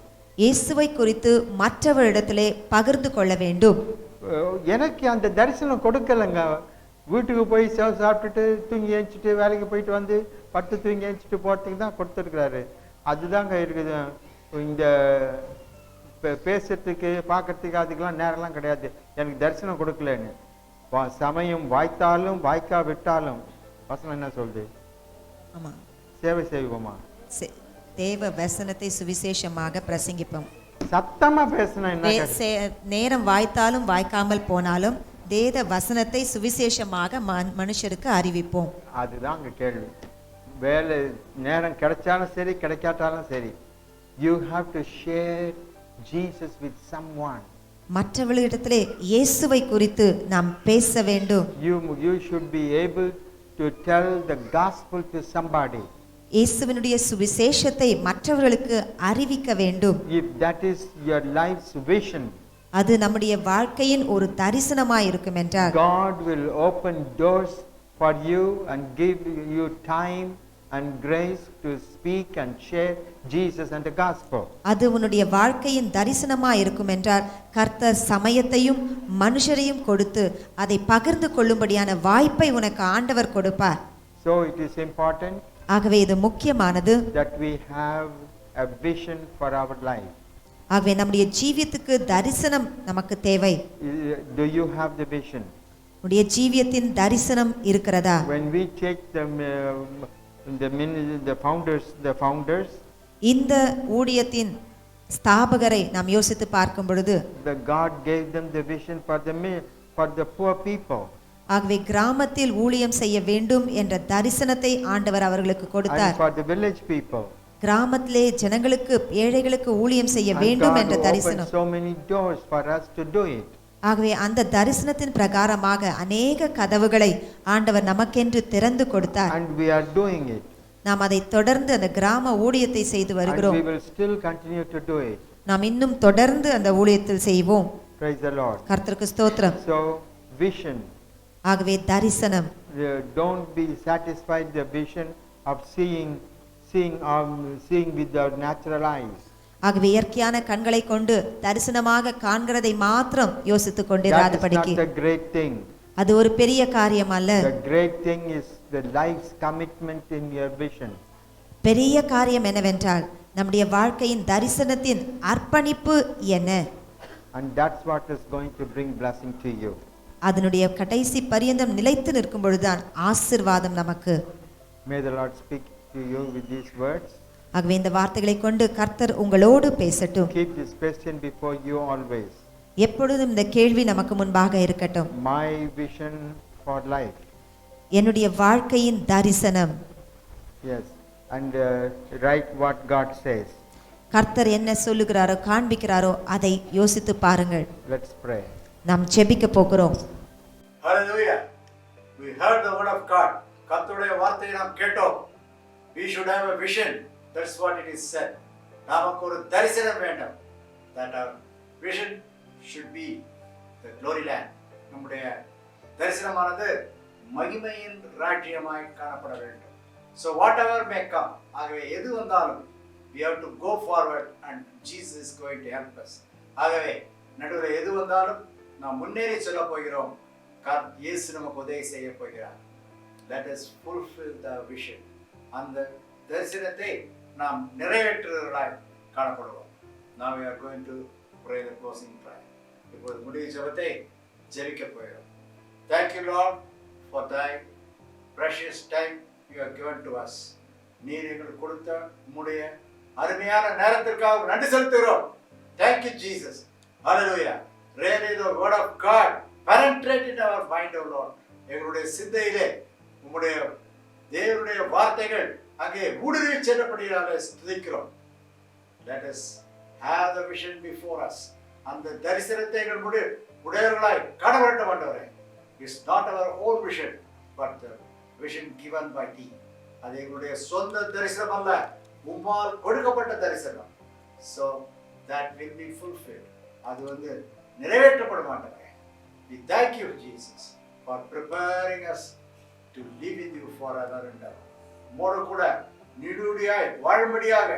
இயேசுவை குறித்து மற்றவரிடத்திலே பகிர்ந்து கொள்ள வேண்டும்.
எனக்கு அந்த தரிசனம் கொடுக்கலங்க. வீட்டுக்கு போய் சாப்பிட்டுட்டு தூங்கி ஏஞ்சிட்டு வேலைக்கு போயிட்டு வந்து பட்டு தூங்கி ஏஞ்சிட்டு போறதுக்கு தான் கொடுத்துருக்கிறாரு. அதுதாங்க இருக்குது. இந்த பேசுறதுக்கு பார்க்கறதுக்கு அதுக்கெல்லாம் நேரம்லாம் கிடையாது. எனக்கு தரிசனம் கொடுக்கலன்னு சமயம் வாய்த்தாலும் வாய்க்கா விட்டாலும் வசனம் என்ன சொல்லுது?
ஆமா,
சேவை செய்வோமா?
தேவ வசனத்தை சுவிசேஷமாக பிரசங்கிப்போம்.
சத்தமா பேசணும். என்ன
நேரம் வாய்த்தாலும் வாய்க்காமல் போனாலும் தேவ வசனத்தை சுவிசேஷமாக மனுஷருக்கு அறிவிப்போம்.
அதுதான் அங்க கேள்வி. வேலை நேரம் கிடைச்சாலும் சரி கிடைக்காட்டாலும் சரி, you have to share Jesus with someone.
மற்றவர்களிடத்திலே இயேசுவை குறித்து நாம் பேச வேண்டும்.
You should be able to tell the gospel to somebody.
இயேசுவினுடைய சுவிசேஷத்தை மற்றவர்களுக்கு அறிவிக்க வேண்டும்.
If that is your life's vision,
அது நம்முடைய வாழ்க்கையின் ஒரு தரிசனமாய் இருக்கும் என்றால்,
God will open doors for you and give you time and grace to speak and share Jesus and the gospel.
அது உன்னுடைய வாழ்க்கையின் தரிசனமாய் இருக்கும் என்றால் கர்த்தர் சமயத்தையும் மனுஷரையும் கொடுத்து அதை பகிர்ந்து கொள்ளும்படியான வாய்ப்பை உனக்கு ஆண்டவர் கொடுப்பார்.
So it is important
ஆகவே இது முக்கியமானது
that we have a vision for our life.
ஆகவே நம்முடைய ஜீவியத்துக்கு தரிசனம் நமக்கு தேவை.
Do you have the vision?
உன்னுடைய ஜீவியத்தின் தரிசனம் இருக்கிறதா?
When we take the founders,
இந்த ஊழியத்தின் ஸ்தாபகரை நாம் யோசித்து பார்க்கும் பொழுது,
the God gave them the vision for the poor people.
ஆகவே கிராமத்தில் ஊழியம் செய்ய வேண்டும் என்ற தரிசனத்தை ஆண்டவர் அவர்களுக்கு கொடுத்தார்.
And for the village people.
கிராமத்திலே ஜனங்களுக்கு ஏழைகளுக்கு ஊழியம் செய்ய வேண்டும் என்ற தரிசனம்.
So many doors for us to do it.
ஆகவே அந்த தரிசனத்தின் பிரகாரமாக அநேக கதவுகளை ஆண்டவர் நமக்கென்று திறந்து கொடுத்தார்.
And we are doing it.
நாம் அதை தொடர்ந்து அந்த கிராம ஊழியத்தை செய்து வருகிறோம்.
And we will still continue to do it.
நாம் இன்னும் தொடர்ந்து அந்த ஊழியத்தில் செய்வோம்.
Praise the Lord.
கர்த்தருக்கு ஸ்தோத்திரம்.
So vision.
ஆகவே தரிசனம்.
Don't be satisfied the vision of seeing with our natural eyes.
ஆகவே இயற்கையான கண்களை கொண்டு தரிசனமாக காண்கிறதை மாத்திரம் யோசித்துக் கொண்டிராதபடிக்கு.
That is not the great thing.
அது ஒரு பெரிய காரியம் அல்ல.
The great thing is the life's commitment in your vision.
பெரிய காரியம் என்னவென்றால் நம்முடைய வாழ்க்கையின் தரிசனத்தின் அர்ப்பணிப்பு என்ன?
And that's what is going to bring blessing to you.
அதனுடைய கடைசி பரியந்தம் நிலைத்து நிற்கும் பொழுதுதான் ஆசீர்வாதம் நமக்கு.
May the Lord speak to you with these words.
ஆகவே இந்த வார்த்தைகளை கொண்டு கர்த்தர் உங்களோடு பேசட்டும்.
Keep this question before you always.
எப்பொழுதும் இந்த கேள்வி நமக்கு முன்பாக இருக்கட்டும்.
My vision for life.
என்னுடைய வாழ்க்கையின் தரிசனம்.
Yes. And write what God says.
கர்த்தர் என்ன சொல்லுகிறாரோ காண்பிக்கிறாரோ அதை யோசித்து பாருங்கள்.
Let's pray.
நாம் ஜெபிக்க போகிறோம்.
Hallelujah. We heard the word of God. கர்த்தருடைய வார்த்தையை நாம் கேட்டோம். We should have a vision. That's what it is said. நமக்கு ஒரு தரிசனம் வேண்டும். That our vision should be the glory land. நம்முடைய தரிசனமானது மகிமையின் ராஜ்யமாய் காணப்பட வேண்டும். So whatever may come, ஆகவே எது வந்தாலும் we have to go forward and Jesus is going to help us. ஆகவே நடுவில் எது வந்தாலும் நாம் முன்னேறி செல்ல போகிறோம். இயேசு நமக்கு உதவி செய்ய போகிறார். Let us fulfill the vision. அந்த தரிசனத்தை நாம் நிறைவேற்றுவர்களாய் காணப்படுவோம். Now we are going to pray the closing prayer. இப்போது முடிவு ஜெபத்தை ஜெபிக்க போகிறோம். Thank you Lord for thy precious time you have given to us. நீர் எங்களுக்கு கொடுத்த உம்முடைய அருமையான நேரத்திற்காக நன்றி செலுத்துகிறோம். Thank you Jesus. Hallelujah. Really the word of God penetrate in our mind, O Lord. எங்களுடைய சிந்தையிலே உம்முடைய தேவனுடைய வார்த்தைகள் அங்கே ஊடுருவி செல்லப்படுகிறாலே ஸ்துதிக்கிறோம். Let us have the vision before us. அந்த தரிசனத்தை எங்கள் உடையவர்களாய் காண வேண்டும் ஆண்டவரே. It's not our own vision, but the vision given by thee. அது எங்களுடைய சொந்த தரிசனம் அல்ல, உம்மால் கொடுக்கப்பட்ட தரிசனம். So that will be fulfilled. அது நிறைவேற்றப்படும் ஆண்டவரே. We thank you Jesus for preparing us to live with you forever and ever. Mode கூட நீடுடியாய் வாழும்படியாக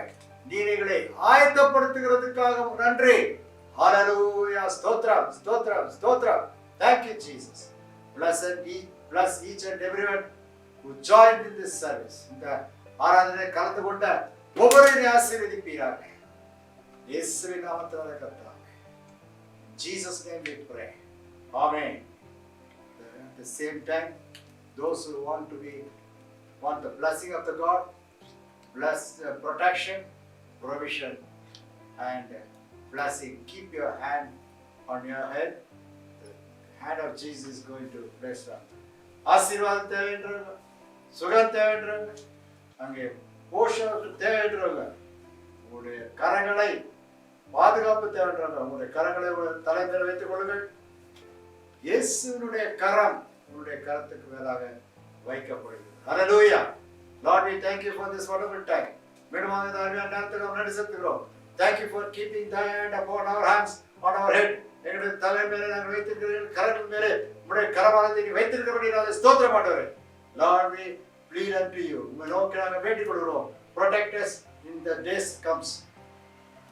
நீரைகளை ஆயத்தப்படுத்துகிறதுக்காக நன்றி. Hallelujah. ஸ்தோத்திரம் ஸ்தோத்திரம் ஸ்தோத்திரம். Thank you Jesus. Bless each and everyone who joined in this service. இந்த ஆராதனை கலந்து கொண்ட ஒவ்வொருவரையும் ஆசீர்வதிப்பீராக. இயேசுவின் நாமத்தினாலே கர்த்தாவே. In Jesus' name we pray. Amen. At the same time, those who want the blessing of the God, protection, provision, and blessing. Keep your hand on your head. The hand of Jesus is going to bless them. ஆசீர்வாதம் தேவைன்றவங்க, சுகம் தேவைன்றவங்க, அங்கே போஷணம் தேவைன்றவங்க, உங்களுடைய கரங்களை பாதுகாப்பு தேவைன்றவங்க, உங்களுடைய கரங்களை தலை மேல வைத்துக் கொள்ளுங்கள். இயேசுவினுடைய கரம் உங்களுடைய கரத்துக்கு மேலாக வைக்கப்படுகிறது. Hallelujah. Lord, we thank you for this wonderful time. மீண்டுமாக இந்த அருமையான நேரத்துக்கு நாம் நன்றி செலுத்துகிறோம். Thank you for keeping thy hand upon our hands, on our head. எங்களுடைய தலை மேலே நாங்கள் வைத்திருக்கிறீர்கள், கரங்கள் மேலே உங்களுடைய கரவாளத்தை வைத்திருக்கிறபடியால் ஸ்தோத்திரம் ஆண்டவரே. Lord, we plead unto you. உம்மை நோக்கி நாங்கள் வேண்டிக் கொள்கிறோம். Protect us in the days comes.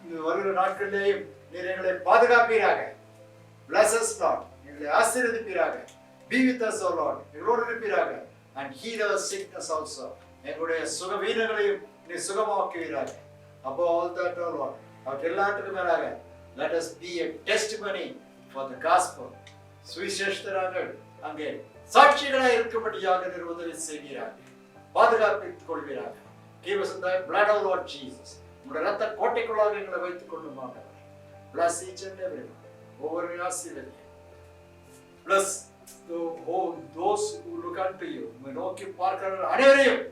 இந்த வருகிற நாட்களிலேயும் நீர் எங்களை பாதுகாப்பீராக. Bless us, Lord. எங்களை ஆசீர்வதிப்பீராக. Be with us, O Lord. எங்களோடு இருப்பீராக. And heal our sickness also. எங்களுடைய சுகவீனங்களையும் நீ சுகமாக்குவீராக. Above all that, O Lord, அவற்றை எல்லாத்துக்கும் மேலாக let us be a testimony for the gospel. சுவிசேஷத்தை அங்கே சாட்சிகளாக இருக்கும்படியாக நிறுவுதலை செய்வீராக. பாதுகாப்பித்துக் கொள்வீராக. Give us the blood of Lord Jesus. உங்களுடைய ரத்த கோட்டைக்குள்ளாக எங்களை வைத்துக் கொள்ளும் ஆண்டவரே. Bless each and every one. ஒவ்வொரு ஆசீர்வதி. Bless those who look unto you. உம்மை நோக்கி பார்க்கிற அனைவரையும்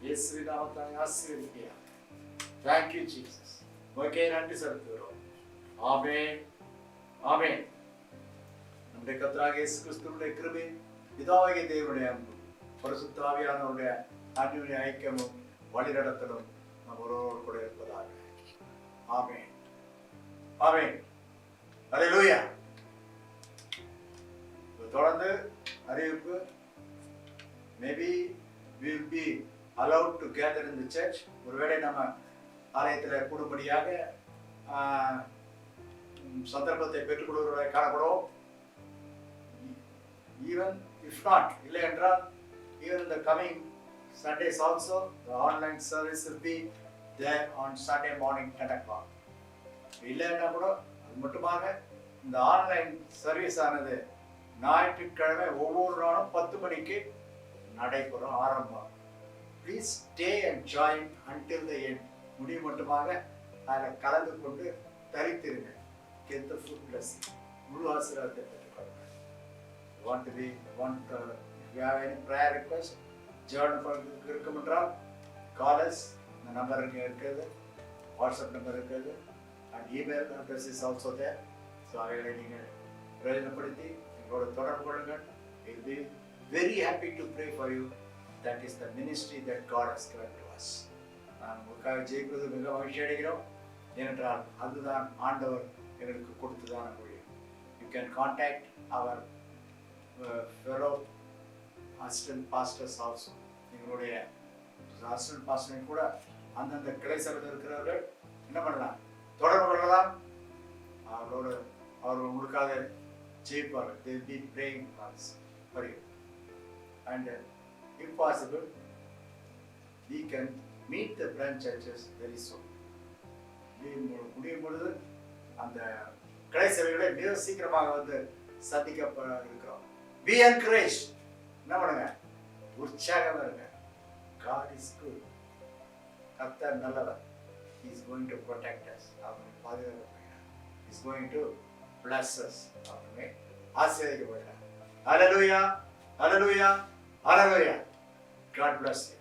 இயேசுவின் நாமத்தால் ஆசீர்வதிப்பீராக. Thank you, Jesus. உமக்கே நன்றி செலுத்துகிறோம். ஆமென். ஆமென். நம்முடைய கர்த்தராகிய இயேசு கிறிஸ்துவினுடைய கிருபை, பிதாவாகிய தேவனுடைய அன்பு, பரிசுத்த ஆவியானவருடைய அன்பின் ஐக்கியமும் வழிநடத்தலும் நம் ஒருவரோடு கூட இருப்பதாக. ஆமென். ஆமென். ஹல்லேலூயா. தொடர்ந்து அறிவிப்பு. Maybe we will be allowed to gather in the church. ஒருவேளை நம்ம ஆலயத்தில் கூடும்படியாக சந்தர்ப்பத்தை பெற்றுக் கொள்வதை காணப்படும். Even if not, இல்லை என்றால் even in the coming Sundays also, the online service will be there on Sunday morning 10 o'clock. இல்லைன்னா கூட அது மட்டுமாக இந்த ஆன்லைன் சர்வீஸ் ஆனது ஞாயிற்றுக்கிழமை ஒவ்வொரு நாளும் 10 மணிக்கு நடைபெறும், ஆரம்பம். Please stay and join until the end. முடிவு மட்டுமாக அதில் கலந்து கொண்டு தரித்திருங்க. Get the full blessing. முழு ஆசீர்வாதத்தை பெற்றுக்கொள்ளுங்க. If you have any prayer request, ஜெபம் பண்ணுறதுக்கு இருக்கும் என்றால் call us. இந்த நம்பர் இங்கே இருக்கிறது, வாட்ஸ்அப் நம்பர் இருக்கிறது, and email address is also there. So அவைகளை நீங்கள் பிரயோஜனப்படுத்தி எங்களோட தொடர்பு கொள்ளுங்கள். We'll be very happy to pray for you. That is the ministry that God has given to us. நான் உங்களுக்காக ஜெயிப்பது மிக மகிழ்ச்சி அடைகிறோம். ஏனென்றால் அதுதான் ஆண்டவர் எங்களுக்கு கொடுத்ததான ஊழியம். You can contact our fellow assistant pastors also. எங்களுடைய assistant pastor கூட அந்தந்த கிளை சபையில் இருக்கிறவர்கள் என்ன பண்ணலாம், தொடர்பு கொள்ளலாம். அவர் உங்களுக்காக ஜெயிப்பார்கள். They will be praying for you. And if possible, we can meet the branch churches very soon. முடியும் பொழுது அந்த கிளை சபைகளை மிக சீக்கிரமாக வந்து சந்திக்க இருக்கிறோம். Be encouraged. என்ன பண்ணுங்க, உற்சாகமா இருங்க. God is good. கர்த்தர் நல்லவர். He is going to protect us. அவனை பாதுகாக்கிறார். He is going to bless us. அவனை ஆசீர்வதிக்கப்படுகிறார். Hallelujah. Hallelujah. Hallelujah. God bless you.